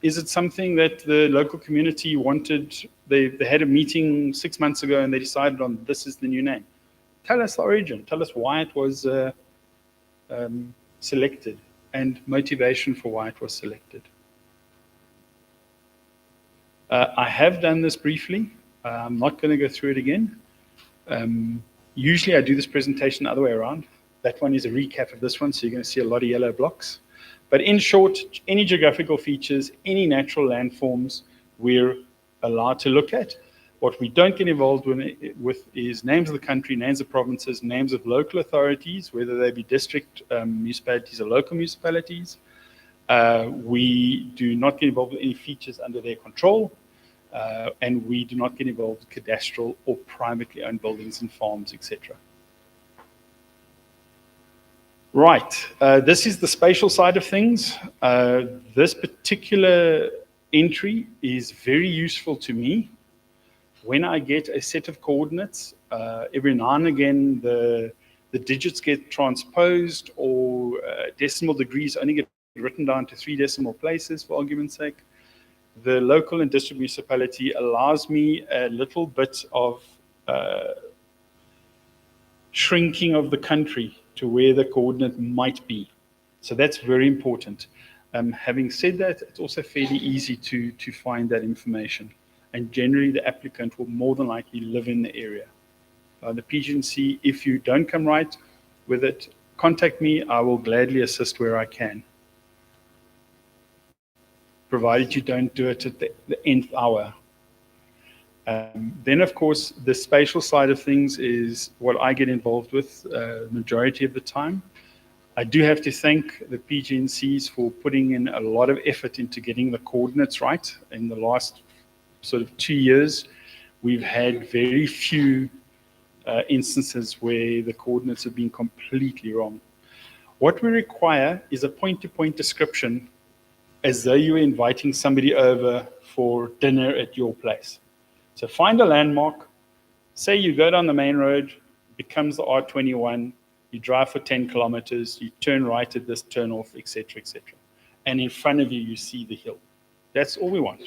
Is it something that the local community wanted? They had a meeting 6 months ago and they decided on this is the new name. Tell us the origin. Tell us why it was selected and motivation for why it was selected. I have done this briefly. I'm not going to go through it again. Usually I do this presentation the other way around. That one is a recap of this one, so you're going to see a lot of yellow blocks. But in short, any geographical features, any natural landforms, we're allowed to look at. What we don't get involved with is names of the country, names of provinces, names of local authorities, whether they be district municipalities or local municipalities. We do not get involved with any features under their control, and we do not get involved with cadastral or privately owned buildings and farms, etc. Right, this is the spatial side of things. This particular entry is very useful to me. When I get a set of coordinates, every now and again the digits get transposed or decimal degrees only get written down to 3 decimal places for argument's sake. The local and district municipality allows me a little bit of shrinking of the country to where the coordinate might be. So that's very important. Having said that, it's also fairly easy to find that information. And generally, the applicant will more than likely live in the area. The PGNC, if you don't come right with it, contact me. I will gladly assist where I can, provided you don't do it at the nth hour. Then, of course, the spatial side of things is what I get involved with majority of the time. I do have to thank the PGNCs for putting in a lot of effort into getting the coordinates right. In the last sort of 2 years, we've had very few instances where the coordinates have been completely wrong. What we require is a point-to-point description as though you were inviting somebody over for dinner at your place. So find a landmark, say you go down the main road, becomes the R21, you drive for 10 kilometers, you turn right at this turn off, etc., etc. And in front of you, you see the hill. That's all we want.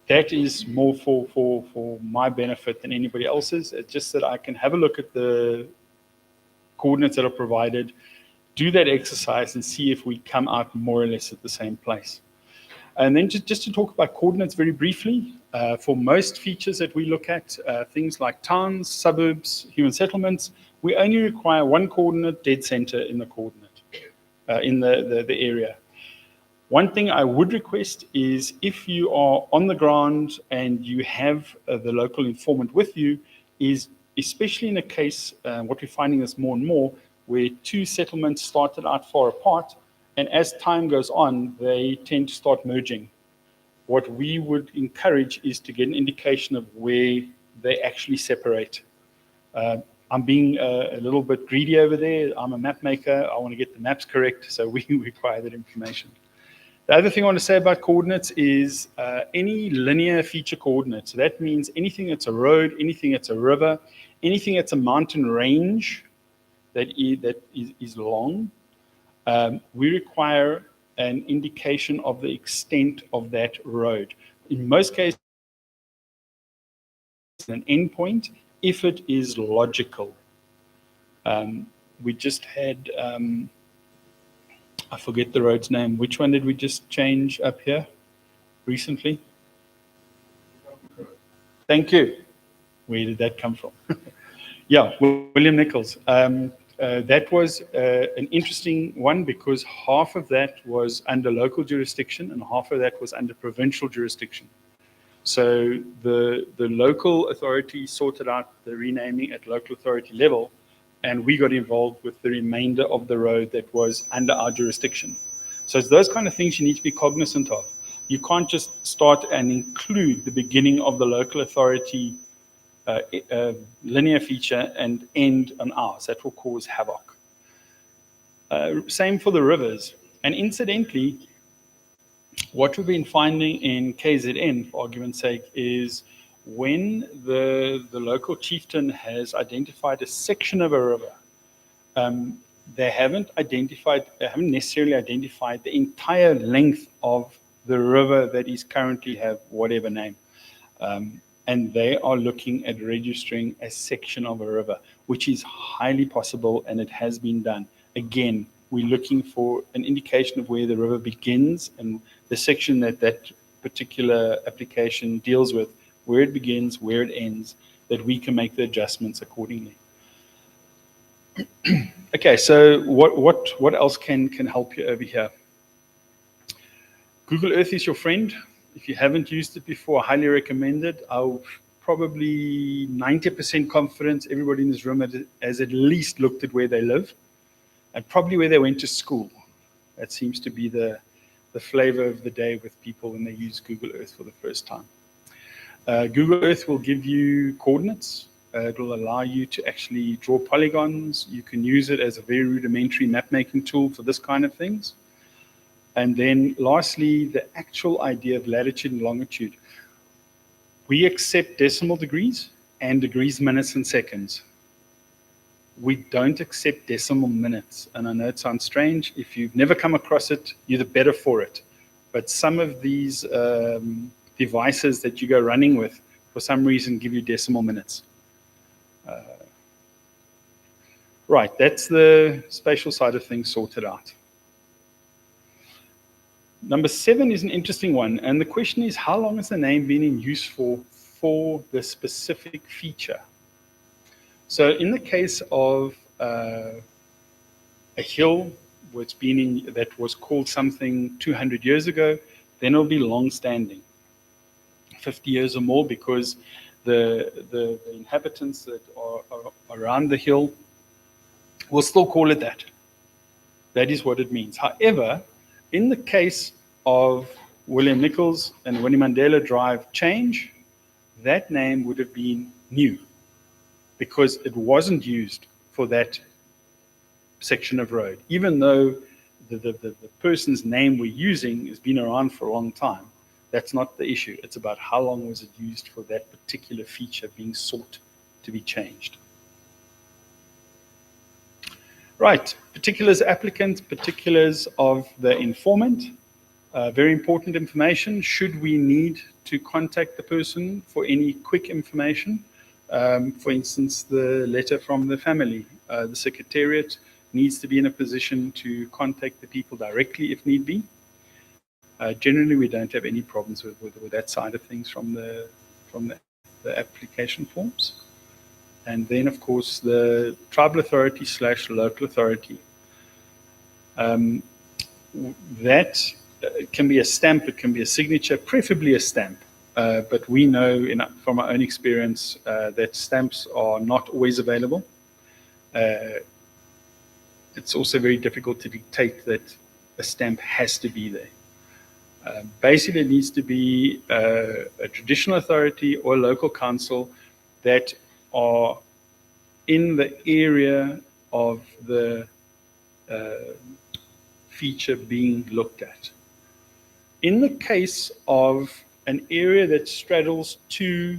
That is more for my benefit than anybody else's. It's just that I can have a look at the coordinates that are provided, do that exercise and see if we come out more or less at the same place. And then just to talk about coordinates very briefly, for most features that we look at, things like towns, suburbs, human settlements, we only require one coordinate dead center in the coordinate, in the area. One thing I would request is if you are on the ground and you have the local informant with you, is especially in a case, what we're finding is more and more, where 2 settlements started out far apart, and as time goes on, they tend to start merging. What we would encourage is to get an indication of where they actually separate. I'm being a little bit greedy over there. I'm a map maker. I want to get the maps correct, so we require that information. The other thing I want to say about coordinates is any linear feature coordinate. So that means anything that's a road, anything that's a river, anything that's a mountain range that is long, we require an indication of the extent of that road. In most cases, an endpoint if it is logical. We just had, I forget the road's name. Which one did we just change up here recently? Thank you. Where did that come from? Yeah, William Nichols. That was an interesting one because half of that was under local jurisdiction and half of that was under provincial jurisdiction. So the local authority sorted out the renaming at local authority level, and we got involved with the remainder of the road that was under our jurisdiction. So it's those kind of things you need to be cognizant of. You can't just start and include the beginning of the local authority linear feature and end on ours. That will cause havoc. Same for the rivers. And incidentally, what we've been finding in KZN, for argument's sake, is when the local chieftain has identified a section of a river, they haven't necessarily identified the entire length of the river that is currently have whatever name. And they are looking at registering a section of a river, which is highly possible, and it has been done. Again, we're looking for an indication of where the river begins and the section that that particular application deals with, where it begins, where it ends, that we can make the adjustments accordingly. Okay, so what else can help you over here? Google Earth is your friend. If you haven't used it before, I highly recommend it. I'll probably 90% confidence everybody in this room has at least looked at where they live and probably where they went to school. That seems to be the flavor of the day with people when they use Google Earth for the first time. Google Earth will give you coordinates. It will allow you to actually draw polygons. You can use it as a very rudimentary map-making tool for this kind of things. And then lastly, the actual idea of latitude and longitude. We accept decimal degrees and degrees, minutes, and seconds. we don't accept decimal minutes. And I know it sounds strange. If you've never come across it, you're the better for it. But some of these devices that you go running with, for some reason, give you decimal minutes. Right, that's the spatial side of things sorted out. Number 7 is an interesting one. And the question is, how long has the name been in use for the specific feature? So in the case of a hill that was called something 200 years ago, then it'll be long-standing, 50 years or more, because the inhabitants that are around the hill will still call it that. That is what it means. However, in the case of William Nichols and Winnie Mandela Drive change, that name would have been new because it wasn't used for that section of road, even though the person's name we're using has been around for a long time. That's not the issue. It's about how long was it used for that particular feature being sought to be changed. Right, particulars applicant, particulars of the informant. Very important information. Should we need to contact the person for any quick information, for instance, the letter from the family, the secretariat needs to be in a position to contact the people directly if need be. Generally, we don't have any problems with that side of things from the application forms. And then, of course, the tribal authority / local authority. That can be a stamp, it can be a signature, preferably a stamp. But we know from our own experience that stamps are not always available. It's also very difficult to dictate that a stamp has to be there. Basically, it needs to be a traditional authority or a local council that are in the area of the feature being looked at. In the case of an area that straddles 2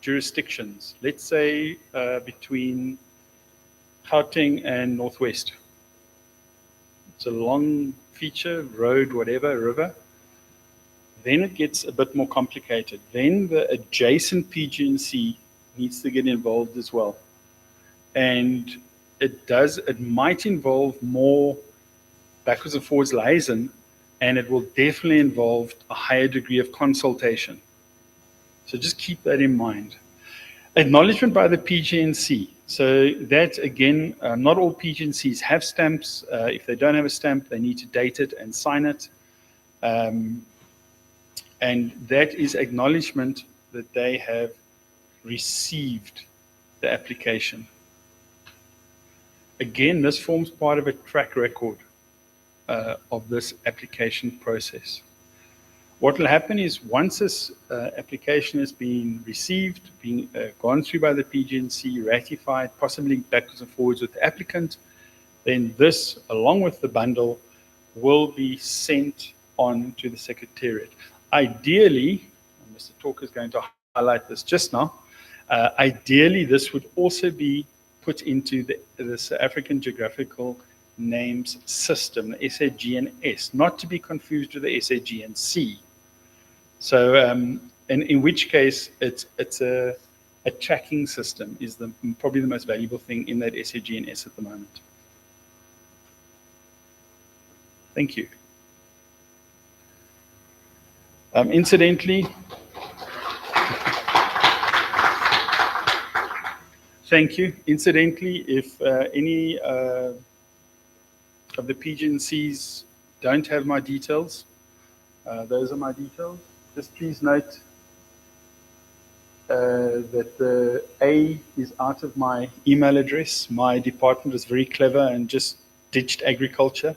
jurisdictions, let's say between Gauteng and Northwest, it's a long feature, road, whatever, river, then it gets a bit more complicated. Then the adjacent PG&C needs to get involved as well. And it might involve more backwards and forwards liaison, and it will definitely involve a higher degree of consultation. So just keep that in mind. Acknowledgement by the PG&C. So that, again, not all PG&Cs have stamps. If they don't have a stamp, they need to date it and sign it. And that is acknowledgement that they have received the application. Again, this forms part of a track record of this application process. What will happen is once this application has been received, being gone through by the PG&C, ratified, possibly backwards and forwards with the applicant, then this, along with the bundle, will be sent on to the secretariat. Ideally, and Mr. Talker is going to highlight this just now, ideally this would also be put into the South African Geographical Names System, the SAGNS, not to be confused with the SAGNC. So, in which case, it's a tracking system is probably the most valuable thing in that SAGNS at the moment. Thank you. Incidentally, thank you. Incidentally, if any of the PG&Cs don't have my details, those are my details. Just please note that the A is out of my email address. My department was very clever and just ditched agriculture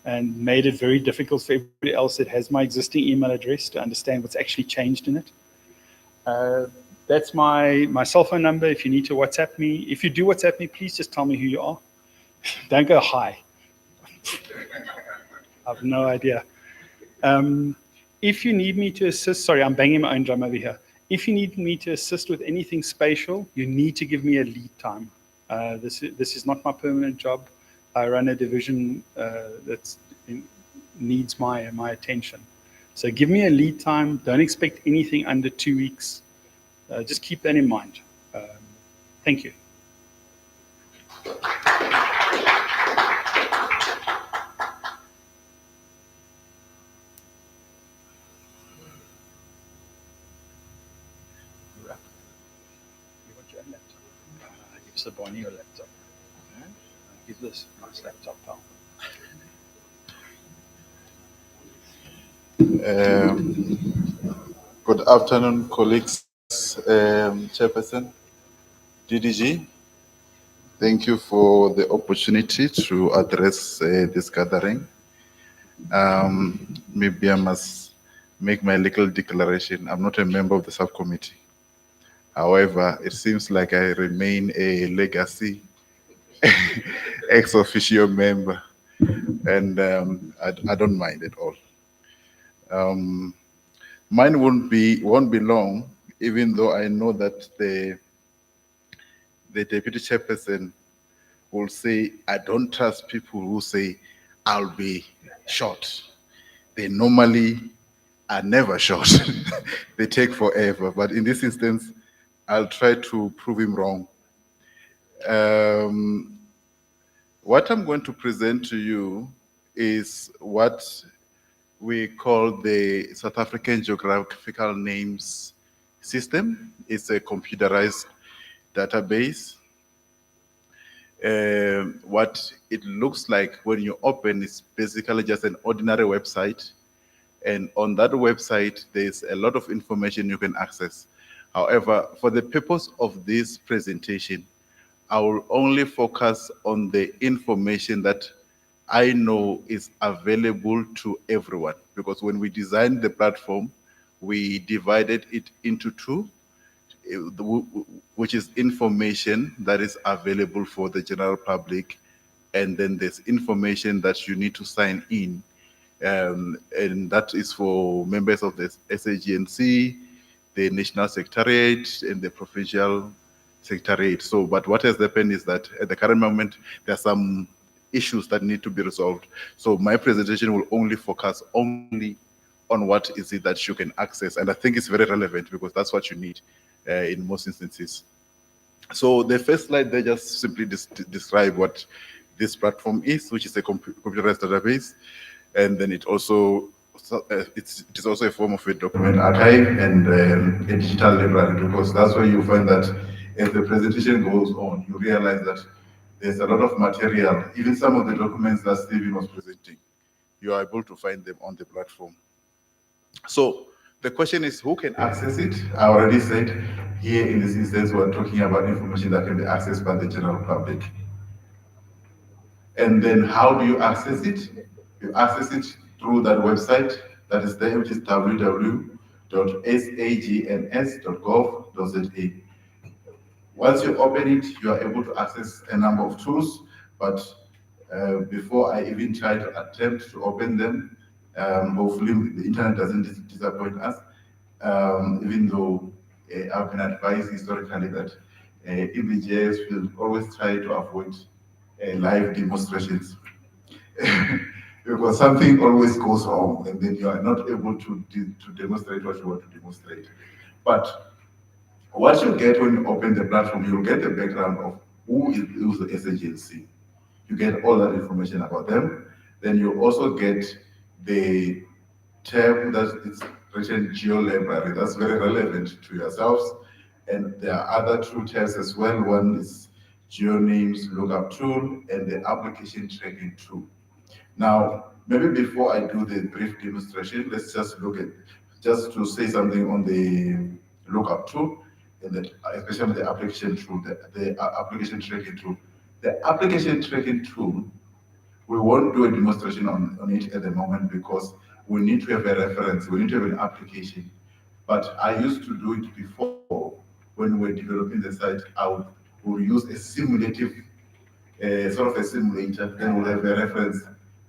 and made it very difficult for everybody else that has my existing email address to understand what's actually changed in it. That's my cell phone number if you need to WhatsApp me. If you do WhatsApp me, please just tell me who you are. Don't go hi. I have no idea. If you need me to assist, sorry, I'm banging my own drum over here. If you need me to assist with anything spatial, you need to give me a lead time. This is not my permanent job. I run a division that needs my attention. So give me a lead time. Don't expect anything under 2 weeks. Just keep that in mind. Thank you. You want your own laptop? Give Saboni your laptop. Give this nice laptop, pal. Good afternoon, colleagues, Chairperson, DDG. Thank you for the opportunity to address this gathering. Maybe I must make my little declaration. I'm not a member of the subcommittee. However, it seems like I remain a legacy ex officio member, and I don't mind at all. Mine won't be long, even though I know that the deputy chairperson will say, I don't trust people who say, I'll be short. They normally are never short. They take forever. But in this instance, I'll try to prove him wrong. What I'm going to present to you is what we call the South African Geographical Names System. It's a computerized database. What it looks like when you open is basically just an ordinary website. And on that website, there's a lot of information you can access. However, for the purpose of this presentation, I will only focus on the information that I know is available to everyone. Because when we designed the platform, we divided it into two, which is information that is available for the general public, and then there's information that you need to sign in, and that is for members of the SAGNC, the National Secretariat, and the Provincial Secretariat. So, but what has happened is that at the current moment, there are some issues that need to be resolved. So my presentation will only focus only on what is it that you can access. And I think it's very relevant because that's what you need in most instances. So the first slide, they just simply describe what this platform is, which is a computerized database. And then it also, it is also a form of a document archive and a digital library, because that's where you find that as the presentation goes on, you realize that there's a lot of material, even some of the documents that Stephen was presenting, you are able to find them on the platform. So the question is, who can access it? I already said here in this instance, we're talking about information that can be accessed by the general public. And then how do you access it? You access it through that website that is there, which is www.sagns.gov.za. Once you open it, you are able to access a number of tools, but before I even try to attempt to open them, hopefully the internet doesn't disappoint us, even though I've been advised historically that in the JS we'll always try to avoid live demonstrations. Because something always goes wrong and then you are not able to demonstrate what you want to demonstrate. But what you get when you open the platform, you'll get the background of who is the SAGNC. You get all that information about them. Then you also get the tab that is written Geo Library. That's very relevant to yourselves. And there are other two tabs as well. One is Geo Names Lookup Tool and the Application Tracking Tool. Now, maybe before I do the brief demonstration, let's just look at, just to say something on the lookup tool, and especially the application tool, the application tracking tool. The application tracking tool, we won't do a demonstration on it at the moment because we need to have a reference, we need to have an application. But I used to do it before when we were developing the site. We'll use a simulative, sort of a simulator, then we'll have a reference,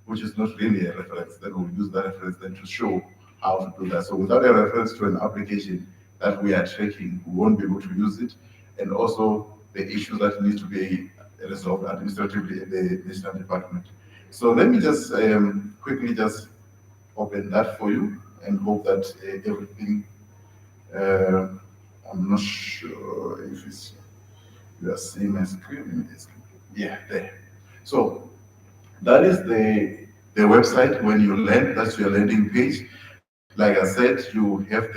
which is not really a reference. Then we'll use that reference then to show how to do that. So without a reference to an application that we are tracking, we won't be able to use it. And also the issues that need to be resolved administratively at the national department. So let me just quickly just open that for you and hope that everything, I'm not sure if it's, you are seeing my screen. Yeah, there. So that is the website. When you land, that's your landing page. Like I said, you have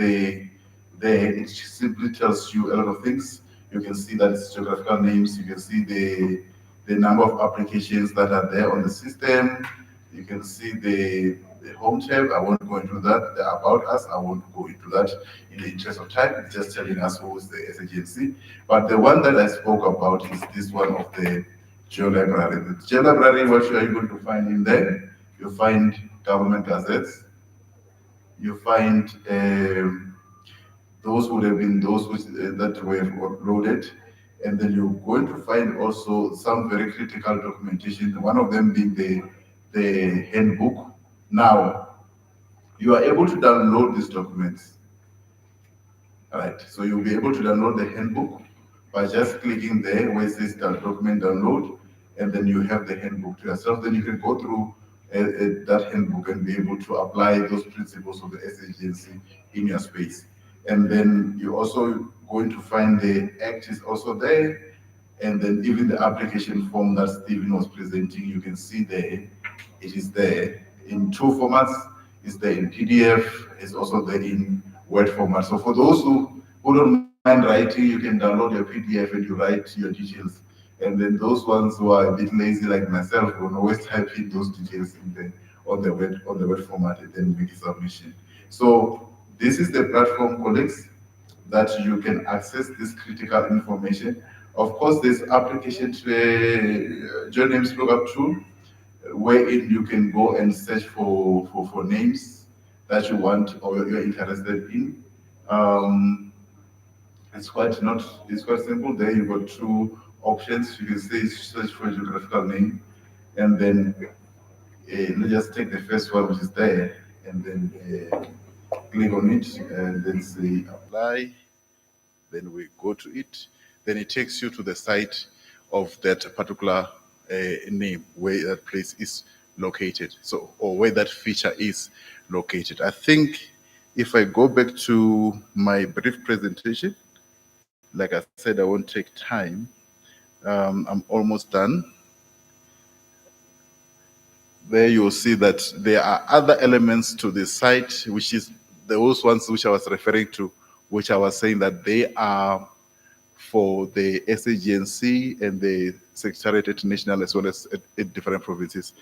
it simply tells you a lot of things. You can see that it's geographical names. You can see the number of applications that are there on the system. You can see the home tab. I won't go into that. The about us, I won't go into that in the interest of time. It's just telling us who is the SAGNC. But the one that I spoke about is this one of the GeoLibrary. The GeoLibrary, what are you going to find in there? You find government gazettes. You find those would have been those which, that were uploaded, and then you're going to find also some very critical documentation, one of them being the handbook. Now, you are able to download these documents. All right, so you'll be able to download the handbook by just clicking there where it says document download, and then you have the handbook to yourself. Then you can go through that handbook and be able to apply those principles of the SAGNC in your space. And then you're also going to find the act is also there, and then even the application form that Stephen was presenting, you can see there, it is there in two formats. It's there in PDF, it's also there in Word format. So for those who don't mind writing, you can download your PDF and you write your details. And then those ones who are a bit lazy like myself will always type in those details on the word format and then make a submission. So this is the platform, colleagues, that you can access this critical information. Of course, there's application to GeoNames lookup tool, wherein you can go and search for names that you want or you're interested in. It's quite simple. There you've got two options. You can say search for a geographical name, and then let's just take the first one, which is there, and then click on it, and then say apply. Then we go to it. Then it takes you to the site of that particular name, where that place is located, so, or where that feature is located. I think if I go back to my brief presentation, like I said, I won't take time. I'm almost done. There you'll see that there are other elements to the site, which is those ones which I was referring to, which I was saying that they are for the SAGNC and the Secretariat International, as well as at different provinces.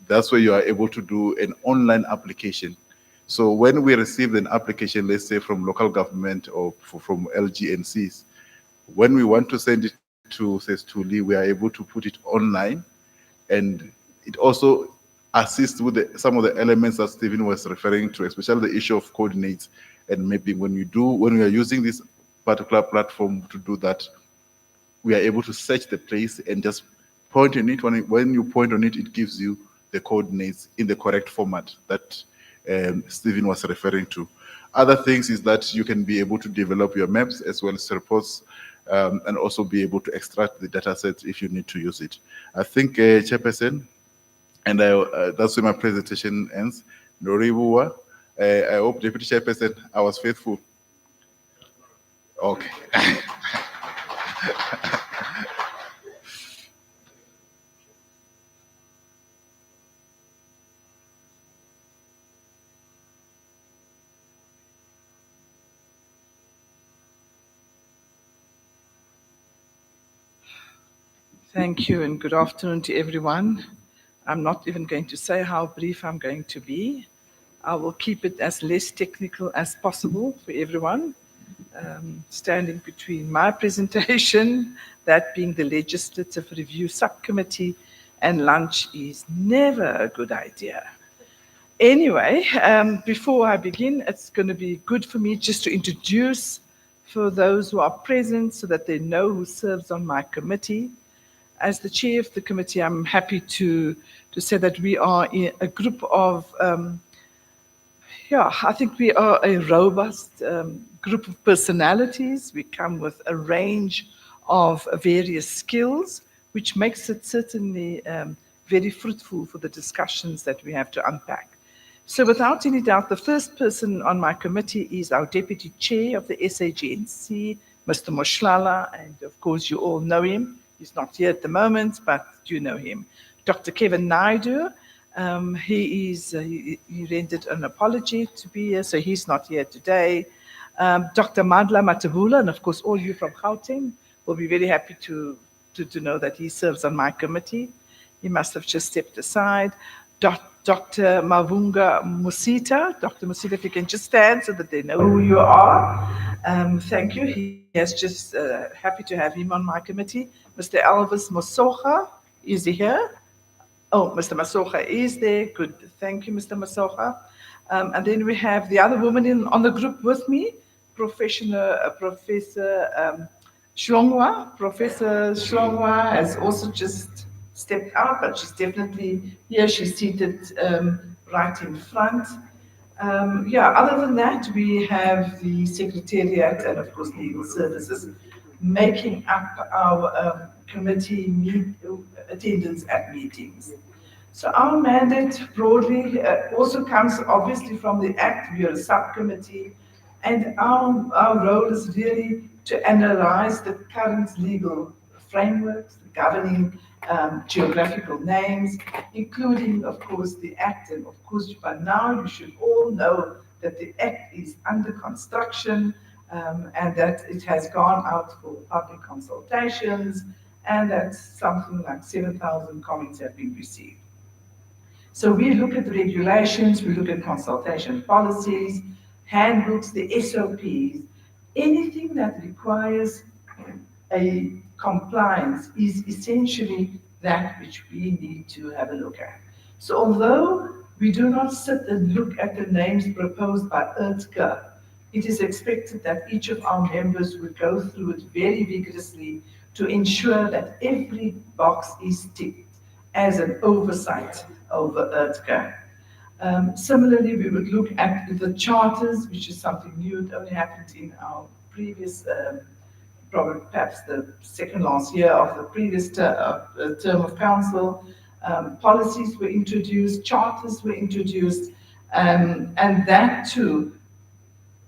That's where you are able to do an online application. So when we receive an application, let's say from local government or from LGNCs, when we want to send it to Sestuli, we are able to put it online, and it also assists with some of the elements that Stephen was referring to, especially the issue of coordinates and mapping. When we are using this particular platform to do that, we are able to search the place and just point on it. When you point on it, it gives you the coordinates in the correct format that Stephen was referring to. Other things is that you can be able to develop your maps as well as reports, and also be able to extract the data sets if you need to use it. I think, Chairperson, and that's where my presentation ends. Noribuwa, I hope, Deputy Chairperson, I was faithful. Okay. Thank you and good afternoon to everyone. I'm not even going to say how brief I'm going to be. I will keep it as less technical as possible for everyone. Standing between my presentation, that being the Legislative Review Subcommittee, and lunch is never a good idea. Anyway, before I begin, it's going to be good for me just to introduce for those who are present so that they know who serves on my committee. As the chair of the committee, I'm happy to say that we are a group of, I think we are a robust group of personalities. We come with a range of various skills, which makes it certainly very fruitful for the discussions that we have to unpack. So without any doubt, the first person on my committee is our Deputy Chair of the SAGNC, Mr. Moshlala, and of course you all know him. He's not here at the moment, but you know him. Dr. Kevin Naidu, he rendered an apology to be here, so he's not here today. Dr. Mandla Matabula, and of course all you from Gauteng will be very happy to know that he serves on my committee. He must have just stepped aside. Dr. Mavunga Musita. Dr. Musita, if you can just stand so that they know who you are. Thank you. He has just happy to have him on my committee. Mr. Elvis Masocha, is he here? Oh, Mr. Masocha is there. Good. Thank you, Mr. Masocha. And then we have the other woman on the group with me, Professor Shlongwa. Professor Shlongwa has also just stepped out, but she's definitely here. She's seated right in front. Other than that, we have the Secretariat and, of course, Legal Services making up our committee attendance at meetings. So our mandate broadly also comes obviously from the Act. We are a subcommittee, and our role is really to analyze the current legal frameworks, the governing geographical names, including, of course, the Act. And of course, by now you should all know that the Act is under construction and that it has gone out for public consultations, and that something like 7,000 comments have been received. So we look at the regulations, we look at consultation policies, handbooks, the SOPs, anything that requires a compliance is essentially that which we need to have a look at. So although we do not sit and look at the names proposed by ERTCA, it is expected that each of our members would go through it very vigorously to ensure that every box is ticked as an oversight over ERTCA. Similarly, we would look at the charters, which is something new. It only happened in our previous, probably perhaps the second last year of the previous term of council. Policies were introduced, charters were introduced, and that too,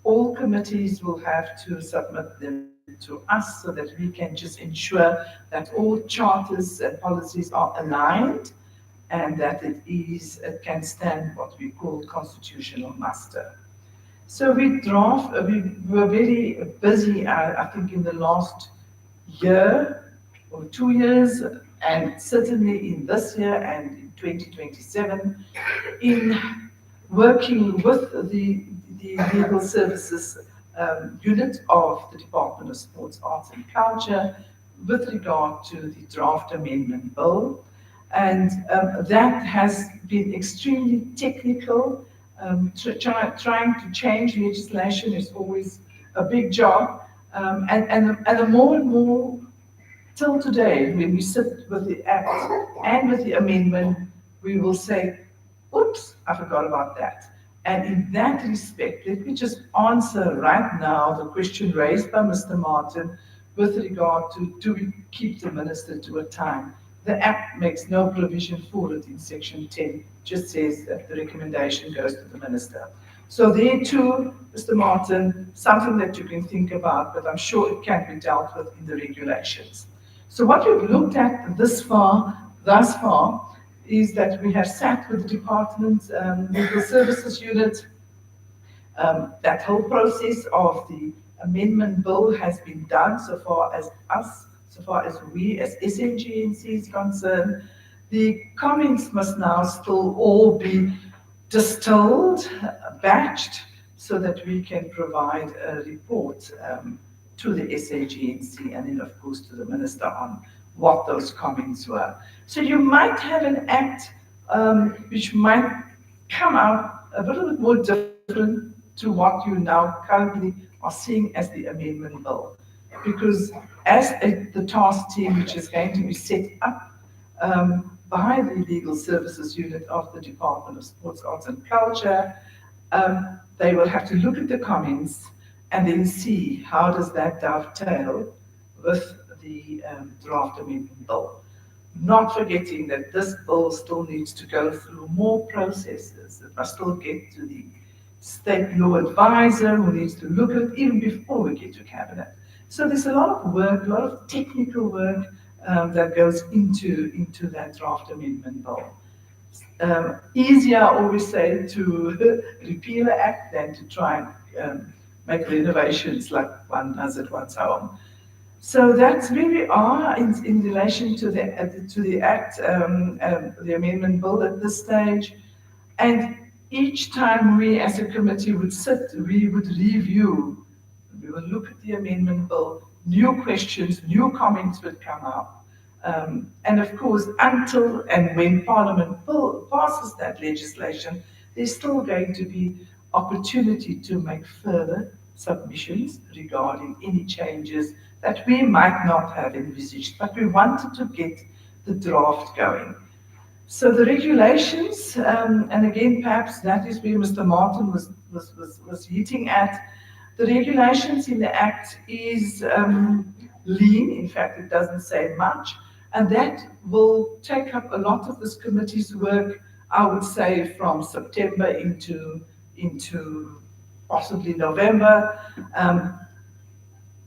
all committees will have to submit them to us so that we can just ensure that all charters and policies are aligned and that it can stand what we call constitutional muster. So we were very busy, I think, in the last year or 2 years, and certainly in this year and in 2027, in working with the Legal Services unit of the Department of Sports, Arts and Culture with regard to the draft amendment bill. And that has been extremely technical. Trying to change legislation is always a big job. And the more and more, till today, when we sit with the Act and with the amendment, we will say, oops, I forgot about that. And in that respect, let me just answer right now the question raised by Mr. Martin with regard to, do we keep the minister to a time? The Act makes no provision for it in Section 10, just says that the recommendation goes to the minister. So there too, Mr. Martin, something that you can think about, but I'm sure it can be dealt with in the regulations. So what we've looked at thus far, is that we have sat with the department's legal services unit. That whole process of the amendment bill has been done so far as us, so far as we as SAGNC is concerned. The comments must now still all be distilled, batched, so that we can provide a report to the SAGNC and then of course to the minister on what those comments were. So you might have an Act which might come out a little bit more different to what you now currently are seeing as the amendment bill. Because as the task team which is going to be set up by the Legal Services Unit of the Department of Sports, Arts and Culture, they will have to look at the comments and then see how does that dovetail with the draft amendment bill. Not forgetting that this bill still needs to go through more processes. It must still get to the state law advisor who needs to look at it even before we get to cabinet. So there's a lot of work, a lot of technical work that goes into that draft amendment bill. Easier, I always say, to repeal the act than to try and make renovations like one does at one's home. So that's where we are in relation to the act, the amendment bill at this stage. And each time we as a committee would sit, we would review, we would look at the amendment bill, new questions, new comments would come up. And of course, until and when Parliament passes that legislation, there's still going to be opportunity to make further submissions regarding any changes that we might not have envisaged, but we wanted to get the draft going. So the regulations, and again, perhaps that is where Mr. Martin was hitting at. The regulations in the Act is lean. In fact, it doesn't say much. And that will take up a lot of this committee's work, I would say, from September into possibly November.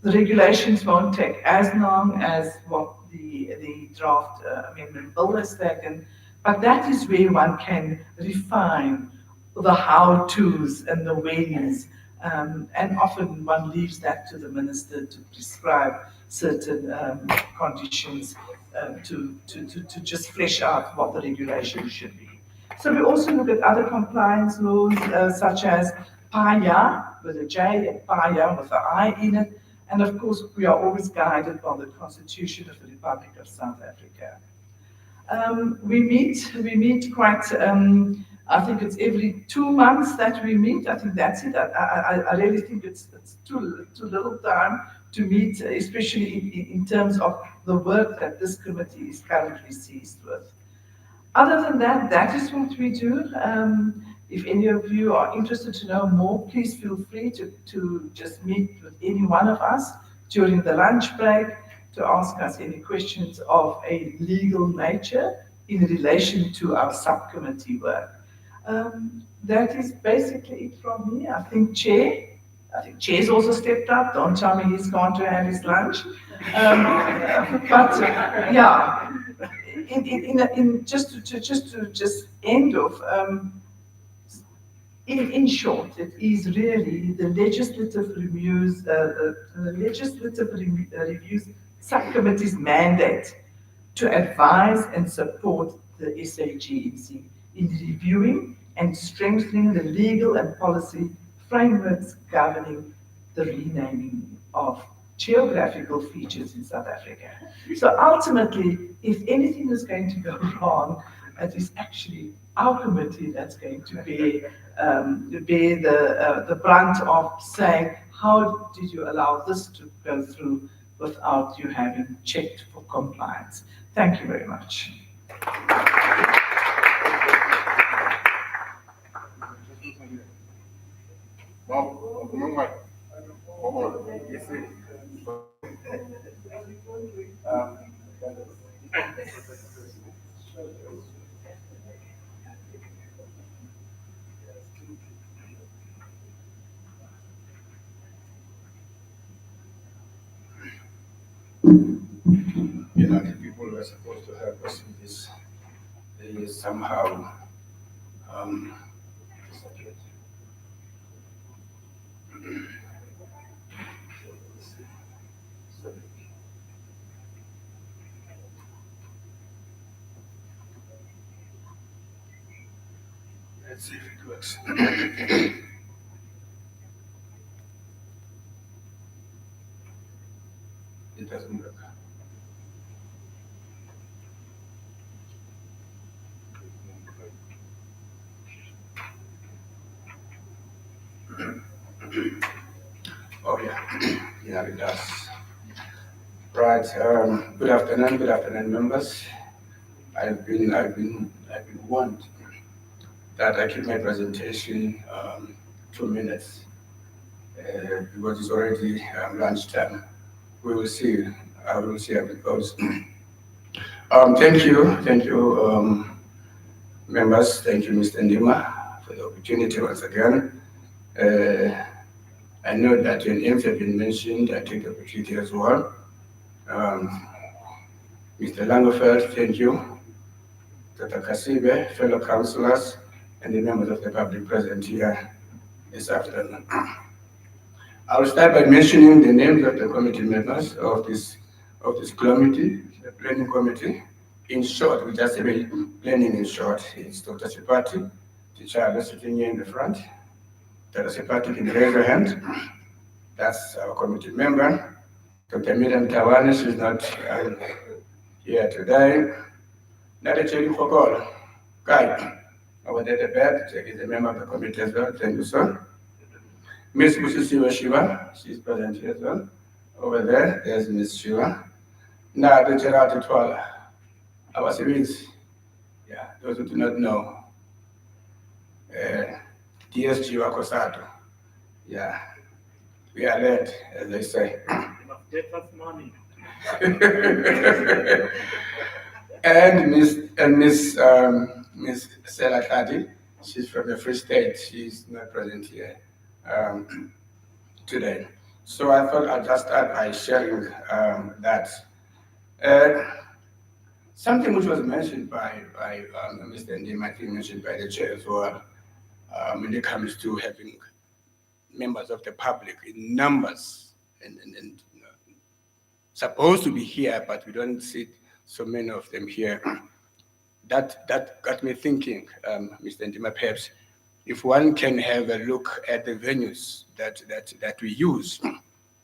The regulations won't take as long as what the draft amendment bill has taken, but that is where one can refine the how-tos and the whens, and often one leaves that to the minister to prescribe certain conditions to just flesh out what the regulation should be. So we also look at other compliance laws such as PAYA with a J and PAYA with an I in it. And of course, we are always guided by the Constitution of the Republic of South Africa. We meet quite, I think it's every 2 months that we meet. I think that's it. I really think it's too little time to meet, especially in terms of the work that this committee is currently seized with. Other than that, that is what we do. If any of you are interested to know more, please feel free to just meet with any one of us during the lunch break to ask us any questions of a legal nature in relation to our subcommittee work. That is basically it from me. I think Chair's also stepped up. Don't tell me he's gone to have his lunch. Yeah, just to end off, in short, it is really the legislative reviews subcommittee's mandate to advise and support the SAGNC in reviewing and strengthening the legal and policy frameworks governing the renaming of geographical features in South Africa. So ultimately, if anything is going to go wrong, it is actually our committee that's going to bear the brunt of saying, how did you allow this to go through without you having checked for compliance? Thank you very much. You know, the people who are supposed to help us with this, they somehow disappeared. Let's see if it works. It doesn't work. Oh yeah, yeah, it does. Right. Good afternoon, members. I've been warned that I keep my presentation 2 minutes because it's already lunchtime. We will see I will see how it goes. Thank you, members. Thank you, Mr. Ndima, for the opportunity once again. I know that your names have been mentioned. I take the opportunity as well. Mr. Langefeld, thank you. Dr. Kasibe, fellow councillors, and the members of the public present here this afternoon. I will start by mentioning the names of the committee members of this committee, the planning committee. In short, we just say planning in short. It's Dr. Sipati, the chair sitting here in the front. Dr. Sipati can raise her hand. That's our committee member. Dr. Miriam Tawane, she's not here today. Nada Cheri Fokol, Guy, over there at the back, is a member of the committee as well. Thank you, sir. Miss Musisiwa Shiva, she's present here as well. Over there's Miss Shiva. Nada Gerard Twala, our siblings. Yeah, those who do not know. DSG Wakosato. Yeah, we are led, as they say. And Miss Stella Kadi, she's from the Free State. She's not present here today. So I thought I'd just start by sharing that. Something which was mentioned by Mr. Ndim, I think mentioned by the chair as well, when it comes to having members of the public in numbers and supposed to be here, but we don't see so many of them here. That got me thinking, Mr. Ndima, perhaps if one can have a look at the venues that we use,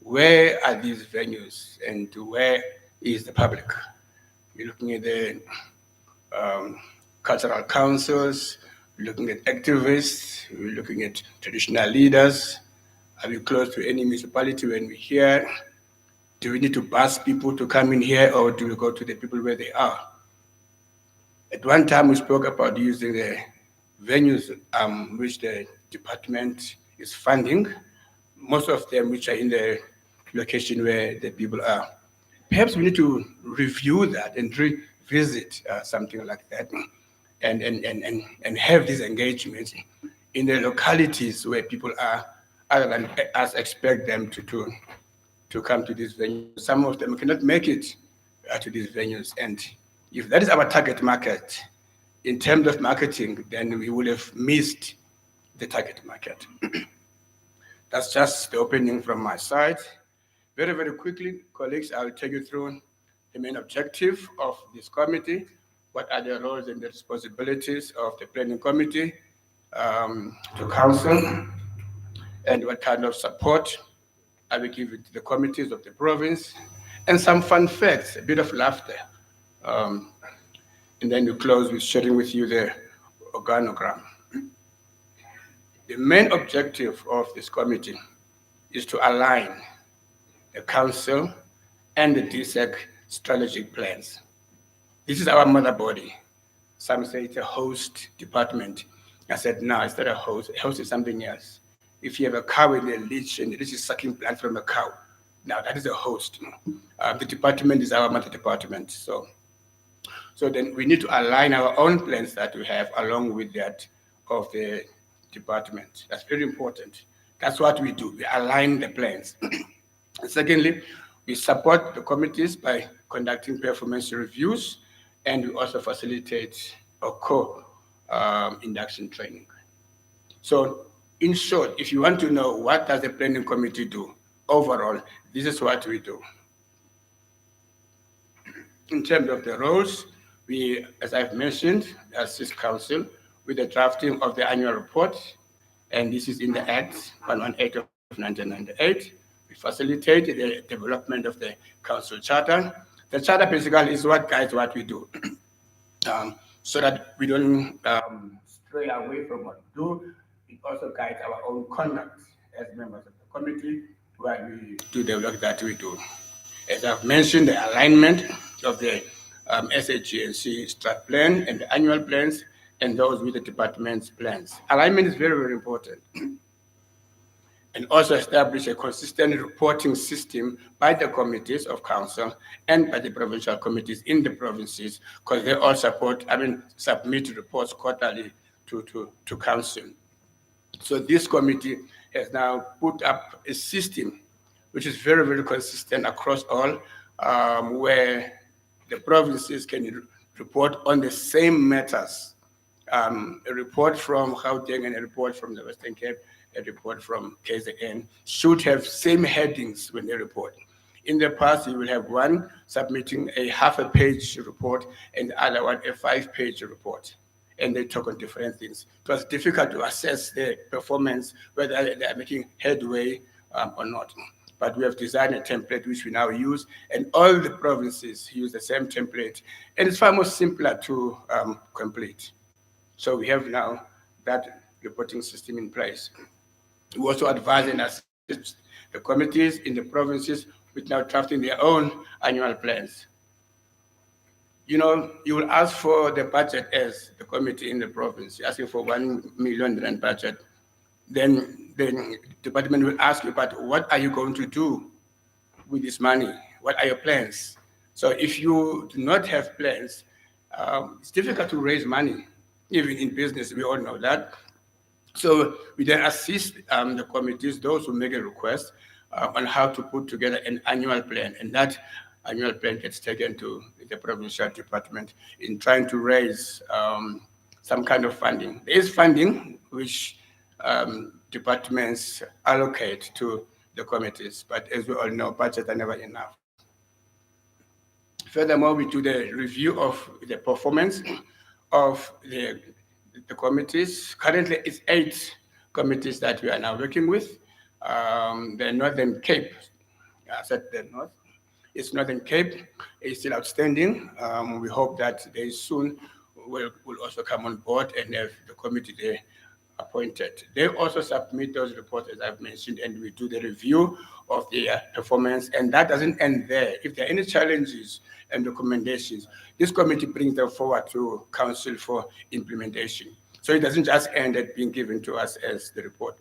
where are these venues and where is the public? We're looking at the cultural councils, we're looking at activists, we're looking at traditional leaders. Are we close to any municipality when we're here? Do we need to bus people to come in here, or do we go to the people where they are? At one time, we spoke about using the venues which the department is funding, most of them which are in the location where the people are. Perhaps we need to review that and revisit something like that, and have these engagements in the localities where people are, other than us expect them to come to these venues. Some of them cannot make it to these venues. And if that is our target market, in terms of marketing, then we would have missed the target market. That's just the opening from my side. Very, very quickly, colleagues, I'll take you through the main objective of this committee. What are the roles and the responsibilities of the planning committee to council, and what kind of support I will give it to the committees of the province, and some fun facts, a bit of laughter. And then we close with sharing with you the organogram. The main objective of this committee is to align the council and the DSEC strategic plans. This is our mother body. Some say it's a host department. I said, no, it's not a host. A host is something else. If you have a cow in a leech and the leech is sucking blood from a cow, now that is a host. The department is our mother department. So then we need to align our own plans that we have along with that of the department. That's very important. That's what we do. We align the plans. And secondly, we support the committees by conducting performance reviews, and we also facilitate or co-induction training. So in short, if you want to know what does the planning committee do overall, this is what we do. In terms of the roles, we, as I've mentioned, assist council with the drafting of the annual report, and this is in the Act 118 of 1998. We facilitate the development of the council charter. The charter basically is what guides what we do, so that we don't stray away from what we do. It also guides our own conduct as members of the committee while we do the work that we do. As I've mentioned, the alignment of the SAGNC strat plan and the annual plans and those with the department's plans. Alignment is very, very important. and also establish a consistent reporting system by the committees of council and by the provincial committees in the provinces, because they all submit reports quarterly to council. So this committee has now put up a system which is very, very consistent across all, where the provinces can report on the same matters. A report from Gauteng and a report from the Western Cape, a report from KZN should have same headings when they report. In the past, you will have one submitting a half-a-page report and the other one a 5-page report, and they talk on different things. It was difficult to assess their performance, whether they are making headway or not. But we have designed a template which we now use, and all the provinces use the same template, and it's far more simpler to complete. So we have now that reporting system in place. We also advise and assist the committees in the provinces with now drafting their own annual plans. You know, you will ask for the budget as the committee in the province, asking for 1 million rand budget. Then the department will ask you, but what are you going to do with this money? What are your plans? So if you do not have plans, it's difficult to raise money. Even in business, we all know that. So we then assist the committees, those who make a request, on how to put together an annual plan. And that annual plan gets taken to the provincial department in trying to raise some kind of funding. There is funding which departments allocate to the committees, but as we all know, budgets are never enough. Furthermore, we do the review of the performance of the committees. Currently, it's 8 committees that we are now working with. The Northern Cape, I said the North, it's Northern Cape, is still outstanding. We hope that they soon will also come on board and have the committee there appointed. They also submit those reports, as I've mentioned, and we do the review of their performance, and that doesn't end there. If there are any challenges and recommendations, this committee brings them forward to council for implementation. So it doesn't just end at being given to us as the report.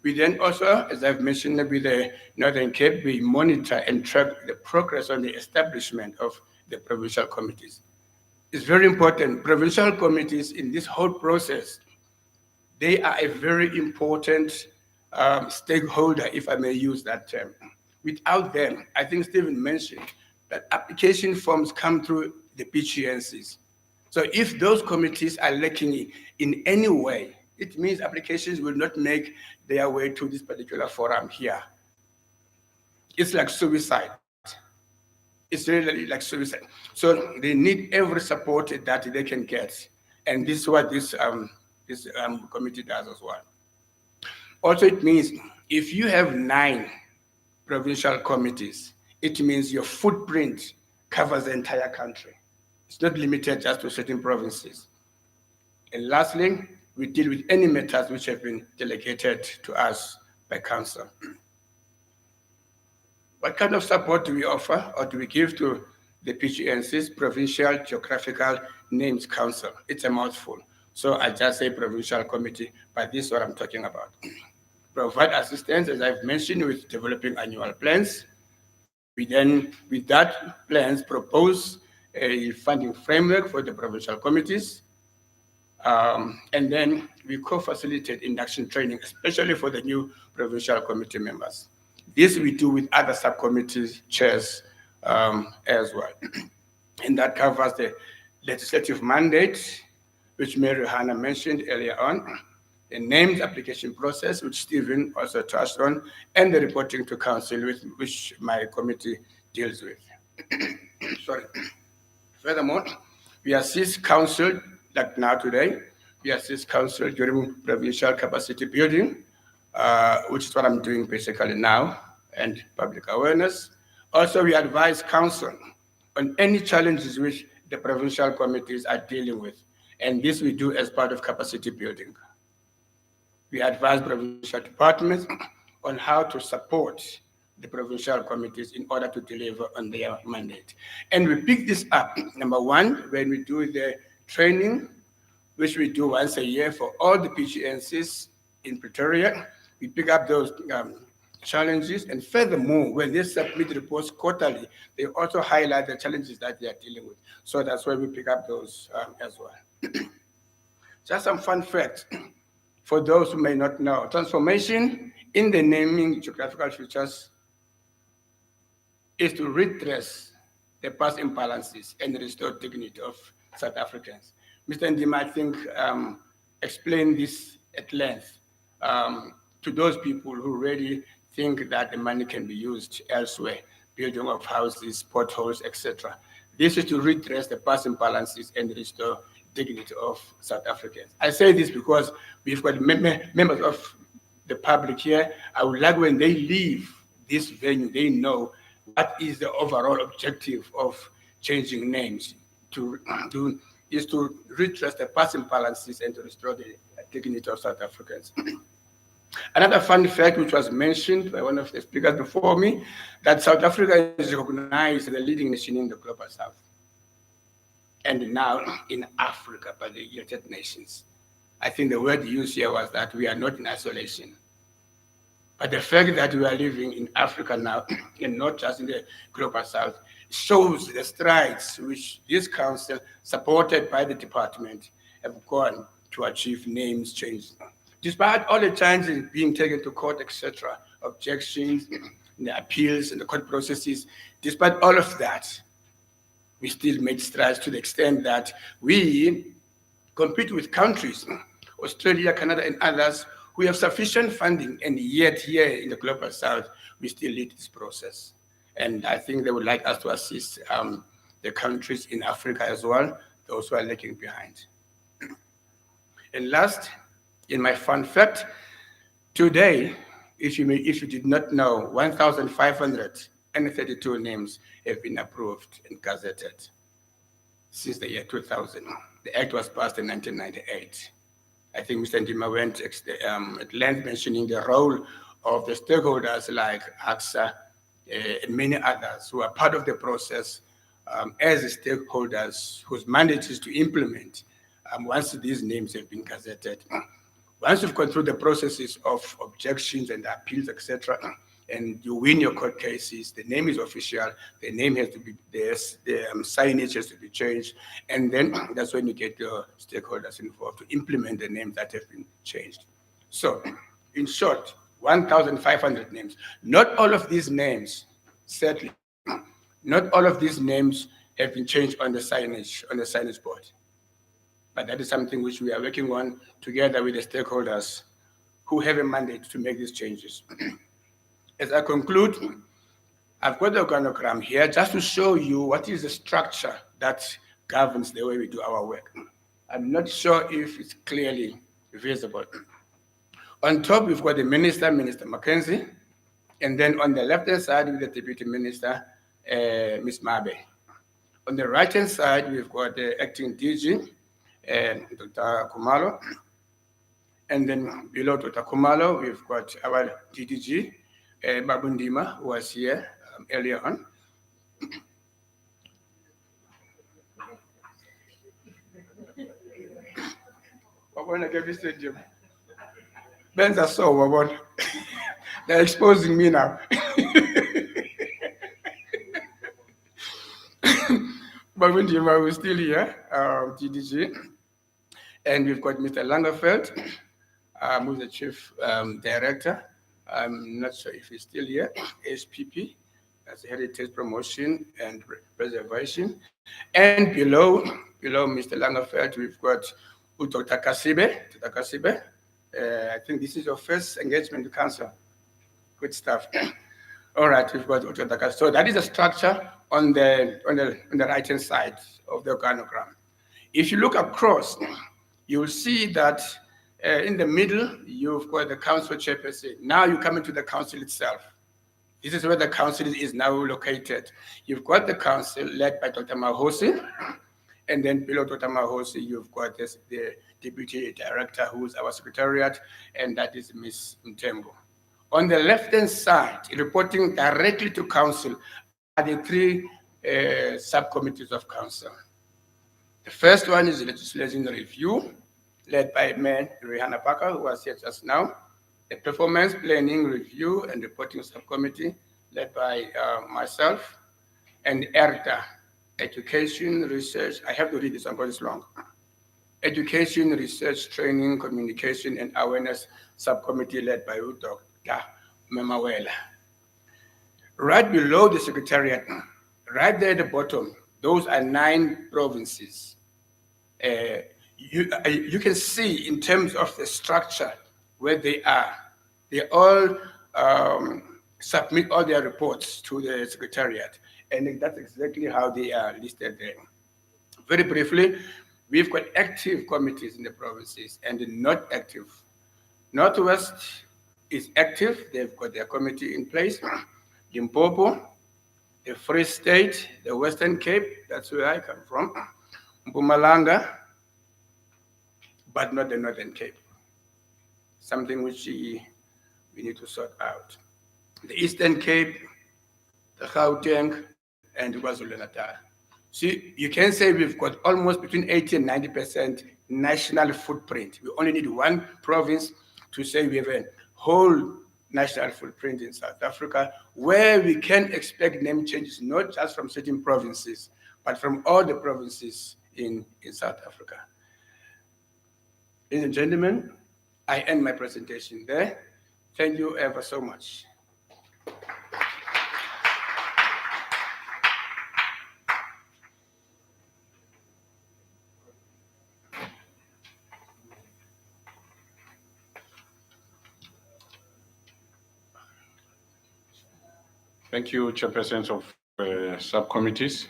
We then also, as I've mentioned, with the Northern Cape, we monitor and track the progress on the establishment of the provincial committees. It's very important. Provincial committees in this whole process, they are a very important stakeholder, if I may use that term. Without them, I think Stephen mentioned that application forms come through the PGNCs. So if those committees are lacking in any way, it means applications will not make their way to this particular forum here. It's like suicide. It's really like suicide. So they need every support that they can get. And this is what this committee does as well. Also, it means if you have 9 provincial committees, it means your footprint covers the entire country. It's not limited just to certain provinces. And lastly, we deal with any matters which have been delegated to us by council. What kind of support do we offer or do we give to the PGNC's Provincial Geographical Names Council? It's a mouthful. So I just say provincial committee, but this is what I'm talking about. Provide assistance, as I've mentioned, with developing annual plans. We then, with that plans, propose a funding framework for the provincial committees. And then we co-facilitate induction training, especially for the new provincial committee members. This we do with other subcommittees chairs as well. And that covers the legislative mandate, which Mary Hanna mentioned earlier on, the named application process, which Stephen also touched on, and the reporting to council, which my committee deals with. Sorry. Furthermore, we assist council, like now today, we assist council during provincial capacity building, which is what I'm doing basically now, and public awareness. Also, we advise council on any challenges which the provincial committees are dealing with, and this we do as part of capacity building. We advise provincial departments on how to support the provincial committees in order to deliver on their mandate. And we pick this up, number one, when we do the training, which we do once a year for all the PGNCs in Pretoria, we pick up those challenges, and furthermore, when they submit reports quarterly, they also highlight the challenges that they are dealing with. So that's why we pick up those as well. Just some fun facts for those who may not know. Transformation in the naming geographical features is to redress the past imbalances and restore dignity of South Africans. Mr. Ndima, I think, explained this at length to those people who really think that the money can be used elsewhere, building of houses, potholes, etc. This is to redress the past imbalances and restore dignity of South Africans. I say this because we've got members of the public here. I would like when they leave this venue, they know what is the overall objective of changing names is to redress the past imbalances and to restore the dignity of South Africans. Another fun fact which was mentioned by one of the speakers before me, that South Africa is recognized as the leading nation in the Global South, and now in Africa by the United Nations. I think the word used here was that we are not in isolation. But the fact that we are living in Africa now, and not just in the Global South, shows the strides which this council, supported by the department, have gone to achieve names changes. Despite all the challenges being taken to court, etc., objections, the appeals and the court processes, despite all of that, we still made strides to the extent that we compete with countries, Australia, Canada, and others, who have sufficient funding, and yet here in the Global South, we still lead this process. And I think they would like us to assist the countries in Africa as well, those who are lagging behind. And last, in my fun fact, today, if you did not know, 1,532 names have been approved and gazetted since the year 2000. The act was passed in 1998. I think Mr. Ndima went at length mentioning the role of the stakeholders like AXA and many others who are part of the process as stakeholders whose mandate is to implement once these names have been gazetted. Once you've gone through the processes of objections and appeals, etc., and you win your court cases, the name is official, the name has to be, the signage has to be changed, and then that's when you get your stakeholders involved to implement the names that have been changed. So, in short, 1,500 names. Not all of these names, sadly, not all of these names have been changed on the signage board. But that is something which we are working on together with the stakeholders who have a mandate to make these changes. As I conclude, I've got the organogram here just to show you what is the structure that governs the way we do our work. I'm not sure if it's clearly visible. On top, we've got the Minister, Minister Mackenzie, and then on the left-hand side, with the Deputy Minister, Ms. Mabe. On the right-hand side, we've got the Acting DG, Dr. Kumalo, and then below Dr. Kumalo, we've got our DDG, Babu Ndima, who was here earlier on. Benza saw they're exposing me now. Babu Ndima was still here, DDG. And we've got Mr. Langerfeld, who's the Chief Director. I'm not sure if he's still here, SPP, that's Heritage Promotion and Preservation. And below Mr. Langerfeld, we've got Dr. Kasibe. Dr. Kasibe, I think this is your first engagement with Council. Good stuff. All right, we've got Dr. Kasibe. So that is the structure on the right-hand side of the organogram. If you look across, you will see that in the middle, you've got the council chairperson. Now you come into the council itself. This is where the council is now located. You've got the council led by Dr. Mahosi, and then below Dr. Mahosi, you've got the deputy director, who's our secretariat, and that is Ms. Mtembo. On the left-hand side, reporting directly to council are the three subcommittees of council. The first one is legislation review, led by Mayor Rihanna Parker, who was here just now. the Performance Planning Review and Reporting Subcommittee, led by myself, and ERTA, Education, Research, I have to read this one because it's long. Education, Research, Training, Communication, and Awareness Subcommittee, led by Dr. Memawela. Right below the Secretariat, right there at the bottom, those are 9 provinces. You can see in terms of the structure where they are. They all submit all their reports to the Secretariat, and that's exactly how they are listed there. Very briefly, we've got active committees in the provinces and not active. Northwest is active, they've got their committee in place. Limpopo, the Free State, the Western Cape, that's where I come from. Mpumalanga, but not the Northern Cape. Something which we need to sort out. The Eastern Cape, the Gauteng, and KwaZulu-Natal. See, you can say we've got almost between 80 and 90% national footprint. We only need one province to say we have a whole national footprint in South Africa, where we can expect name changes, not just from certain provinces, but from all the provinces in South Africa. Ladies and gentlemen, I end my presentation there. Thank you ever so much. Thank you, chairpersons of subcommittees.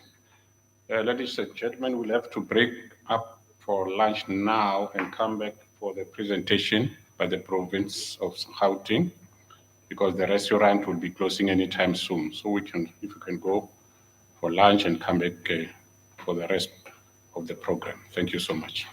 Ladies and gentlemen, we'll have to break up for lunch now and come back for the presentation by the province of Gauteng, because the restaurant will be closing anytime soon. So we can, if we can go for lunch and come back for the rest of the program. Thank you so much.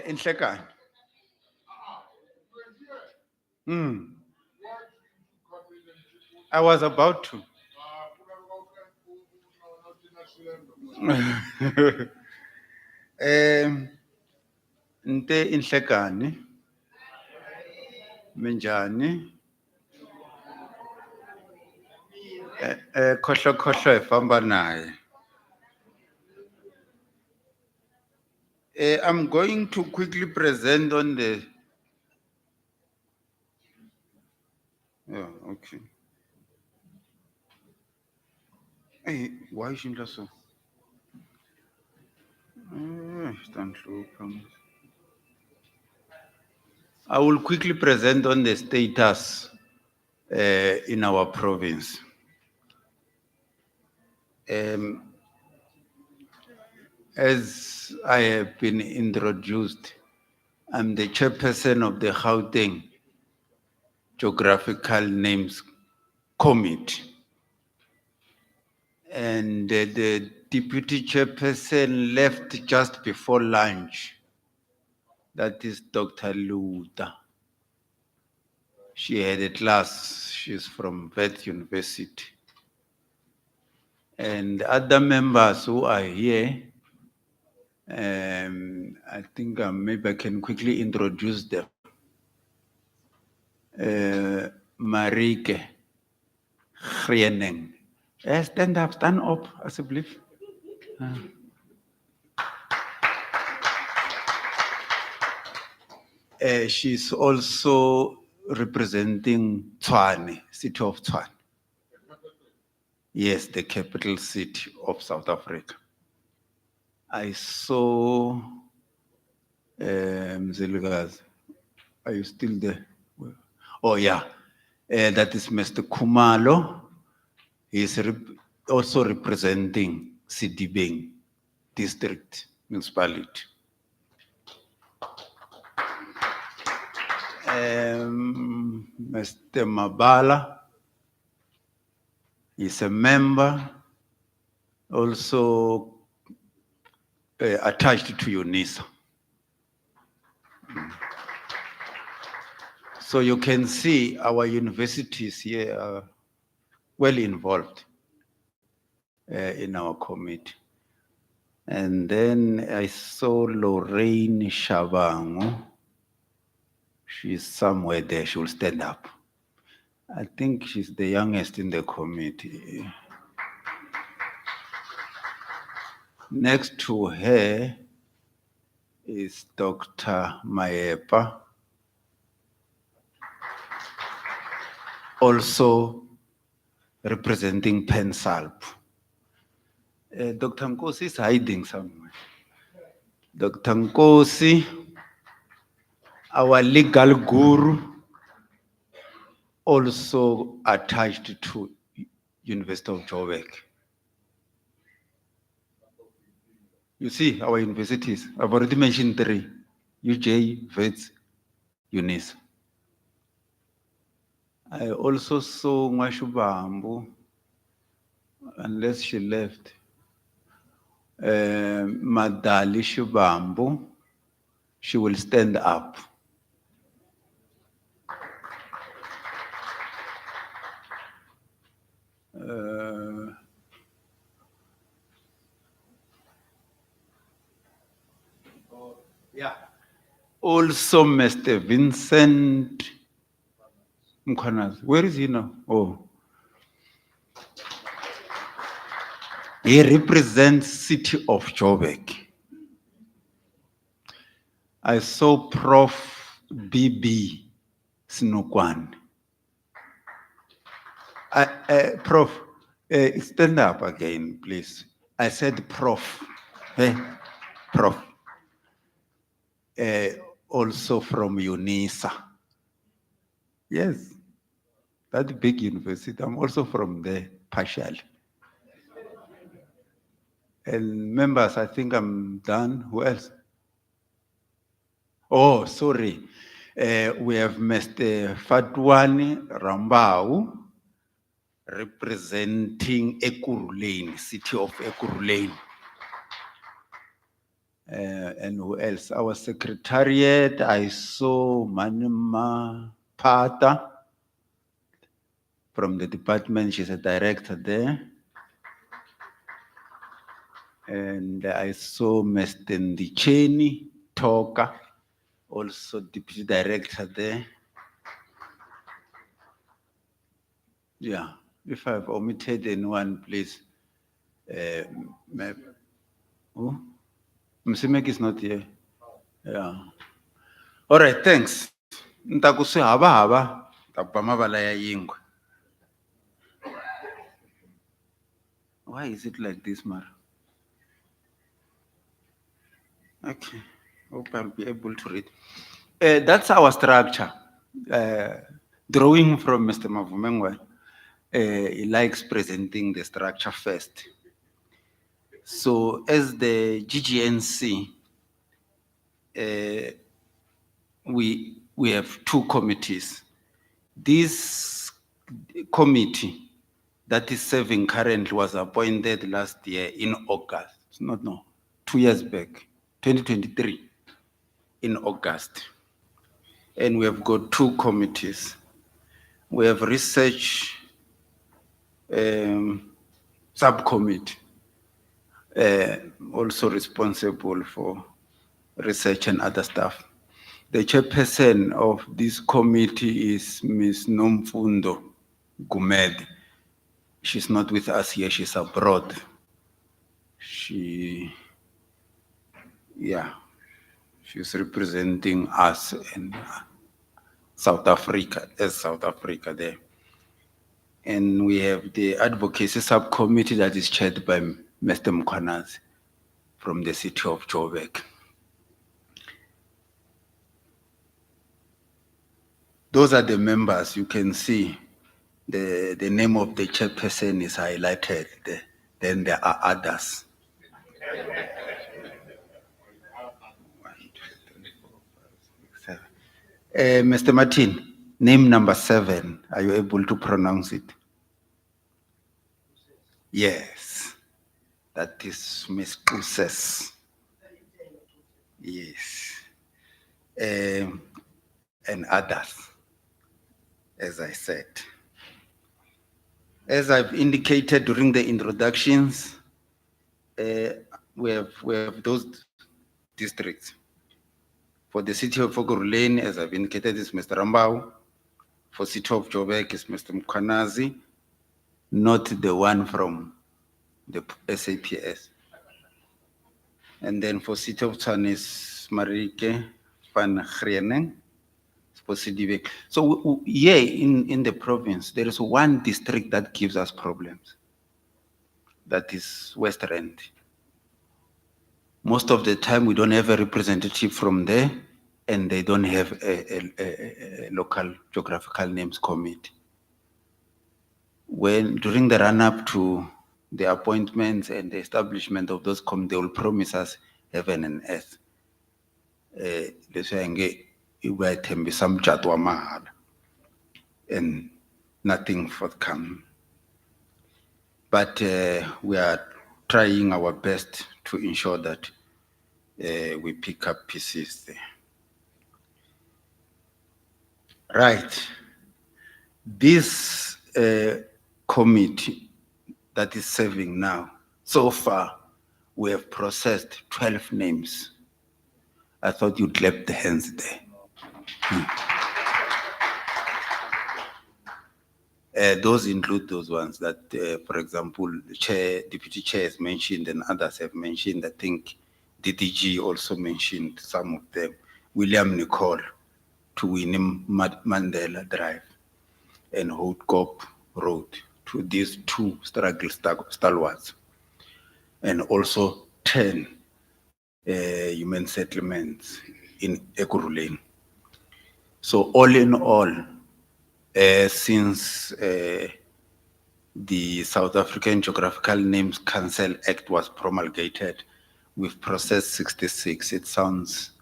Inhlekani. I was about to. Nte Inhlekani. Minjani. Khohlo efamba naye. I'm going to quickly present on the. Yeah, okay. Hey, why isn't that so? I will quickly present on the status in our province. As I have been introduced, I'm the chairperson of the Gauteng Geographical Names Committee. And the deputy chairperson left just before lunch. That is Dr. Luta. She had a class. She's from Vet University. And other members who are here, I think maybe I can quickly introduce them. Marike Grieneng. Stand up, alsjeblieft. She's also representing Tshwane, city of Tshwane. Yes, the capital city of South Africa. I saw Mzilikazi. Are you still there? Oh, yeah. That is Mr. Kumalo. He's also representing Sidibeng district municipality. Mr. Mabala is a member, also attached to UNISA. So you can see our universities here are well involved in our committee. And then I saw Lorraine Shabango. She's somewhere there. She will stand up. I think she's the youngest in the committee. Next to her is Dr. Maepa, also representing Pensalp. Dr. Nkosi is hiding somewhere. Dr. Nkosi, our legal guru, also attached to University of Joburg. You see our universities, I've already mentioned 3, UJ, VETS, UNISA. I also saw Mwashubambu, unless she left, Madali Shubambu, she will stand up. Also, Mr. Vincent Mkhwanazi. Where is he now? Oh. He represents City of Joburg. I saw Prof. BB Sinukwan. Prof, stand up again, please. I said Prof. Prof. Also from UNISA. Yes, that big university. I'm also from there, partially. And members, I think I'm done. Who else? Oh, sorry. We have Mr. Fatwani Rambau representing Ekurhuleni, City of Ekurhuleni. And who else? Our secretariat, I saw Manima Pata from the department. She's a director there. And I saw Mr. Ndicheni Toka, also deputy director there. Yeah, if I've omitted anyone, please. Who? Msimek is not here. Yeah. All right, thanks. Ntakusi haba tapamabala ya yingwe. Why is it like this, Mara? Okay, hope I'll be able to read. That's our structure. Drawing from Mr. Mavumengwe, he likes presenting the structure first. So as the GGNC, we have two committees. This committee that is serving currently was appointed last year in August. 2 years back, 2023, in August. And we have got two committees. We have research subcommittee, also responsible for research and other stuff. The chairperson of this committee is Ms. Nomfundo Gumed. She's not with us here, she's abroad. She's representing us in South Africa, as South Africa there. And we have the advocacy subcommittee that is chaired by Mr. Mkhwanazi from the City of Joburg. Those are the members. You can see the name of the chairperson is highlighted there. Then there are others. Mr. Martin, name number 7. Are you able to pronounce it? Yes, that is Ms. Kuses. Yes. And others, as I said. As I've indicated during the introductions, we have those districts. For the City of Ekurhuleni, as I've indicated, is Mr. Rambau. For City of Joburg is Mr. Mkhwanazi, not the one from the SAPS. And then for City of Tshwane is Marike van Grieneng. So here in the province, there is one district that gives us problems. That is West Rand. Most of the time, we don't have a representative from there, and they don't have a local geographical names committee. During the run-up to the appointments and the establishment of those committees, they will promise us heaven and earth. And nothing forthcoming. But we are trying our best to ensure that we pick up pieces there. Right. This committee that is serving now, so far, we have processed 12 names I thought you'd clap the hands there. Those include those ones that, for example, the chair, deputy chair has mentioned and others have mentioned. I think DDG also mentioned some of them. William Nicole to Winnie Mandela Drive and Houtgop Road to these two struggle stalwarts. And also 10 human settlements in Ekurhuleni. So all in all, since the South African Geographical Names Council Act was promulgated, we've processed 66. It sounds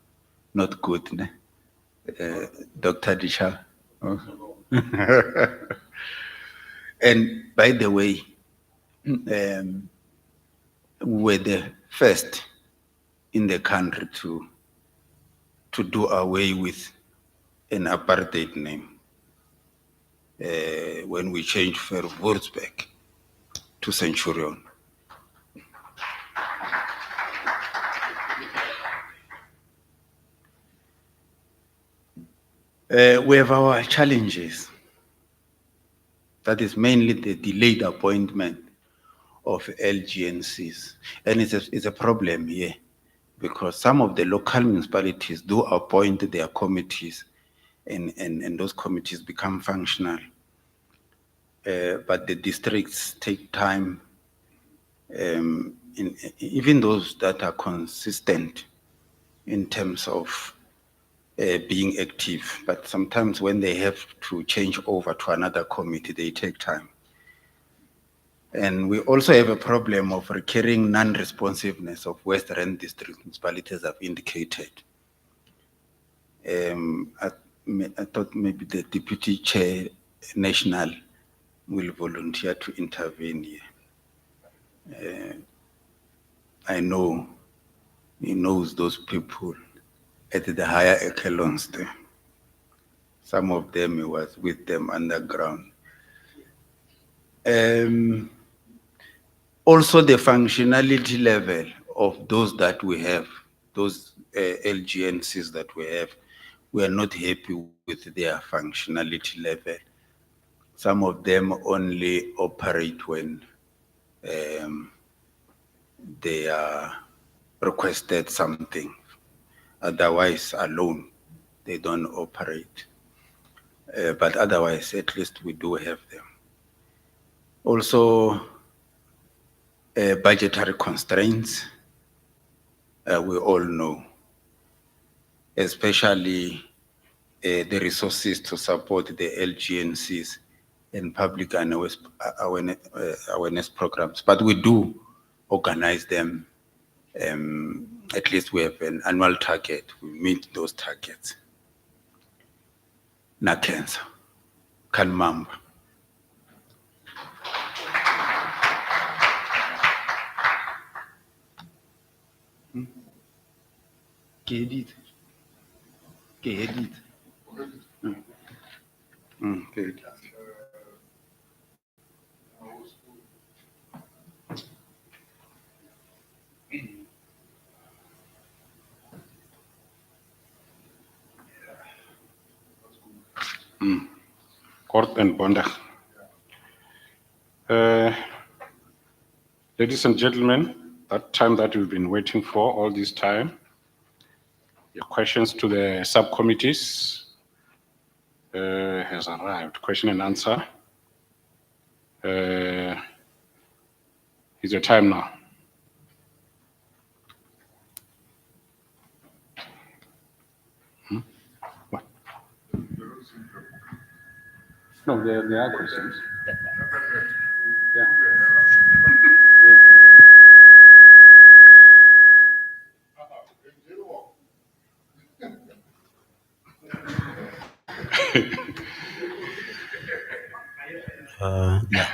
not good, ne? Dr. Disha. And by the way, we were the first in the country to do away with an apartheid name when we changed from Würzburg to Centurion. We have our challenges. That is mainly the delayed appointment of LGNCs. And it's a problem here because some of the local municipalities do appoint their committees and those committees become functional. But the districts take time, even those that are consistent in terms of being active, but sometimes when they have to change over to another committee, they take time. And we also have a problem of recurring non-responsiveness of West Rand district municipalities have indicated. I thought maybe the deputy chair national will volunteer to intervene here. I know he knows those people at the higher echelons there. Some of them, he was with them underground. Also the functionality level of those that we have, those LGNCs that we have, we are not happy with their functionality level. Some of them only operate when they are requested something. Otherwise, alone, they don't operate. But otherwise, at least we do have them. Also, budgetary constraints, we all know, especially the resources to support the LGNCs and public awareness programs. But we do organize them. At least we have an annual target. We meet those targets. Na cancer, Kanmamba. Get it. Court and Bonda. Ladies and gentlemen, that time that we've been waiting for all this time, your questions to the subcommittees has arrived. Question and answer. Is your time now? What? No, there are questions. Yeah. Yeah.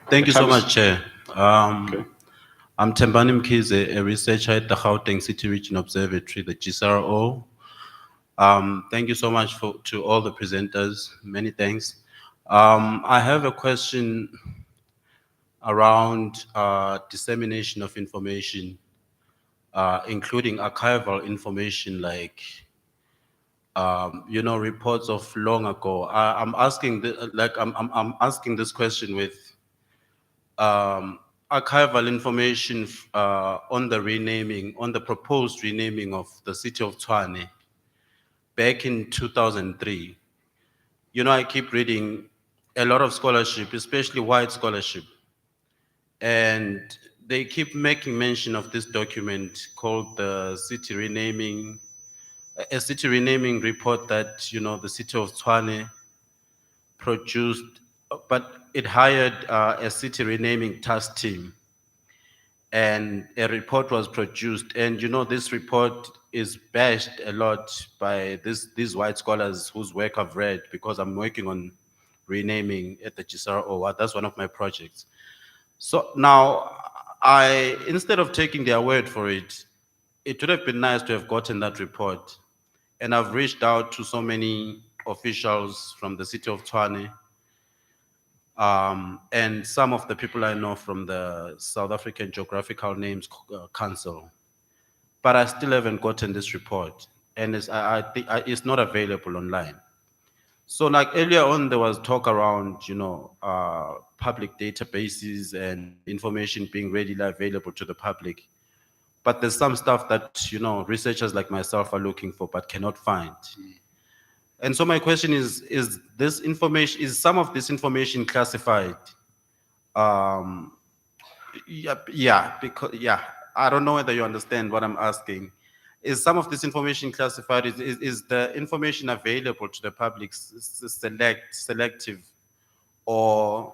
Thank you so much, Chair. I'm Tembani Mkhize, a researcher at the Gauteng City Region Observatory, the GCRO. Thank you so much to all the presenters. Many thanks. I have a question around dissemination of information, including archival information like reports of long ago. I'm asking I'm asking this question with archival information on the proposed renaming of the city of Tshwane back in 2003. I keep reading a lot of scholarship, especially white scholarship, and they keep making mention of this document called the city renaming, a city renaming report that the city of Tshwane produced, but it hired a city renaming task team, and a report was produced. And this report is bashed a lot by these white scholars whose work I've read because I'm working on renaming at the GSRO. That's one of my projects. So now, instead of taking their word for it, it would have been nice to have gotten that report. And I've reached out to so many officials from the city of Tshwane, and some of the people I know from the South African Geographical Names Council. But I still haven't gotten this report, and I think it's not available online. So like earlier on, there was talk around, public databases and information being readily available to the public. But there's some stuff that, researchers like myself are looking for but cannot find. And so my question is some of this information classified? Yeah, I don't know whether you understand what I'm asking. Is some of this information classified? Is the information available to the public selective, or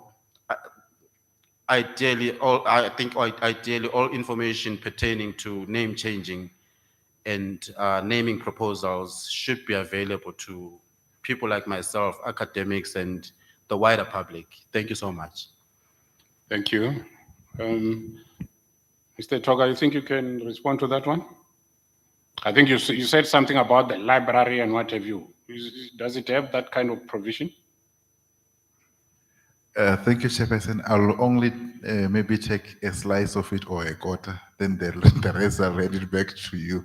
ideally all information pertaining to name changing and naming proposals should be available to people like myself, academics, and the wider public? Thank you so much. Thank you. Mr. Toga, you think you can respond to that one? I think you said something about the library and what have you. Does it have that kind of provision? Thank you, Chairperson. I'll only maybe take a slice of it or a quarter, then the rest I'll read it back to you.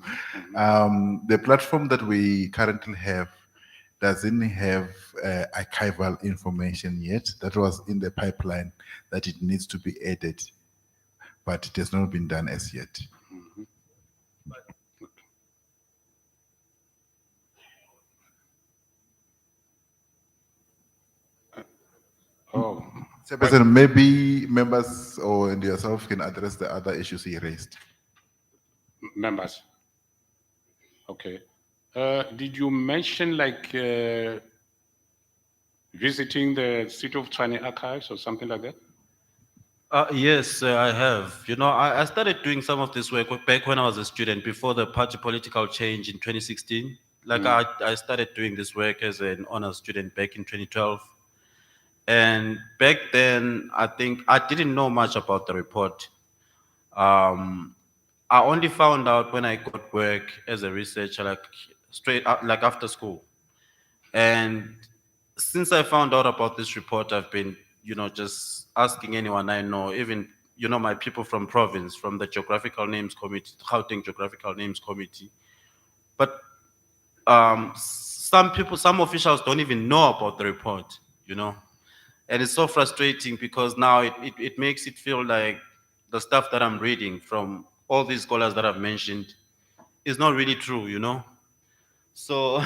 The platform that we currently have doesn't have archival information yet. That was in the pipeline that it needs to be added, but it has not been done as yet. Oh. Chairperson, maybe members or yourself can address the other issues he raised. Members. Okay. Did you mention like visiting the City of Tshwane archives or something like that? Yes, I have. I started doing some of this work back when I was a student before the party political change in 2016. I started doing this work as an honors student back in 2012. And back then, I think I didn't know much about the report. I only found out when I got work as a researcher, straight up, after school. And since I found out about this report, I've been, just asking anyone I know, even, my people from province, from the Geographical Names Committee, Gauteng Geographical Names Committee. But some officials don't even know about the report, And it's so frustrating because now it makes it feel like the stuff that I'm reading from all these scholars that I've mentioned is not really true, So,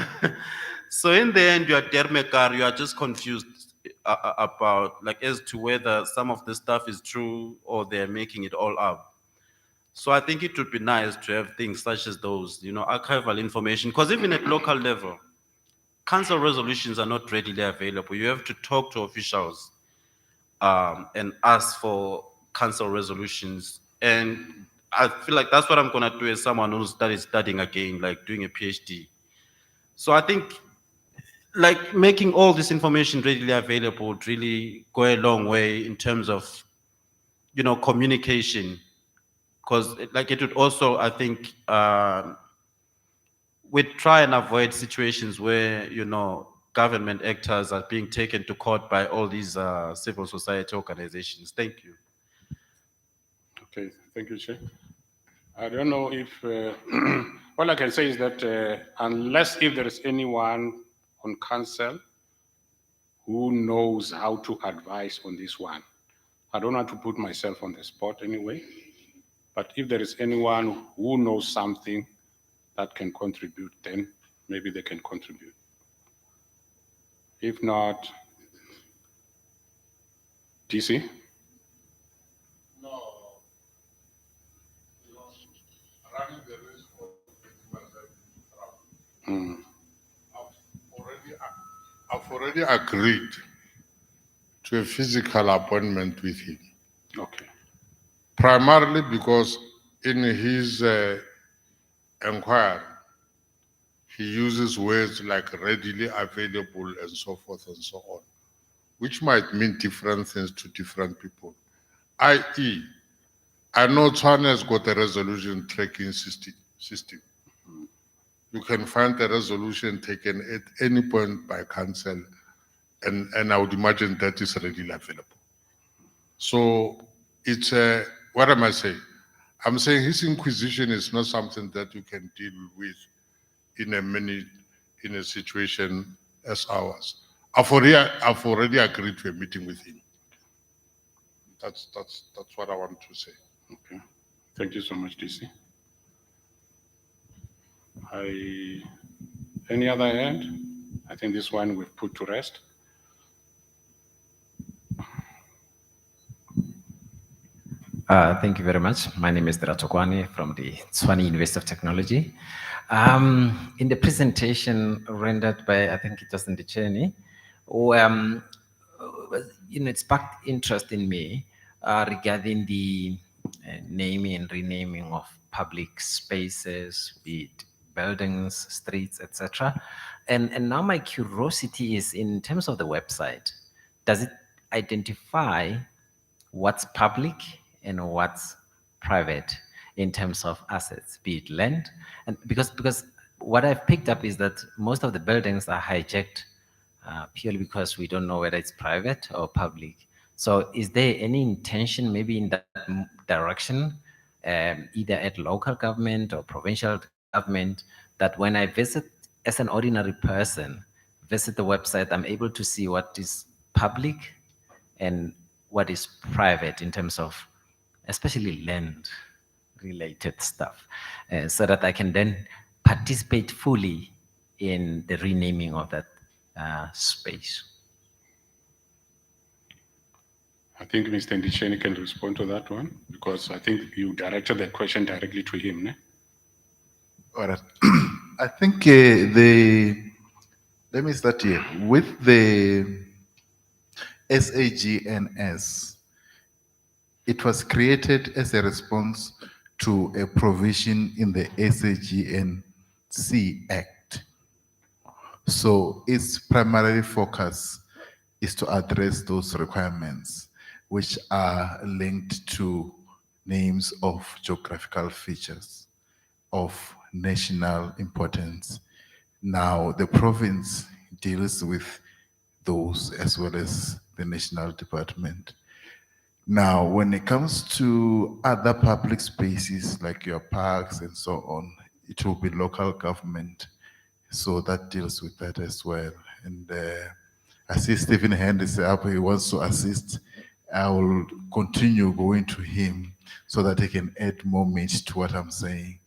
so in the end, you are just confused about as to whether some of the stuff is true or they're making it all up. So I think it would be nice to have things such as those, archival information, because even at local level, council resolutions are not readily available. You have to talk to officials and ask for council resolutions. And I feel like that's what I'm going to do as someone who's studying again, like doing a PhD. So I think making all this information readily available would really go a long way in terms of, communication. Because it would also, I think, we'd try and avoid situations where, government actors are being taken to court by all these civil society organizations. Thank you. Okay, thank you, Chair. I don't know if, all I can say is that unless if there is anyone on council who knows how to advise on this one, I don't want to put myself on the spot anyway, but if there is anyone who knows something that can contribute, then maybe they can contribute. If not, DC? Running the risk of getting myself in trouble. Mm. I've already agreed to a physical appointment with him. Okay. Primarily because in his inquiry, he uses words like readily available and so forth and so on, which might mean different things to different people. I.e., I know Tshwane has got a resolution tracking system. You can find the resolution taken at any point by council, and I would imagine that is readily available. So it's what am I saying? I'm saying his inquisition is not something that you can deal with in a minute, in a situation as ours. I've already agreed to a meeting with him. That's what I want to say. Okay. Thank you so much, DC. Any other hand? I think this one we've put to rest. Thank you very much. My name is Dratokwane from the Tshwane University of Technology. In the presentation rendered by, I think it was Ndicheni, it sparked interest in me regarding the naming and renaming of public spaces, be it buildings, streets, etc. And now my curiosity is in terms of the website, does it identify what's public and what's private in terms of assets, be it land? And because what I've picked up is that most of the buildings are hijacked purely because we don't know whether it's private or public. So is there any intention maybe in that direction, either at local government or provincial government, that when I visit as an ordinary person, visit the website, I'm able to see what is public and what is private in terms of especially land related stuff, so that I can then participate fully in the renaming of that space. I think Mr. Ndicheni can respond to that one, because I think you directed the question directly to him. Ne? All right. I think let me start here with the SAGNS. It was created as a response to a provision in the SAGNC Act. So its primary focus is to address those requirements, which are linked to names of geographical features of national importance. Now, the province deals with those as well as the national department. Now, when it comes to other public spaces like your parks and so on, it will be local government. So that deals with that as well. And I see Stephen Hand is up, he wants to assist. I will continue going to him so that he can add more meat to what I'm saying.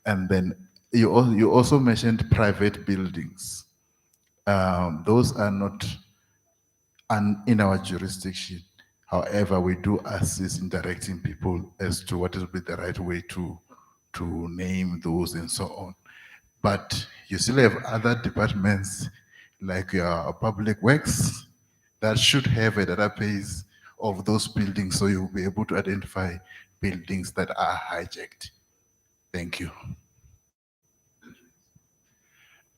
And then you also mentioned private buildings. Those are not in our jurisdiction. However, we do assist in directing people as to what will be the right way to name those and so on. But you still have other departments like your public works that should have a database of those buildings, so you'll be able to identify buildings that are hijacked. Thank you.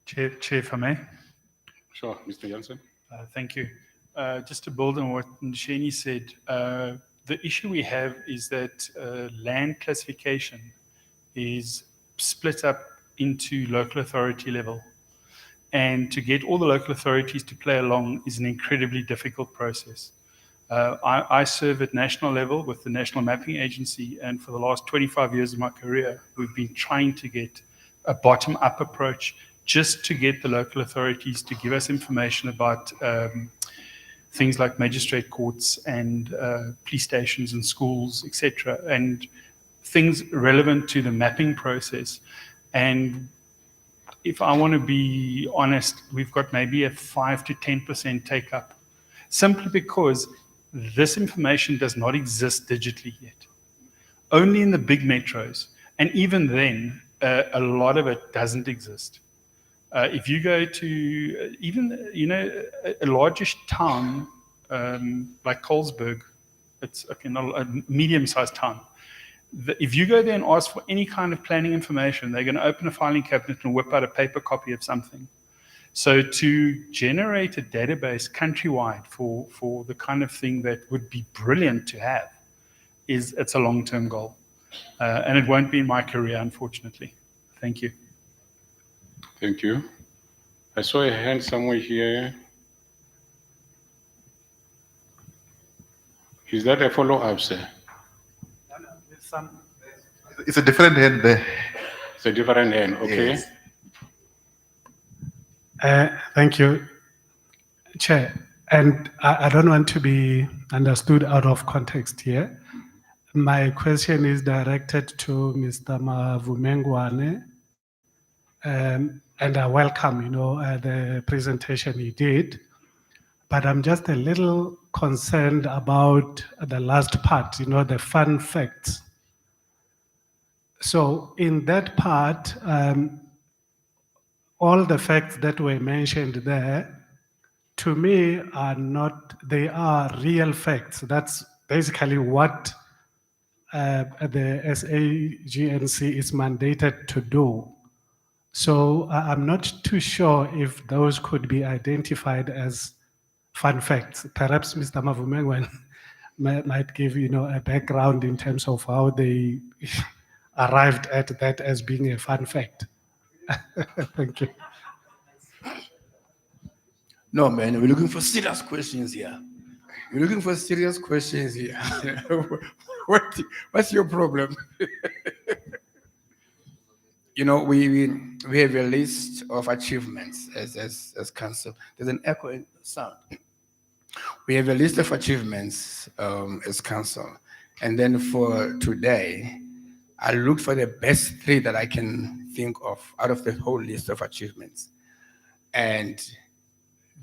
Chair, if I may. Sure, Mr. Jansen. Thank you. Just to build on what Nsheni said, the issue we have is that land classification is split up into local authority level. And to get all the local authorities to play along is an incredibly difficult process. I serve at national level with the National Mapping Agency, and for the last 25 years of my career, we've been trying to get a bottom-up approach just to get the local authorities to give us information about things like magistrate courts and police stations and schools, etc., and things relevant to the mapping process. And if I want to be honest, we've got maybe a 5 to 10% take up, simply because this information does not exist digitally yet. Only in the big metros. And even then, a lot of it doesn't exist. If you go to even, a largish town like Colesberg, it's not a medium-sized town. If you go there and ask for any kind of planning information, they're going to open a filing cabinet and whip out a paper copy of something. So to generate a database countrywide for the kind of thing that would be brilliant to have, it's a long-term goal. And it won't be in my career, unfortunately. Thank you. Thank you. I saw a hand somewhere here. Is that a follow-up, sir? It's a different hand there. It's a different hand, okay. Yes. Thank you, Chair. And I don't want to be understood out of context here. My question is directed to Mr. Mavumengwane. And I welcome, the presentation he did. But I'm just a little concerned about the last part, the fun facts. So in that part, all the facts that were mentioned there, to me, they are real facts. That's basically what the SAGNC is mandated to do. So I'm not too sure if those could be identified as fun facts. Perhaps Mr. Mavumengwan might give a background in terms of how they arrived at that as being a fun fact. Thank you. No, man, we're looking for serious questions here. We're looking for serious questions here. What's your problem? We have a list of achievements as council. There's an echo in sound. We have a list of achievements as council. And then for today, I looked for the best 3 that I can think of out of the whole list of achievements. And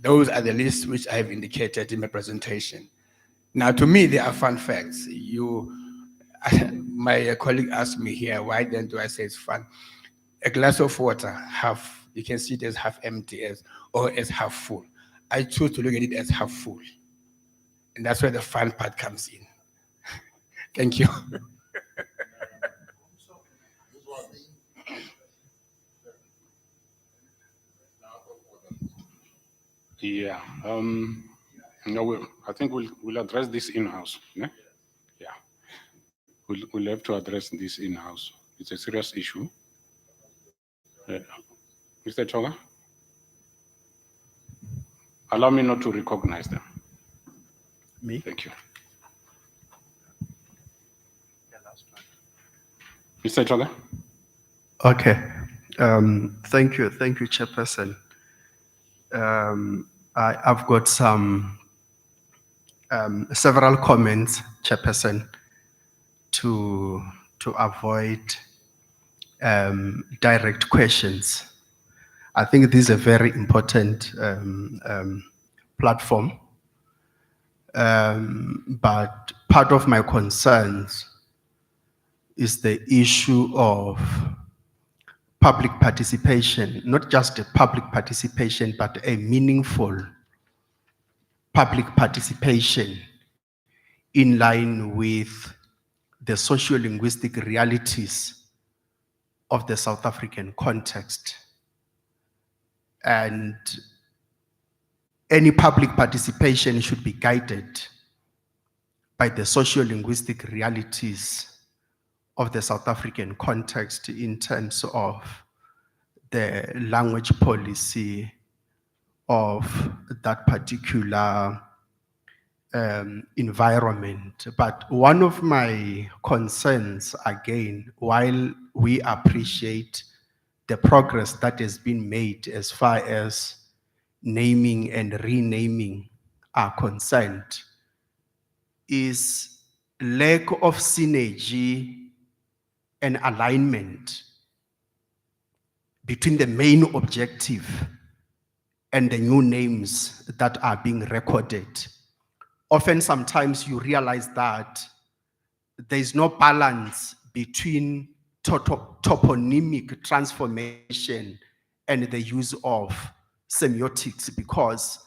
those are the lists which I have indicated in my presentation. Now, to me, they are fun facts. My colleague asked me here, why then do I say it's fun? A glass of water, you can see it as half empty or as half full. I choose to look at it as half full. And that's where the fun part comes in. Thank you. Yeah. I think we'll address this in-house. Yeah. We'll have to address this in-house. It's a serious issue. Mr. Choga? Allow me not to recognize them. Me? Thank you. Mr. Choga? Okay. Thank you, Chairperson. I've got several comments, Chairperson, to avoid direct questions. I think this is a very important platform. But part of my concerns is the issue of public participation, not just a public participation, but a meaningful public participation in line with the socio-linguistic realities of the South African context. And any public participation should be guided by the socio-linguistic realities of the South African context in terms of the language policy of that particular environment. But one of my concerns, again, while we appreciate the progress that has been made as far as naming and renaming are concerned, is lack of synergy and alignment between the main objective and the new names that are being recorded. Often, sometimes you realize that there is no balance between toponymic transformation and the use of semiotics, because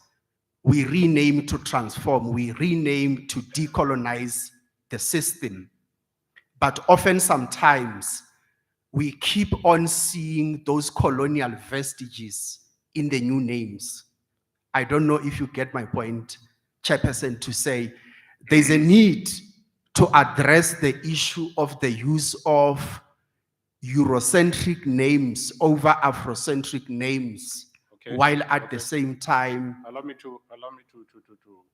we rename to transform, we rename to decolonize the system. But often, sometimes, we keep on seeing those colonial vestiges in the new names. I don't know if you get my point, Chairperson, to say there's a need to address the issue of the use of Eurocentric names over Afrocentric names, Okay, while at okay. the same time. Allow me to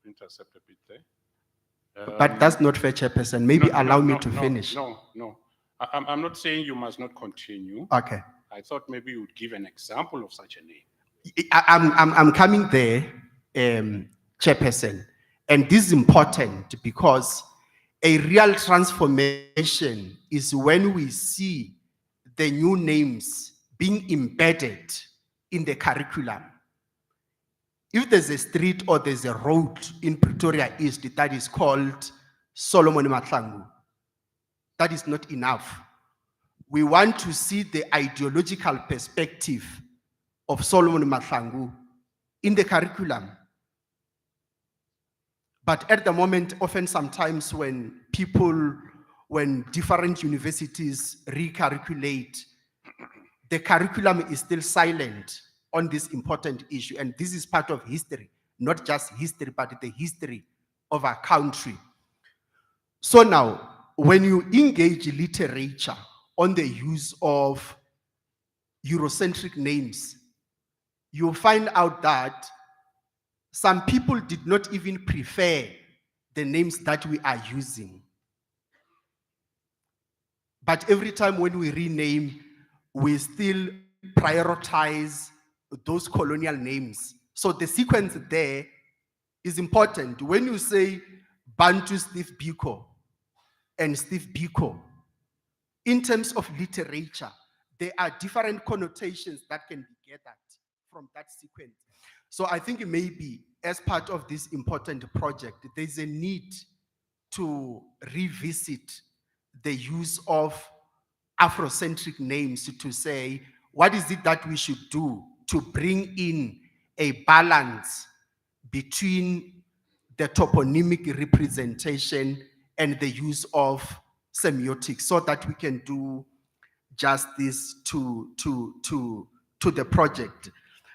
intercept a bit there. But that's not fair, Chairperson. Maybe allow me to no, finish. No. I'm not saying you must not continue. Okay. I thought maybe you would give an example of such a name. I'm coming there, Chairperson. And this is important because a real transformation is when we see the new names being embedded in the curriculum. If there's a street or there's a road in Pretoria East that is called Solomon Mahlangu, that is not enough. We want to see the ideological perspective of Solomon Mahlangu in the curriculum. But at the moment, often sometimes when different universities recalculate, the curriculum is still silent on this important issue. And this is part of history, not just history, but the history of our country. So now, when you engage literature on the use of Eurocentric names, you'll find out that some people did not even prefer the names that we are using. But every time when we rename, we still prioritize those colonial names. So the sequence there is important. When you say Bantu Steve Biko and Steve Biko, in terms of literature, there are different connotations that can be gathered from that sequence. So I think maybe as part of this important project, there's a need to revisit the use of Afrocentric names to say, what is it that we should do to bring in a balance between the toponymic representation and the use of semiotics, so that we can do justice to the project.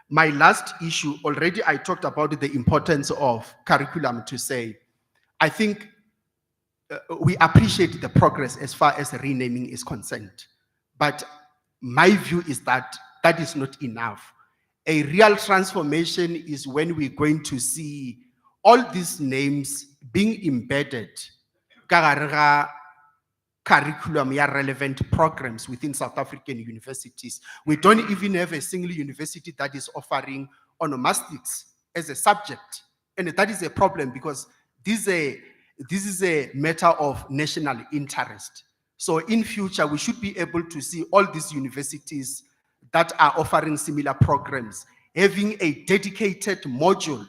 My last issue, already I talked about the importance of curriculum to say, I think we appreciate the progress as far as renaming is concerned. But my view is that that is not enough. A real transformation is when we're going to see all these names being embedded curriculum, relevant programs within South African universities. We don't even have a single university that is offering onomastics as a subject. And that is a problem because this is a matter of national interest. So in future, we should be able to see all these universities that are offering similar programs having a dedicated module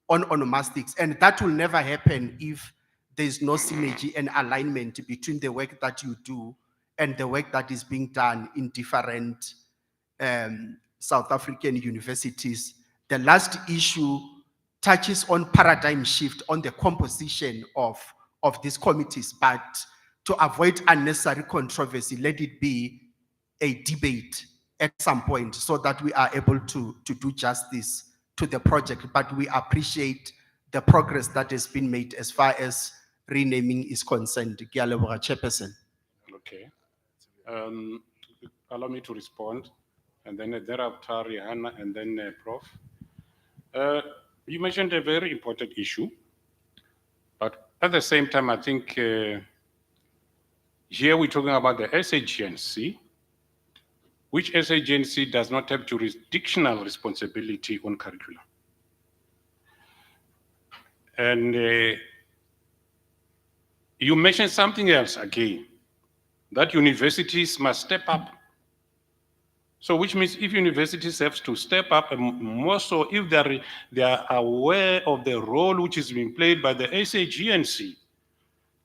on onomastics. And that will never happen if there's no synergy and alignment between the work that you do and the work that is being done in different South African universities. The last issue touches on paradigm shift on the composition of these committees, but to avoid unnecessary controversy, let it be a debate at some point so that we are able to do justice to the project. But we appreciate the progress that has been made as far as renaming is concerned. Ke a leboga, Chairperson. Okay. Allow me to respond. And then thereafter, Rihanna, and then Prof. You mentioned a very important issue. But at the same time, I think here we're talking about the SAGNC, which SAGNC does not have jurisdictional responsibility on curriculum. And you mentioned something else again, that universities must step up. So which means if universities have to step up, and more so if they are aware of the role which is being played by the SAGNC,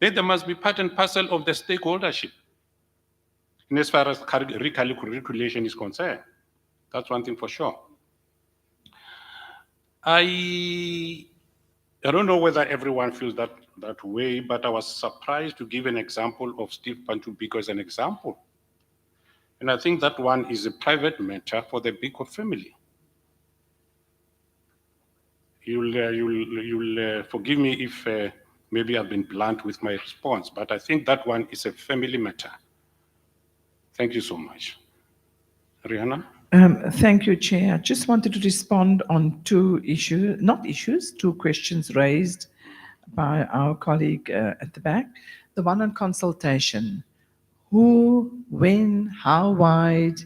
then there must be part and parcel of the stakeholdership. And as far as recalculation is concerned, that's one thing for sure. I don't know whether everyone feels that way, but I was surprised to give an example of Steve Pantubiko as an example. And I think that one is a private matter for the Biko family. You'll forgive me if maybe I've been blunt with my response, but I think that one is a family matter. Thank you so much. Rihanna? Thank you, Chair. I just wanted to respond on two questions raised by our colleague at the back. The one on consultation. Who, when, how wide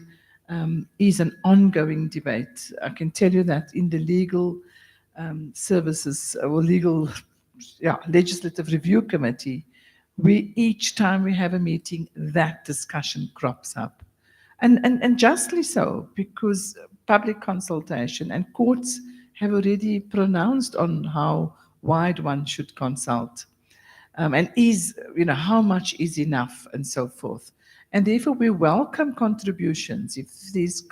is an ongoing debate. I can tell you that in the legal services or legislative review committee, each time we have a meeting, that discussion crops up. And justly so, because public consultation and courts have already pronounced on how wide one should consult. And how much is enough and so forth. And therefore we welcome contributions. If these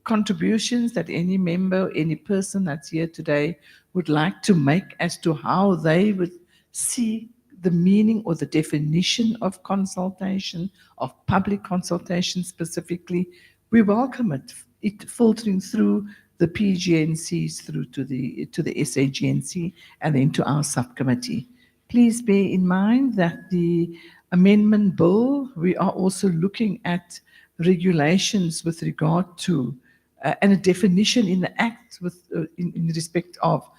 contributions that any member, any person that's here today would like to make as to how they would see the meaning or the definition of consultation, of public consultation specifically, we welcome it filtering through the PGNCs through to the SAGNC and then to our subcommittee. Please bear in mind that the amendment bill, we are also looking at regulations with regard to and a definition in the Act in respect of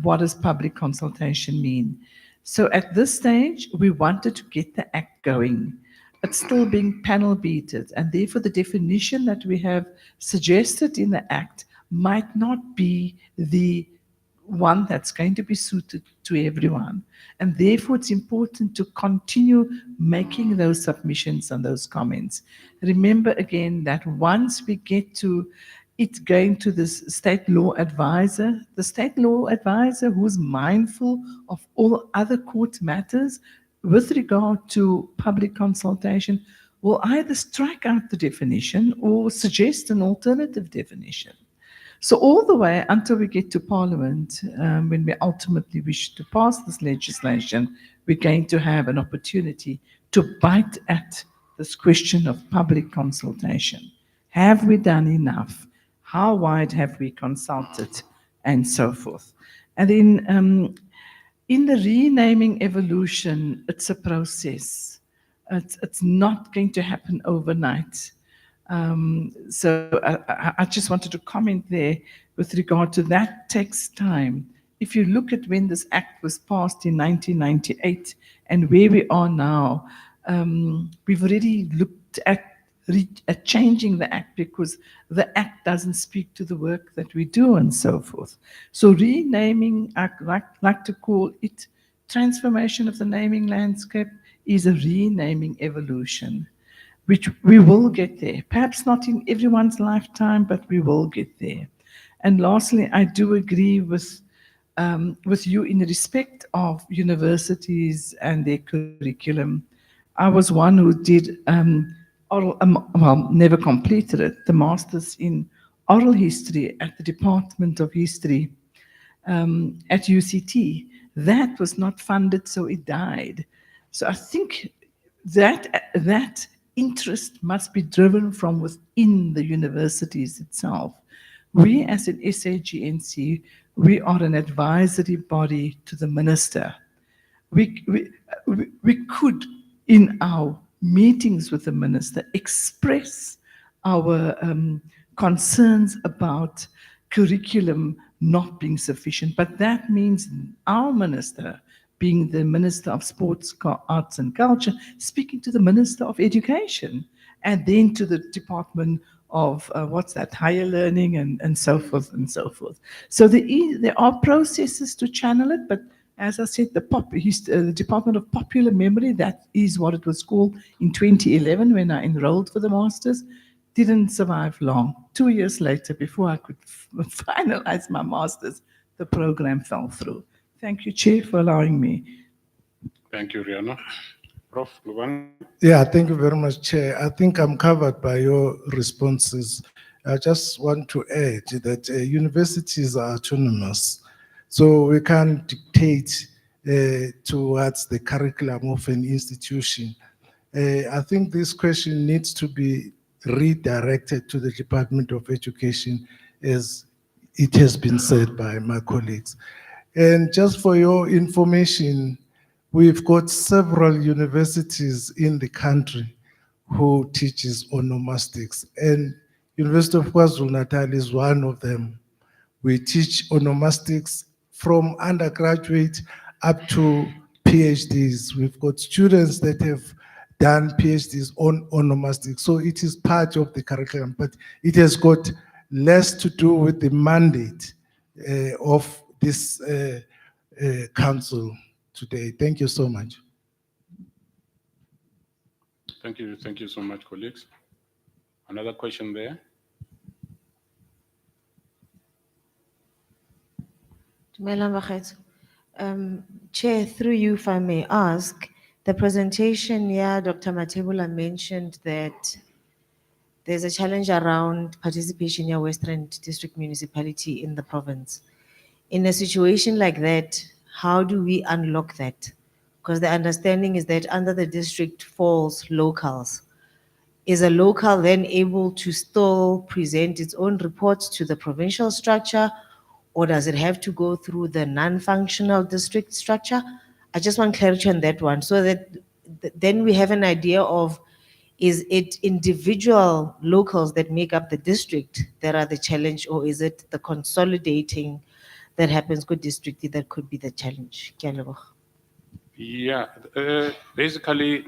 what does public consultation mean. So at this stage, we wanted to get the Act going. It's still being panel beated, and therefore the definition that we have suggested in the Act might not be the one that's going to be suited to everyone. And therefore it's important to continue making those submissions and those comments. Remember again that once we get to it going to this state law advisor, the state law advisor who's mindful of all other court matters with regard to public consultation will either strike out the definition or suggest an alternative definition. So all the way until we get to Parliament, when we ultimately wish to pass this legislation, we're going to have an opportunity to bite at this question of public consultation. Have we done enough? How wide have we consulted? And so forth. And then in the renaming evolution, it's a process. It's not going to happen overnight. So I just wanted to comment there with regard to that takes time. If you look at when this Act was passed in 1998 and where we are now, we've already looked at changing the Act because the Act doesn't speak to the work that we do and so forth. So renaming, I like to call it transformation of the naming landscape, is a renaming evolution, which we will get there. Perhaps not in everyone's lifetime, but we will get there. And lastly, I do agree with you in respect of universities and their curriculum. I was one who did never completed it, the Masters in Oral History at the Department of History at UCT. That was not funded, so it died. So I think that interest must be driven from within the universities itself. We as an SAGNC, we are an advisory body to the minister. We could, in our meetings with the minister, express our concerns about curriculum not being sufficient, but that means our minister being the Minister of Sports, Arts and Culture, speaking to the Minister of Education, and then to the Department of higher learning and so forth and so forth. So there are processes to channel it, but as I said, the Department of Popular Memory, that is what it was called in 2011 when I enrolled for the Masters, didn't survive long. 2 years later, before I could finalize my Masters, the program fell through. Thank you, Chair, for allowing me. Thank you, Rihanna. Prof. Luban. Yeah, thank you very much, Chair. I think I'm covered by your responses. I just want to add that universities are autonomous, so we can't dictate towards the curriculum of an institution. I think this question needs to be redirected to the Department of Education, as it has been said by my colleagues. And just for your information, we've got several universities in the country who teaches onomastics, and University of KwaZulu-Natal is one of them. We teach onomastics from undergraduate up to PhDs. We've got students that have done PhDs on onomastics, so it is part of the curriculum, but it has got less to do with the mandate of this council today. Thank you so much. Thank you so much, colleagues. Another question there? Chair, through you, if I may ask, the presentation here, Dr. Matebula mentioned that there's a challenge around participation in Western District Municipality in the province. In a situation like that, how do we unlock that? Because the understanding is that under the district falls locals. Is a local then able to still present its own reports to the provincial structure, or does it have to go through the non-functional district structure? I just want clarity on that one, so that then we have an idea of, is it individual locals that make up the district that are the challenge, or is it the consolidating that happens good district that could be the challenge? Ke a leboga. Yeah, basically,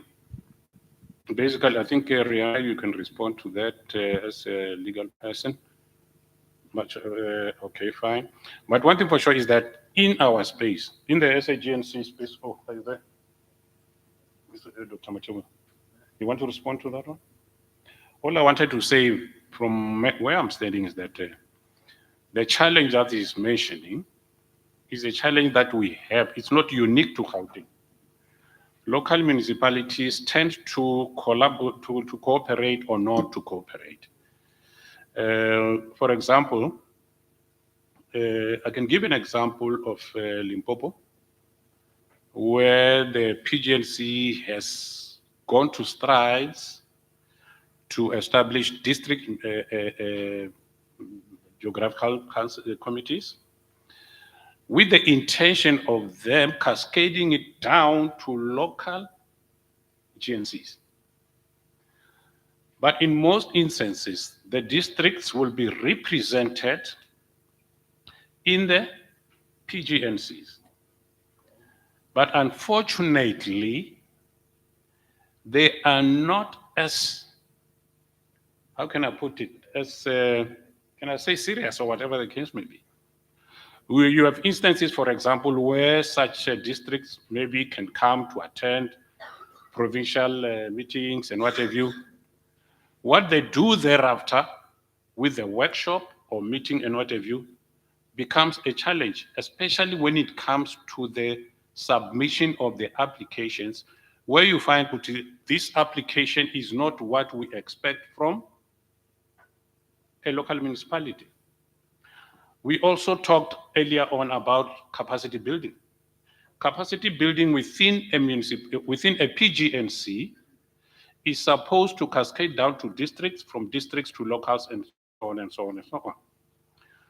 I think, Rihanna, you can respond to that as a legal person. But, okay, fine. But one thing for sure is that in our space, in the SAGNC space, oh, are you there? Dr. Matebula, you want to respond to that one? All I wanted to say from where I'm standing is that the challenge that he's mentioning is a challenge that we have. It's not unique to Gauteng. Local municipalities tend to collaborate, to cooperate or not to cooperate. For example, I can give an example of Limpopo, where the PGNC has gone to strides to establish district geographical committees, with the intention of them cascading it down to local GNCs. But in most instances, the districts will be represented in the PGNCs. But unfortunately, they are not as, how can I put it, as, can I say serious or whatever the case may be. You have instances, for example, where such districts maybe can come to attend provincial meetings and what have you. What they do thereafter with the workshop or meeting and what have you becomes a challenge, especially when it comes to the submission of the applications, where you find this application is not what we expect from a local municipality. We also talked earlier on about capacity building. Capacity building within a PGNC is supposed to cascade down to districts, from districts to locals, and so on and so on and so on.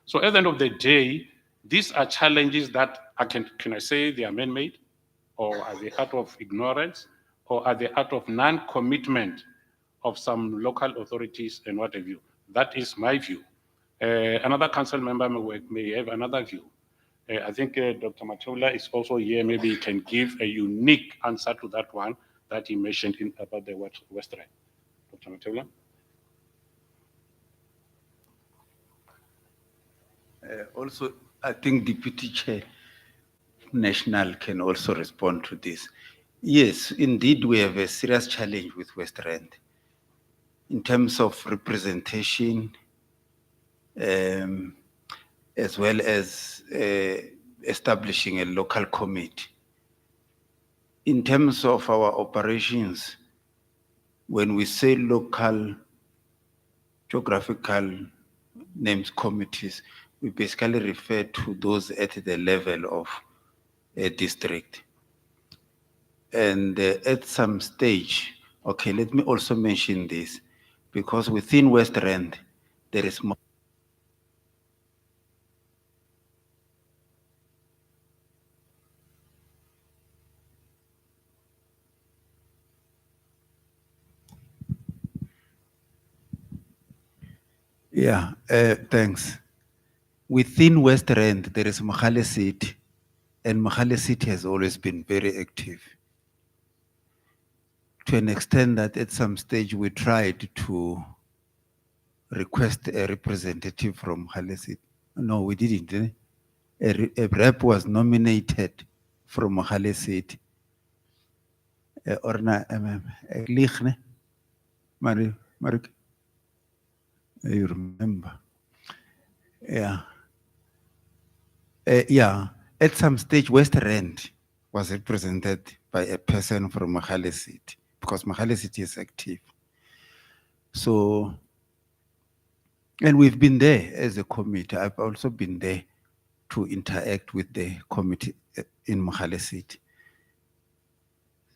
So at the end of the day, these are challenges that can I say they are man-made, or are they out of ignorance, or are they out of non-commitment of some local authorities and what have you? That is my view. Another council member may have another view. I think Dr. Matola is also here. Maybe he can give a unique answer to that one that he mentioned about the Western. Dr. Matola? Also, I think Deputy Chair National can also respond to this. Yes, indeed, we have a serious challenge with West Rand in terms of representation, as well as establishing a local committee. In terms of our operations, when we say local geographical names committees, we basically refer to those at the level of a district. And at some stage, okay, let me also mention this, because within West Rand, there is more. Yeah, thanks. Within West Rand, there is Mahale City, and Mahale City has always been very active. To an extent that at some stage we tried to request a representative from Mahale City. No, we didn't. A rep was nominated from Mahale City. Orna, Lichne, Mari, you remember? Yeah. Yeah, at some stage, West Rand was represented by a person from Mahale City, because Mahale City is active. So, and we've been there as a committee. I've also been there to interact with the committee in Mahale City.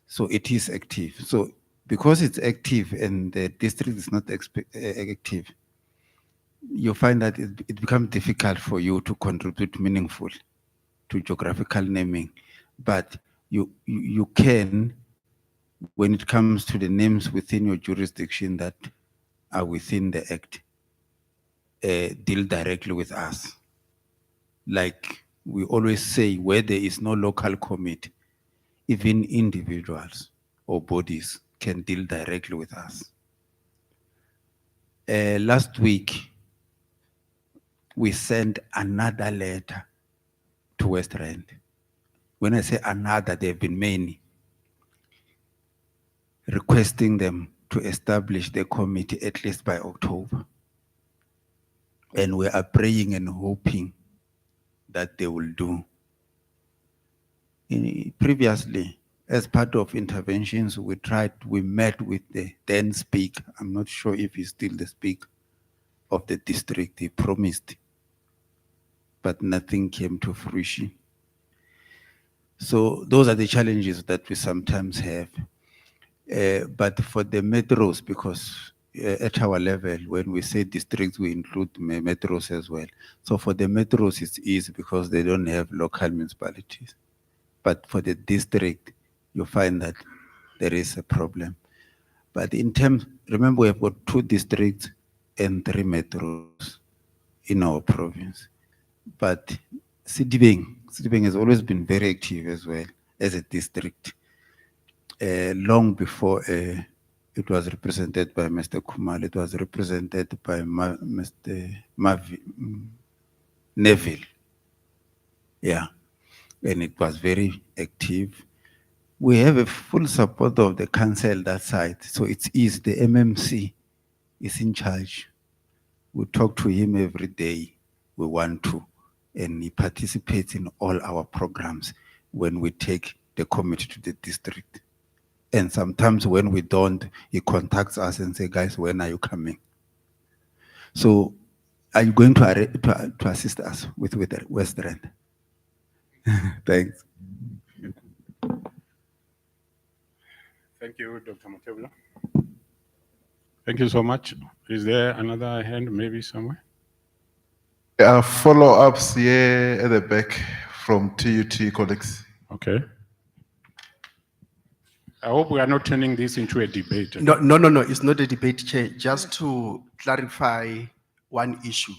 So it is active. So because it's active and the district is not active, you find that it becomes difficult for you to contribute meaningfully to geographical naming. But you can, when it comes to the names within your jurisdiction that are within the Act, deal directly with us. Like we always say, where there is no local committee, even individuals or bodies can deal directly with us. Last week, we sent another letter to West Rand. When I say another, there have been many, requesting them to establish the committee at least by October. And we are praying and hoping that they will do. Previously, as part of interventions, we met with the then speaker. I'm not sure if he's still the speaker of the district. He promised, but nothing came to fruition. So those are the challenges that we sometimes have. But for the metros, because at our level, when we say districts, we include metros as well. So for the metros, it's easy because they don't have local municipalities. But for the district, you find that there is a problem. But in terms, remember we have got 2 districts and 3 metros in our province. But Sidibeng has always been very active as well as a district. Long before it was represented by Mr. Kumal, it was represented by Mr. Neville. Yeah, and it was very active. We have a full support of the council that side, so it's easy. The MMC is in charge. We talk to him every day. We want to, and he participates in all our programs when we take the committee to the district. And sometimes when we don't, he contacts us and say, guys, when are you coming? So are you going to assist us with the West Rand? Thanks. Thank you, Dr. Matebula. Thank you so much. Is there another hand maybe somewhere? Follow-ups here at the back from TUT colleagues. Okay. I hope we are not turning this into a debate. No, it's not a debate, Chair. Just to clarify one issue.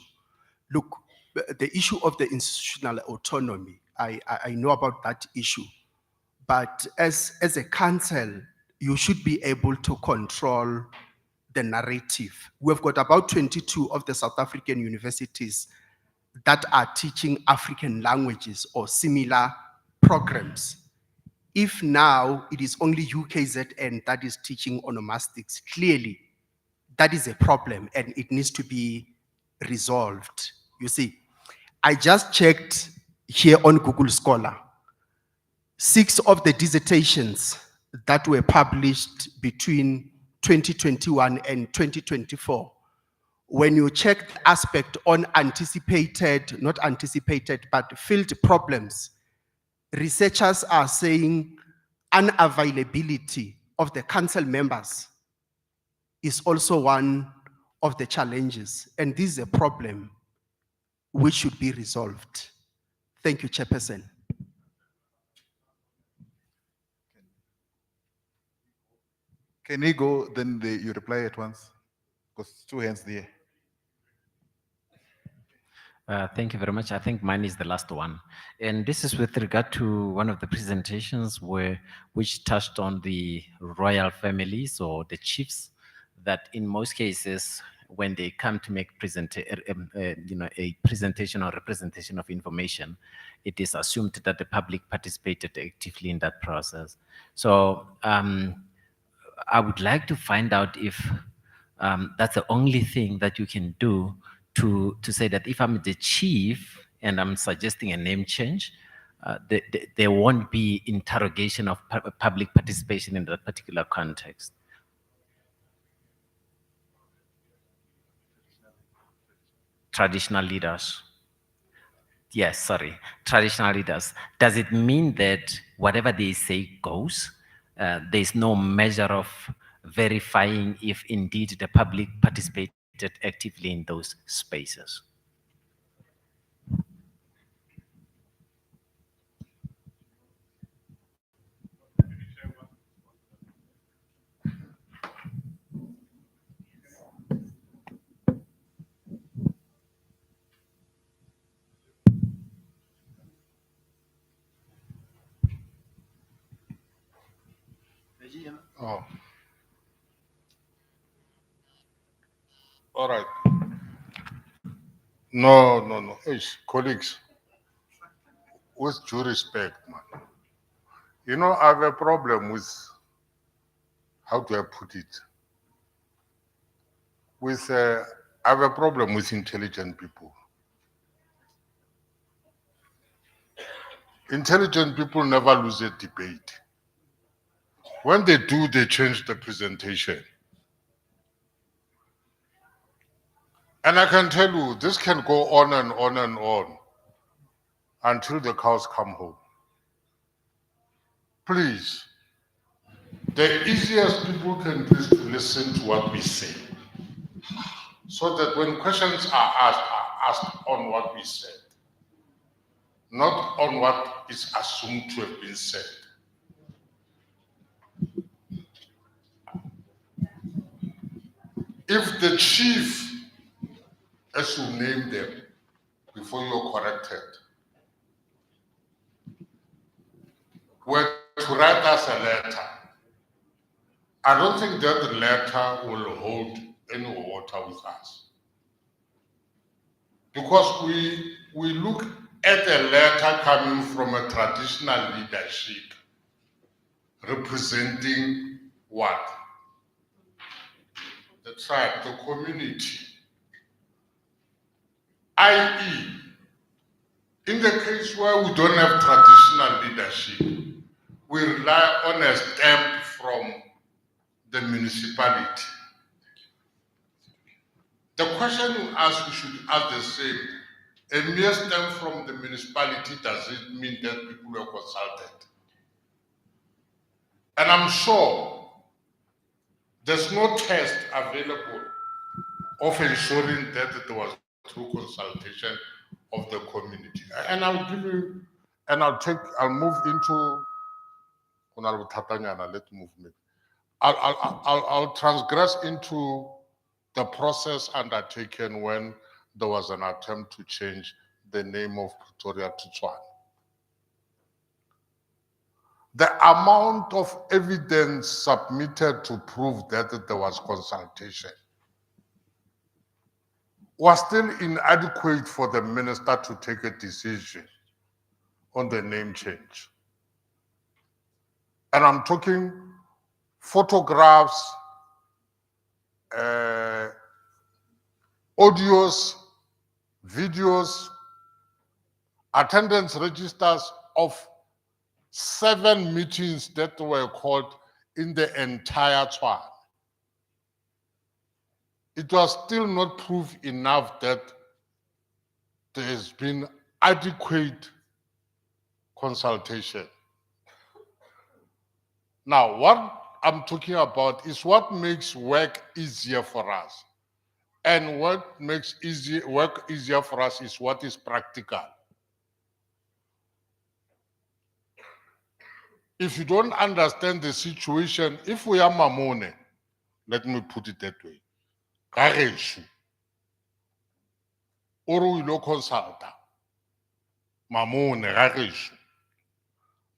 Look, the issue of the institutional autonomy, I know about that issue. But as a council, you should be able to control the narrative. We've got about 22 of the South African universities that are teaching African languages or similar programs. If now it is only UKZN that is teaching onomastics, clearly that is a problem and it needs to be resolved. You see, I just checked here on Google Scholar. 6 of the dissertations that were published between 2021 and 2024, when you check the aspect on anticipated, not anticipated, but field problems, researchers are saying unavailability of the council members is also one of the challenges, and this is a problem which should be resolved. Thank you, Chairperson. Can we go, then you reply at once? Because 2 hands there. Thank you very much. I think mine is the last one. And this is with regard to one of the presentations which touched on the royal families or the chiefs, that in most cases, when they come to make a presentation or representation of information, it is assumed that the public participated actively in that process. So I would like to find out if that's the only thing that you can do to say that if I'm the chief and I'm suggesting a name change, there won't be interrogation of public participation in that particular context. Traditional leaders. Yes, sorry, traditional leaders. Does it mean that whatever they say goes? There's no measure of verifying if indeed the public participated actively in those spaces? Oh. All right. No. Hey, colleagues, with due respect, man. You know, I have a problem with, how do I put it? I have a problem with intelligent people. Intelligent people never lose a debate. When they do, they change the presentation. And I can tell you, this can go on and on and on until the cows come home. Please, the easiest people can do is to listen to what we say, so that when questions are asked on what we said, not on what is assumed to have been said. If the chief, as you name them, before you're corrected, were to write us a letter, I don't think that the letter will hold any water with us. Because we look at a letter coming from a traditional leadership representing what? The tribe, the community. i.e., in the case where we don't have traditional leadership, we rely on a stamp from the municipality. The question you ask, we should ask the same. A mere stamp from the municipality, does it mean that people were consulted? And I'm sure there's no test available of ensuring that there was true consultation of the community. And I'll give you, and I'll move into, let's move. I'll transgress into the process undertaken when there was an attempt to change the name of Pretoria to Tshwane. The amount of evidence submitted to prove that there was consultation was still inadequate for the minister to take a decision on the name change. And I'm talking photographs, audios, videos, attendance registers of 7 meetings that were called in the entire Tshwane. It was still not proof enough that there has been adequate consultation. Now, what I'm talking about is what makes work easier for us. And what makes work easier for us is what is practical. If you don't understand the situation, if we are Mamone, let me put it that way, Gageshu, or we lo consulta, Mamone, Gageshu.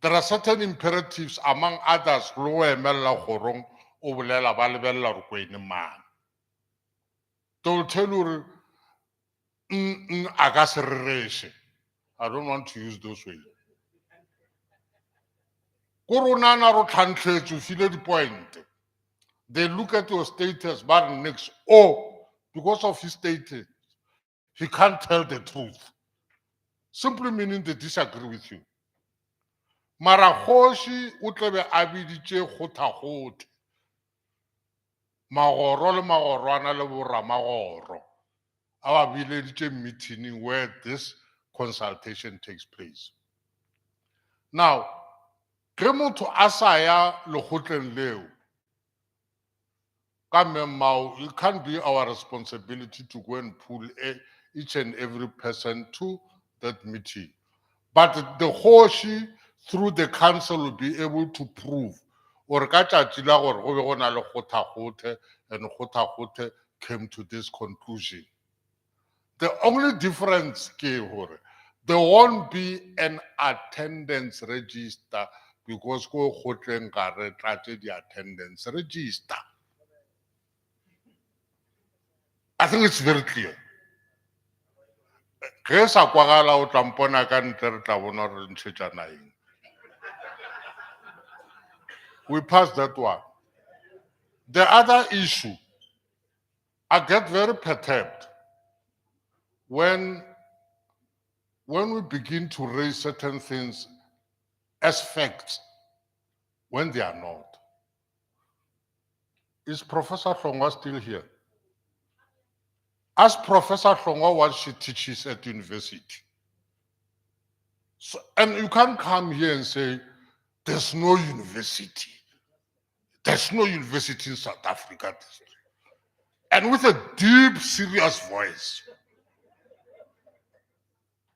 There are certain imperatives, among others, lo emela gorong o bolela ba lebella re kwene man. They will tell you, I don't want to use those words. Corona ro tlhantlhetso file di point. They look at your status, but next, oh, because of his status, he can't tell the truth. Simply meaning they disagree with you. Marahoshi utlebe abiditse khothakhothe. Magoro le magorwana le boramagoro. Our village meeting where this consultation takes place. Now, ke motho a sa ya lekgotleng leo, ka memao, it can't be our responsibility to go and pull each and every person to that meeting. But the Hoshi, through the council, will be able to prove or ka tšatši la gore go be go na le kgothakhothe, and kgothakhothe came to this conclusion. The only difference ke gore there won't be an attendance register because go kgotleng ka re tlatse the attendance register. I think it's very clear. Ge sa kwagala o tla mpona ka ntle re tla bona re ntšhetšana eng. We passed that one. The other issue, I get very perturbed when we begin to raise certain things as facts when they are not. Is Professor Hlongwa still here? Ask Professor Hlongwa what she teaches at university. So, and you can't come here and say, there's no university. There's no university in South Africa. And with a deep, serious voice.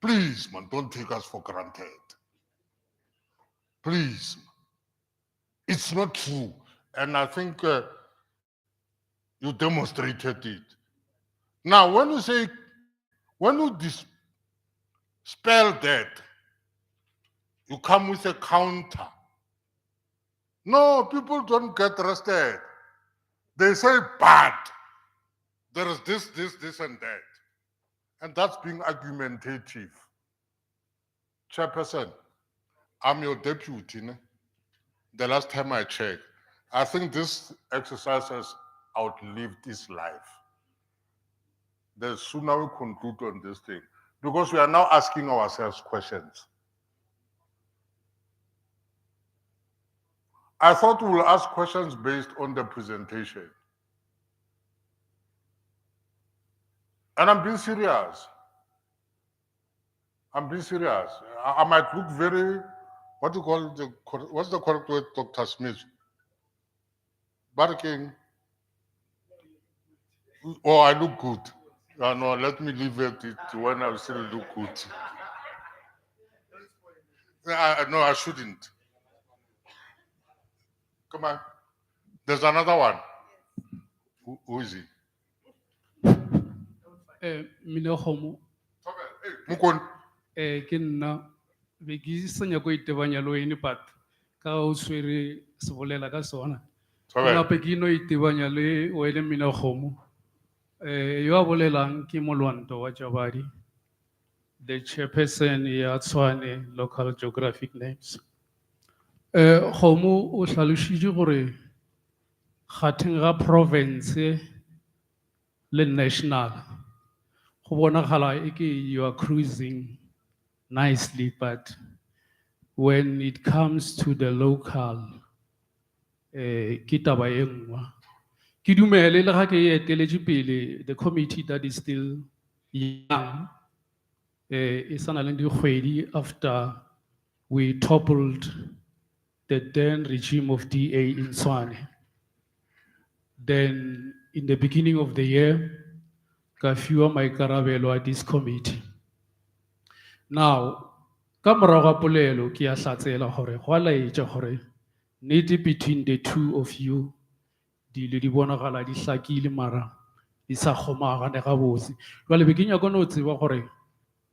Please, man, don't take us for granted. Please. It's not true. And I think you demonstrated it. Now, when you say, when you dispel that, you come with a counter. No, people don't get arrested. They say, but there is this, and that. And that's being argumentative. Chairperson, I'm your deputy. The last time I checked, I think this exercise has outlived its life. The sooner we conclude on this thing, because we are now asking ourselves questions. I thought we will ask questions based on the presentation. And I'm being serious. I'm being serious. I might look very, what's the correct word, Dr. Smith? Barking. Oh, I look good. No, let me leave it when I still look good. No, I shouldn't. Come on. There's another one. Who is he? Minohomo. Mokone. Ke nna be ke senya go itebanya le wena but ka o swere se bolela ka sona ke Tshwarelo. gape ke no itebanya le wena mmina kgomo yo a bolelang ke Molwanto wa Jabadi, the chairperson ya Tshwane local geographic names. Kgomo o hlalošitše gore kgatheng ga province le national go bonagala eke you are cruising nicely, but when it comes to the local ke taba e nngwe. Ke dumele le ga ke eteletše pele the committee that is still young e sa na le dikgwedi after we toppled the then regime of DA in Tshwane. Then in the beginning of the year ka fiwa maikarabelo a this committee. Now ka morago ga polelo ke a hlatsela gore go a laetša gore nnete between the two of you dilo di bonagala di hlakile mara di sa kgomagane gabotse. Jwale be ke nyaka no tseba gore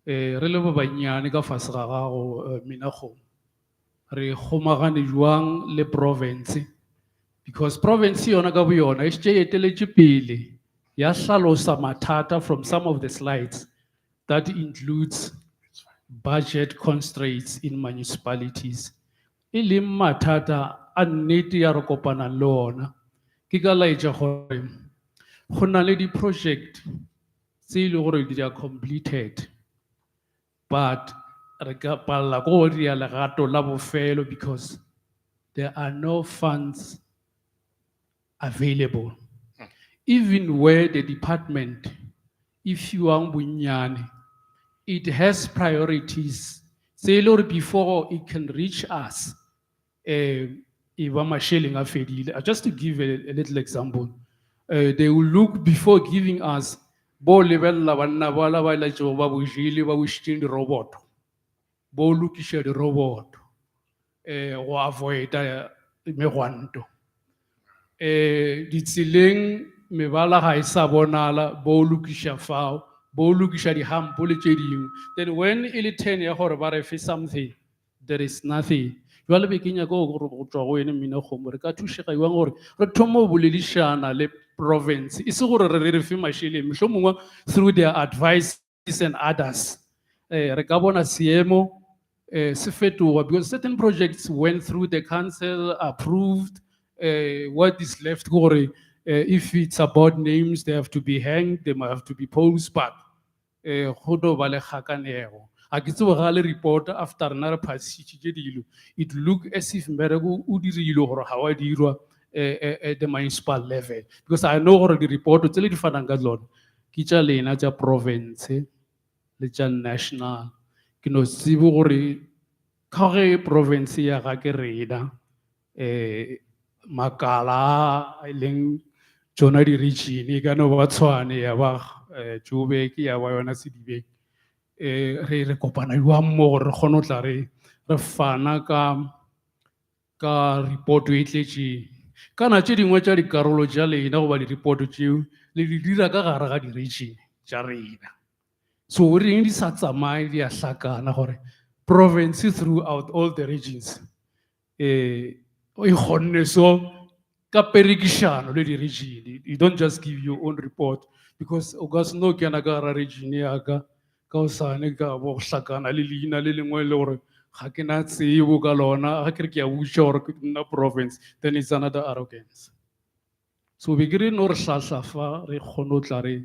re le ba bannyane ka fase ga gago Minakgomo re kgomagane jwang le province, because province yona ka boyona e šetše e eteletše pele ya hlalosa mathata from some of the slides that includes budget constraints in municipalities. E leng mathata a nnete ya re kopanang le ona. Ke ka laetša gore go na le di-project tse e le gore di are completed but re ka palela ko go dia legato la bofelo because there are no funds available. Even where the department, if you are bunyane, it has priorities. Say, Lord, before it can reach us, just to give a little example, they will look before giving us bo lebella banna ba la ba la tšo ba bojile ba bušitšeng diroboto bo lokiša diroboto go avoida megwanto ditseleng mebala ga e sa bonala bo lokiša fao bo lokiša dihampo le tše dingwe. Then when e le 10 ya gore ba re fe something, there is nothing. Jwale be ke nyaka go tšwa go wena Minakgomo re ka thušega jwang gore re thome go boledišana le province e se gore re fe mašeleng mohlomongwe through their advices and others re ka bona seemo se fetoga, because certain projects went through the council approved. What is left gore if it's about names they have to be hanged, they might have to be posed, but go do ba le kgakanego. A ke tsebe ga le report after na re phasitše dilo it look as if mmereko o dirile gore ga wa dirwa at the municipal level, because I know gore di report tse le di fanang ka tsona ke tša lena tša province le tša national. Ke no tsebe gore ka ge province ya ga ke rena makala a leng tšona di-region e ka no ba Tshwane ya ba Joburg ya ba yona Sedibeng re kopana jwang mo gore re kgone go tla re fana ka report e tletšeng kana tše dingwe tša dikarolo tša lena goba di-report tšeo le di dira ka gare ga di-region tša rena, so reng di sa tsamaye di a hlakana gore province throughout all the regions e kgonne so ka perekišano le di-region. You don't just give your own report, because o ka se no kena ka gara region yaka ka o sane ka bo hlakana le leina le lengwe le gore ga ke na tsebo ka lona ga ke re ke a botša gore ke nna province, then it's another arrogance. So be ke re no re hlahlafa re kgone go tla re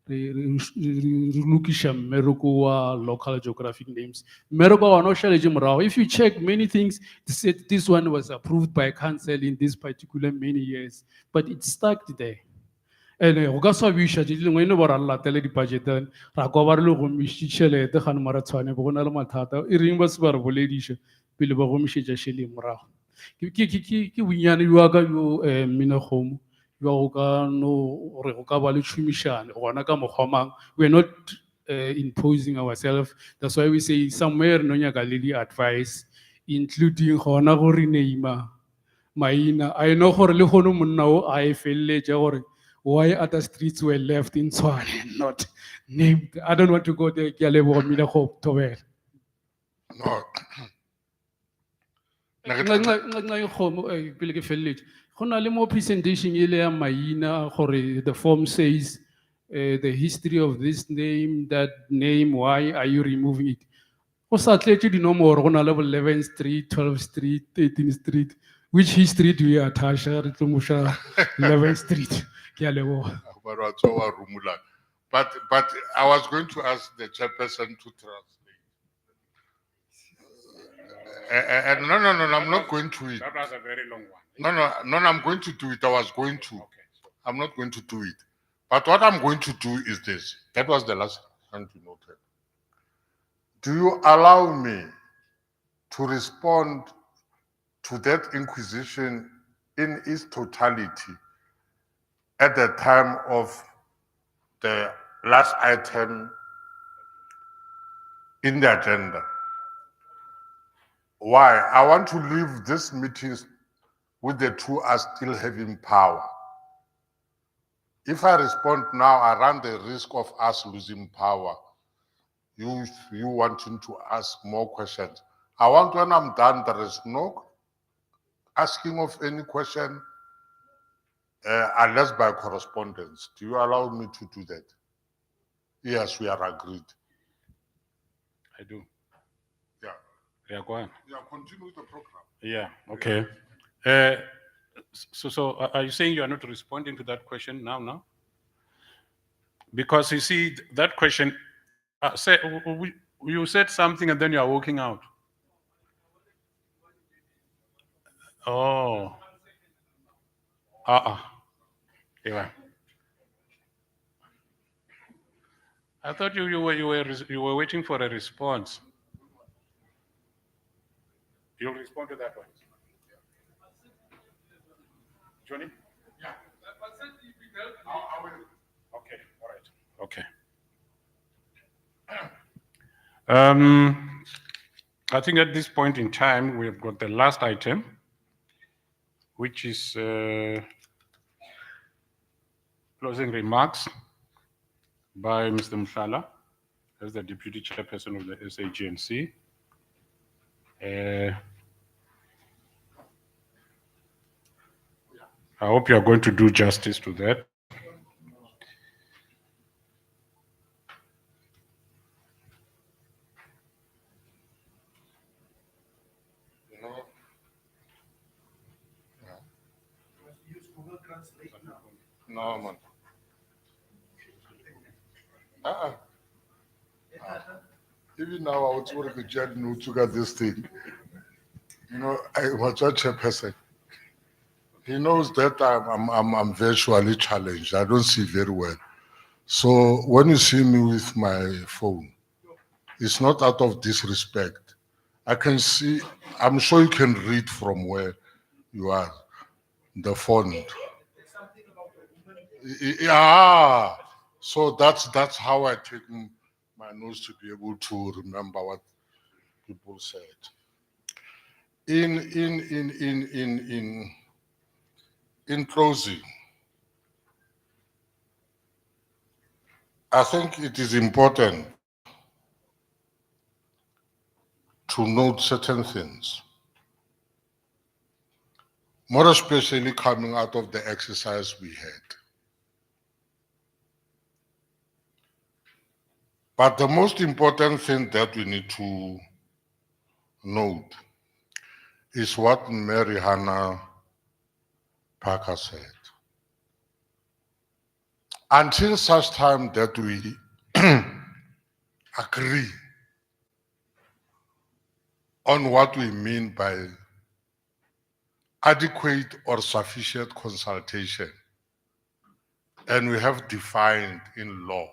lokiša mmereko wa local geographic names. Mmereko wa ona o šaletše morago. If you check many things, this one was approved by council in this particular many years, but it's stuck there. And go ka swabiša tše dingwe ene bo ra latele di-budgeteng ra kwa ba re le gomišitše tšhelete gane mara Tshwane bo go na le mathata e reng ba se ba re bolediša pele ba gomišetša šheleng morago. Ke bonnyane bja ka bjo Minakgomo bja go ka no gore go ka ba le tšhomišane gona ka mokgwa mang. We're not imposing ourselves. That's why we say somewhere no nyaka le di-advice including gona go rename maina. I know gore le gono monna o a e feleletša gore why other streets were left in Tshwane and not named. I don't want to go there. Ke a leboha, Mmina Kgopo, Thobela. No. Nqa Kgomo, pele ke felletse. Go na le mo presentation e le ya maina gore the form says the history of this name, that name, why are you removing it? Go sa tletse dinomoro, go na le bo 11 Street, 12 Street, 13 Street. Which history do you attach? Re tlo musha 11 Street. Ke a leboha. But I was going to ask the chairperson to translate. And no, I'm not going to it. That was a very long one. No, I'm going to do it. I was going to. I'm not going to do it. But what I'm going to do is this. That was the last hand you noted. Do you allow me to respond to that inquisition in its totality at the time of the last item in the agenda? Why? I want to leave this meeting with the two are still having power. If I respond now, I run the risk of us losing power. You wanting to ask more questions. I want, when I'm done, there is no asking of any question unless by correspondence. Do you allow me to do that? Yes, we are agreed. I do. Yeah. Yeah, go on. Yeah, continue with the program. Yeah, okay. So are you saying you are not responding to that question now? Because you see, that question, you said something and then you are walking out. Oh. Yeah. I thought you were waiting for a response. You'll respond to that one. Johnny? Yeah. I will. Okay, all right. Okay. I think at this point in time, we have got the last item, which is closing remarks by Mr. Mhlala as the Deputy Chairperson of the SAGNC. I hope you are going to do justice to that. No, man. Even now, I was working with Judge who got this thing. You know, I was a chairperson. He knows that I'm virtually challenged. I don't see very well. So when you see me with my phone, it's not out of disrespect. I can see, I'm sure you can read from where you are, the font. Yeah. So that's how I take my notes to be able to remember what people said. In closing, I think it is important to note certain things, more especially coming out of the exercise we had. But the most important thing that we need to note is what Mary Hannah Parker said. Until such time that we agree on what we mean by adequate or sufficient consultation, and we have defined in law,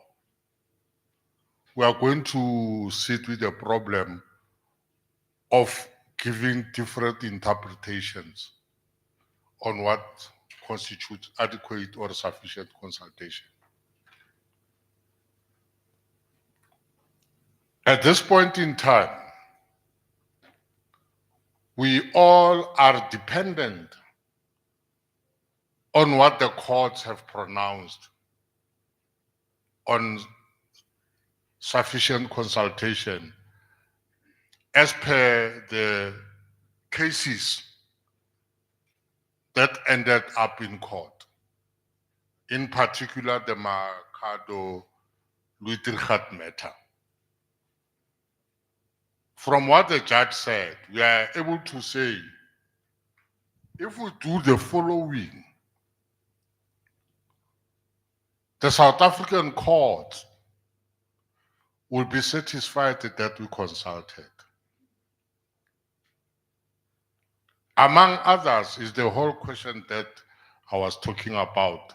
we are going to sit with the problem of giving different interpretations on what constitutes adequate or sufficient consultation. At this point in time, we all are dependent on what the courts have pronounced on sufficient consultation as per the cases that ended up in court, in particular the Mercado Louis Trichardt matter. From what the judge said, we are able to say, if we do the following, the South African court will be satisfied that we consulted. Among others is the whole question that I was talking about.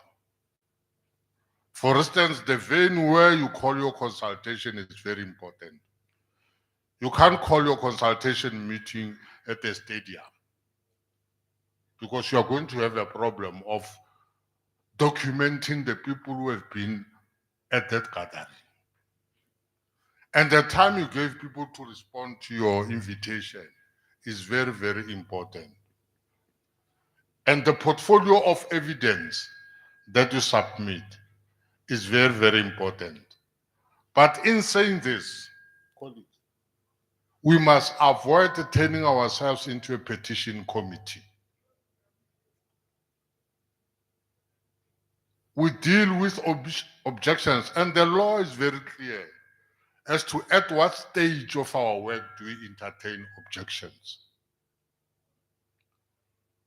For instance, the venue where you call your consultation is very important. You can't call your consultation meeting at the stadium because you are going to have a problem of documenting the people who have been at that gathering. And the time you gave people to respond to your invitation is very, very important. And the portfolio of evidence that you submit is very, very important. But in saying this, we must avoid turning ourselves into a petition committee. We deal with objections, and the law is very clear as to at what stage of our work do we entertain objections.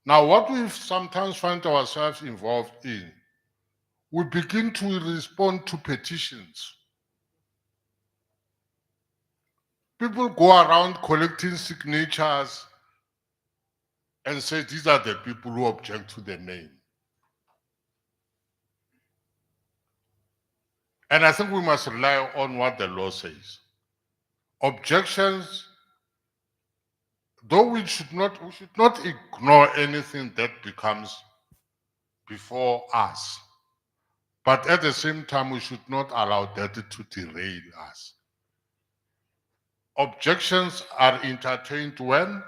Now, what we sometimes find ourselves involved in, we begin to respond to petitions. People go around collecting signatures and say these are the people who object to the name. And I think we must rely on what the law says. Objections, though we should not ignore anything that becomes before us. But at the same time, we should not allow that to derail us. Objections are entertained when?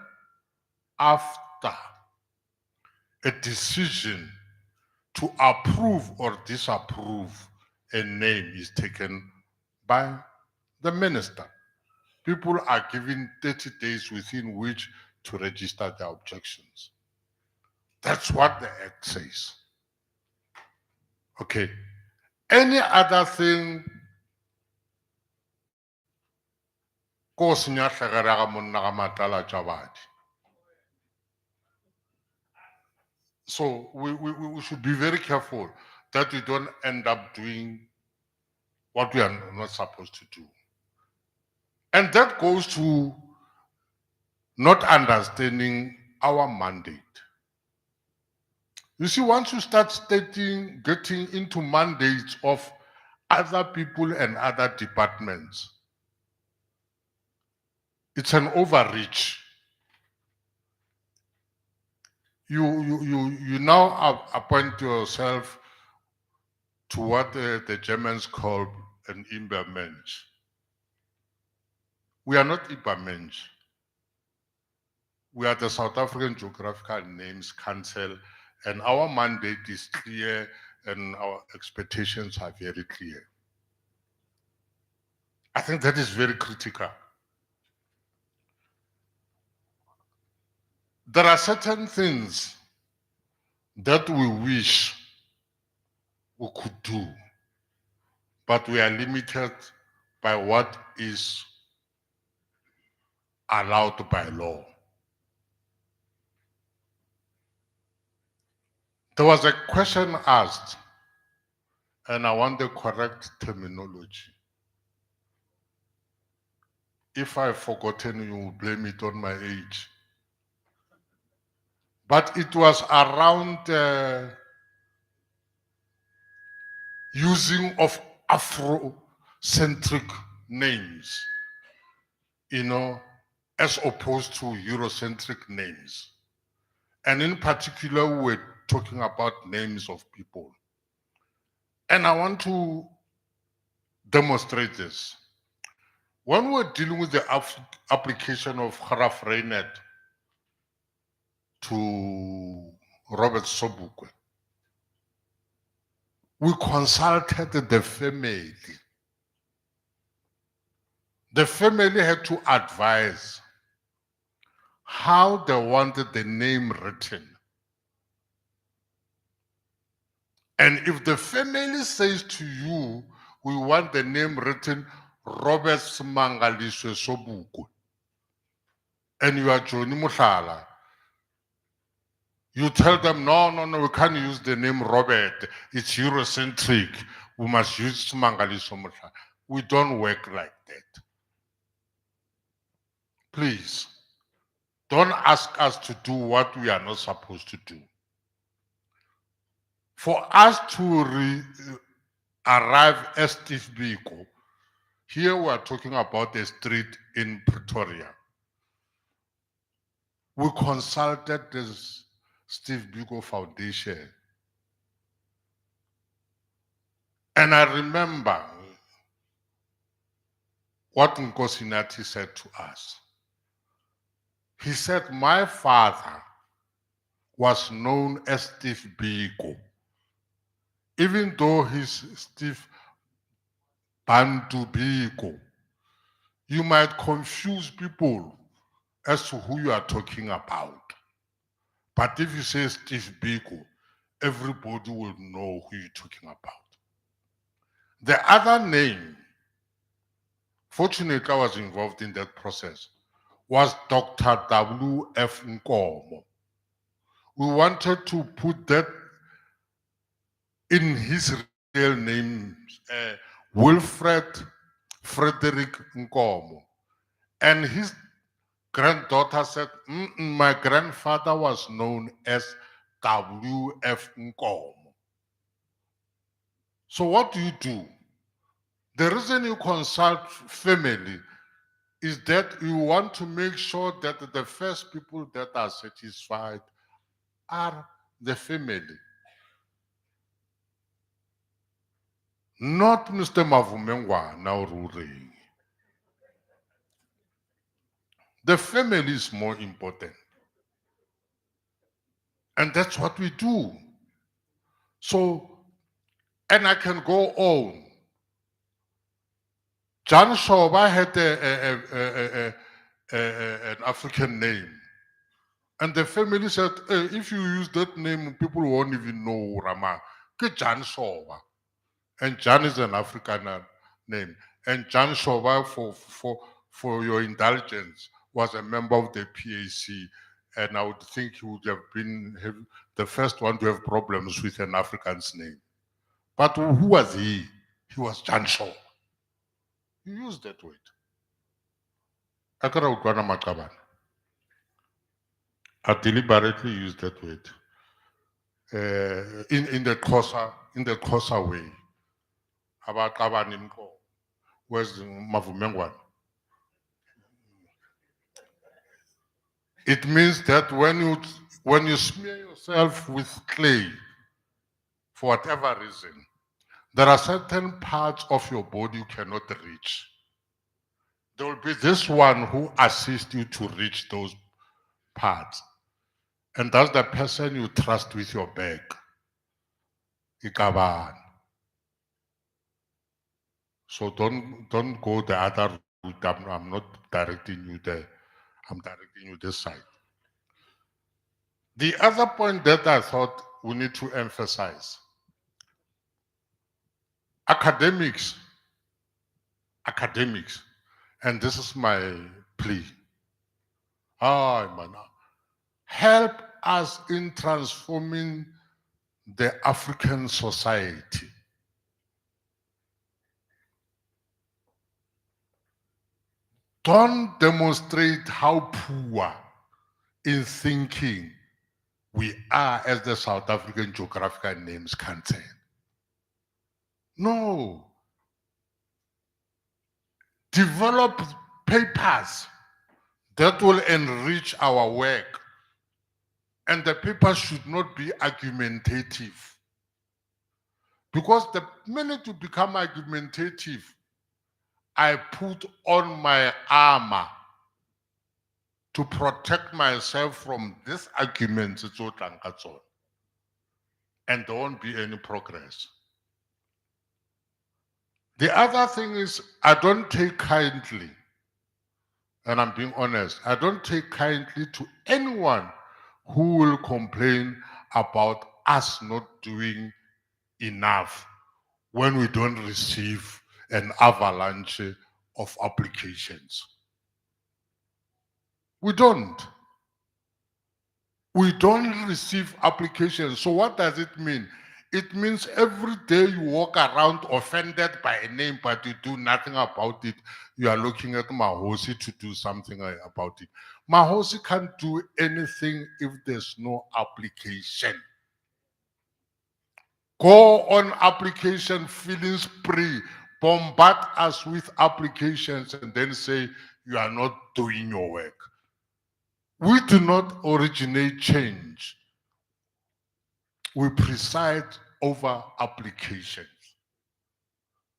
After a decision to approve or disapprove a name is taken by the minister. People are given 30 days within which to register their objections. That's what the Act says. Okay. Any other thing? So we should be very careful that we don't end up doing what we are not supposed to do. And that goes to not understanding our mandate. You see, once you start getting into mandates of other people and other departments, it's an overreach. You now appoint yourself to what the Germans call an Übermensch. We are not Übermensch. We are the South African Geographical Names Council, and our mandate is clear and our expectations are very clear. I think that is very critical. There are certain things that we wish we could do, but we are limited by what is allowed by law. There was a question asked, and I want the correct terminology. If I've forgotten, you will blame it on my age. But it was around using of Afrocentric names, as opposed to Eurocentric names. And in particular, we're talking about names of people. And I want to demonstrate this. When we're dealing with the application of Graaf Reinet to Robert Sobukwe, we consulted the family. The family had to advise how they wanted the name written. And if the family says to you, we want the name written Robert Smangaliswe Sobukwe, and you are Johnny Mushala, you tell them, no, we can't use the name Robert. It's Eurocentric. We must use Smangaliswe Mushala. We don't work like that. Please, don't ask us to do what we are not supposed to do. For us to arrive at Steve Biko, here we are talking about a street in Pretoria. We consulted this Steve Biko Foundation. And I remember what Nkosinati said to us. He said, my father was known as Steve Biko, even though he's Steve Bantu Biko. You might confuse people as to who you are talking about. But if you say Steve Biko, everybody will know who you're talking about. The other name, fortunately I was involved in that process, was Dr. W.F. Nkomo. We wanted to put that in his real name, Wilfred Frederick Nkomo. And his granddaughter said, my grandfather was known as W.F. Nkomo. So what do? The reason you consult family is that you want to make sure that the first people that are satisfied are the family. Not Mr. Mavumengwa now ruling. The family is more important. And that's what we do. So, and I can go on. John Shoba had an African name. And the family said, hey, if you use that name, people won't even know Rama. Get John Shoba. And John is an African name. And John Shoba, for your indulgence, was a member of the PAC. And I would think he would have been the first one to have problems with an African's name. But who was he? He was John Shoba. He used that word. I deliberately used that word in the Xhosa way. Where's Mavumengwan? It means that when you smear yourself with clay, for whatever reason, there are certain parts of your body you cannot reach. There will be this one who assists you to reach those parts. And that's the person you trust with your bag. Ikaban. So don't go the other route. I'm not directing you there. I'm directing you this side. The other point that I thought we need to emphasize, academics, and this is my plea. Help us in transforming the African society. Don't demonstrate how poor in thinking we are as the South African geographical names concerned. No. Develop papers that will enrich our work. And the papers should not be argumentative. Because the minute you become argumentative, I put on my armor to protect myself from this argument, and there won't be any progress. The other thing is, I don't take kindly, and I'm being honest, I don't take kindly to anyone who will complain about us not doing enough when we don't receive an avalanche of applications. We don't. We don't receive applications. So what does it mean? It means every day you walk around offended by a name, but you do nothing about it. You are looking at Mahosi to do something about it. Mahosi can't do anything if there's no application. Go on application filling spree, bombard us with applications, and then say you are not doing your work. We do not originate change. We preside over applications.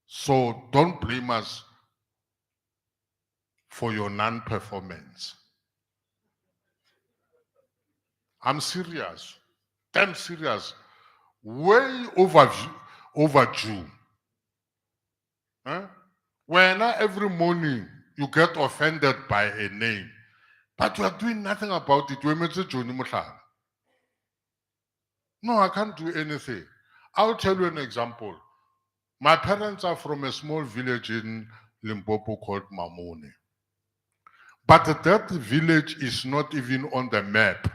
So don't blame us for your non-performance. I'm serious, damn serious, way overdue. Huh? When every morning you get offended by a name, but you are doing nothing about it. No, I can't do anything. I'll tell you an example. My parents are from a small village in Limpopo called Mamone. But that village is not even on the map.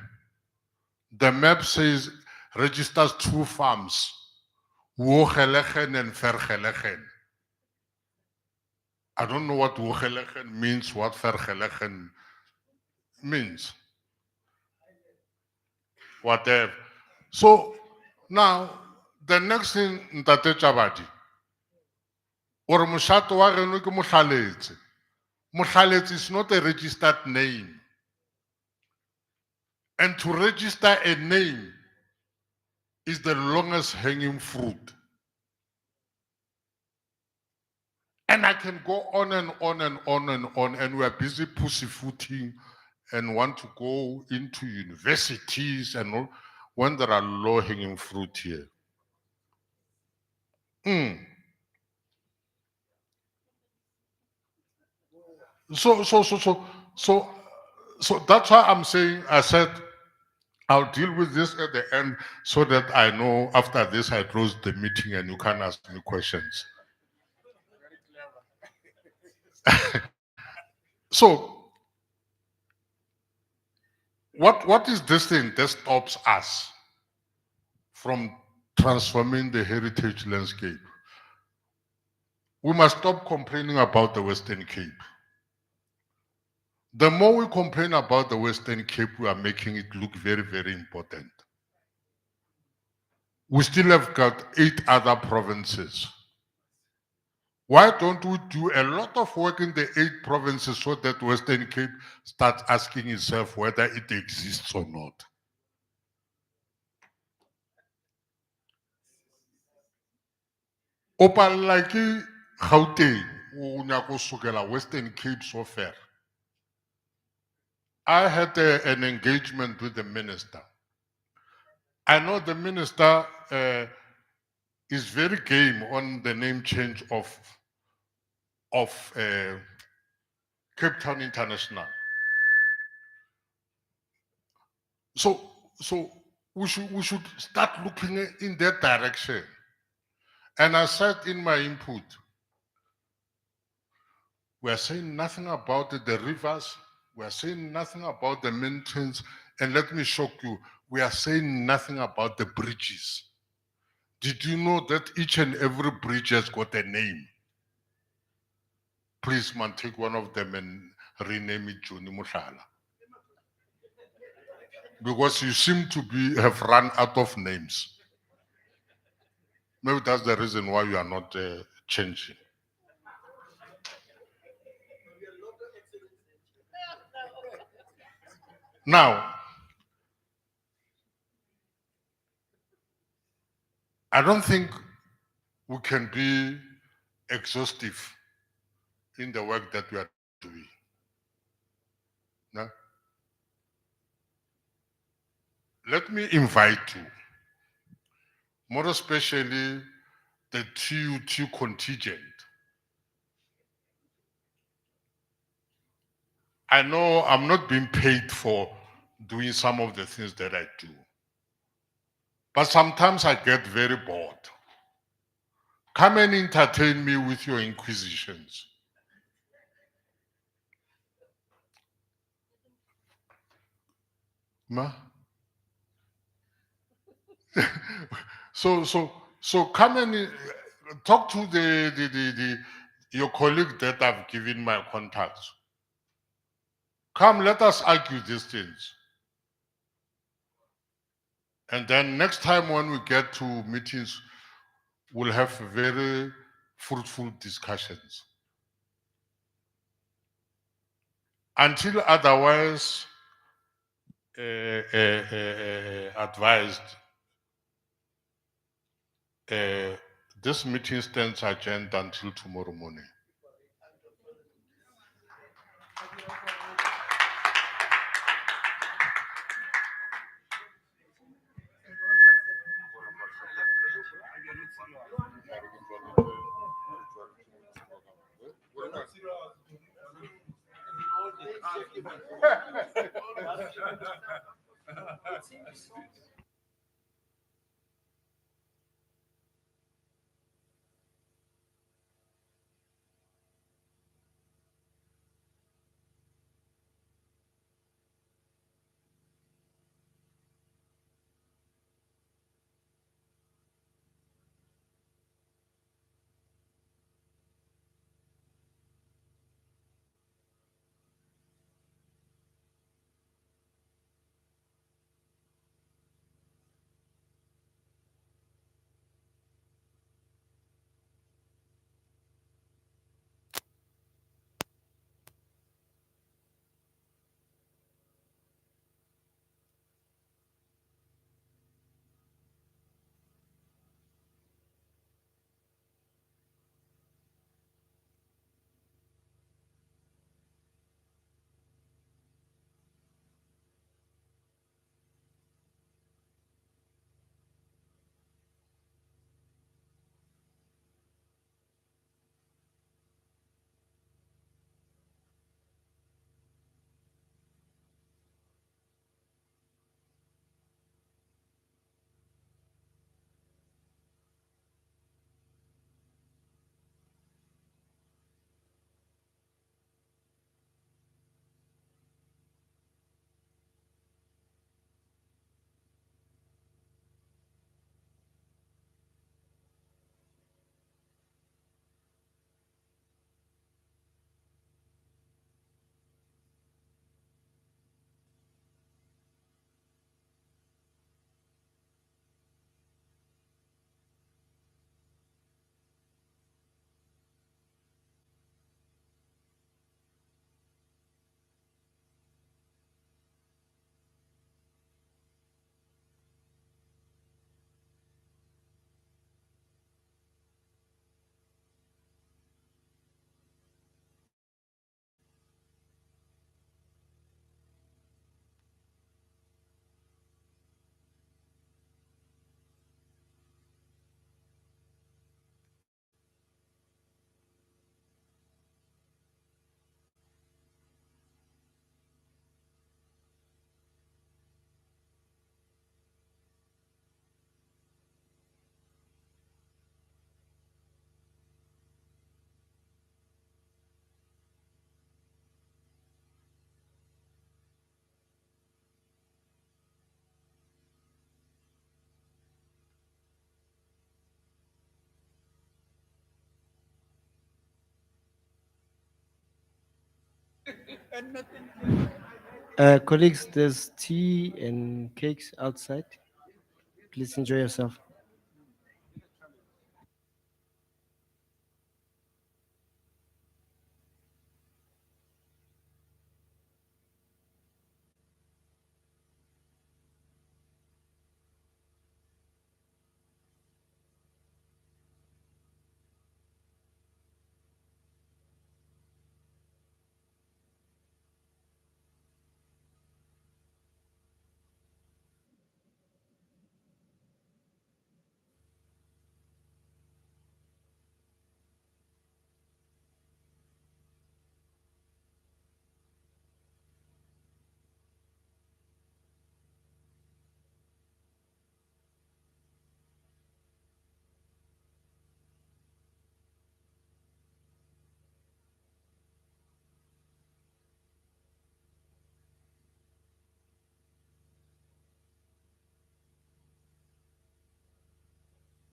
The map says registers 2 farms, Wogelegen and Vergelegen. I don't know what Wogelegen means, what Vergelegen means. Whatever. So now, the next thing, Ntate Chabadi, or Mushato wa geno ke Mohlaletse. Mohlaletse is not a registered name. And to register a name is the longest hanging fruit. And I can go on and on and on and on, and we are busy pussyfooting and want to go into universities and all, when there are low-hanging fruit here. So that's why I'm saying, I said, I'll deal with this at the end so that I know after this I close the meeting and you can ask me questions. So, what is this thing that stops us from transforming the heritage landscape? We must stop complaining about the Western Cape. The more we complain about the Western Cape, we are making it look very, very important. We still have got 8 other provinces. Why don't we do a lot of work in the 8 provinces so that Western Cape starts asking itself whether it exists or not? Opala ke Gauteng, o nyaka o sukela Western Cape so fair. I had an engagement with the minister. I know the minister is very game on the name change of Cape Town International. So we should start looking in that direction. And I said in my input, we are saying nothing about the rivers, we are saying nothing about the mountains, and let me shock you, we are saying nothing about the bridges. Did you know that each and every bridge has got a name? Please, man, take one of them and rename it Johnny Mushala. Because you seem to have run out of names. Maybe that's the reason why you are not changing. Now, I don't think we can be exhaustive in the work that we are doing. No? Let me invite you, more especially the TUT contingent, I know I'm not being paid for doing some of the things that I do. But sometimes I get very bored. Come and entertain me with your inquisitions. Ma? So come and talk to your colleague that I've given my contacts. Come, let us argue these things. And then next time when we get to meetings, we'll have very fruitful discussions. Until otherwise advised, this meeting stands adjourned until tomorrow morning. Colleagues, there's tea and cakes outside. Please enjoy yourself.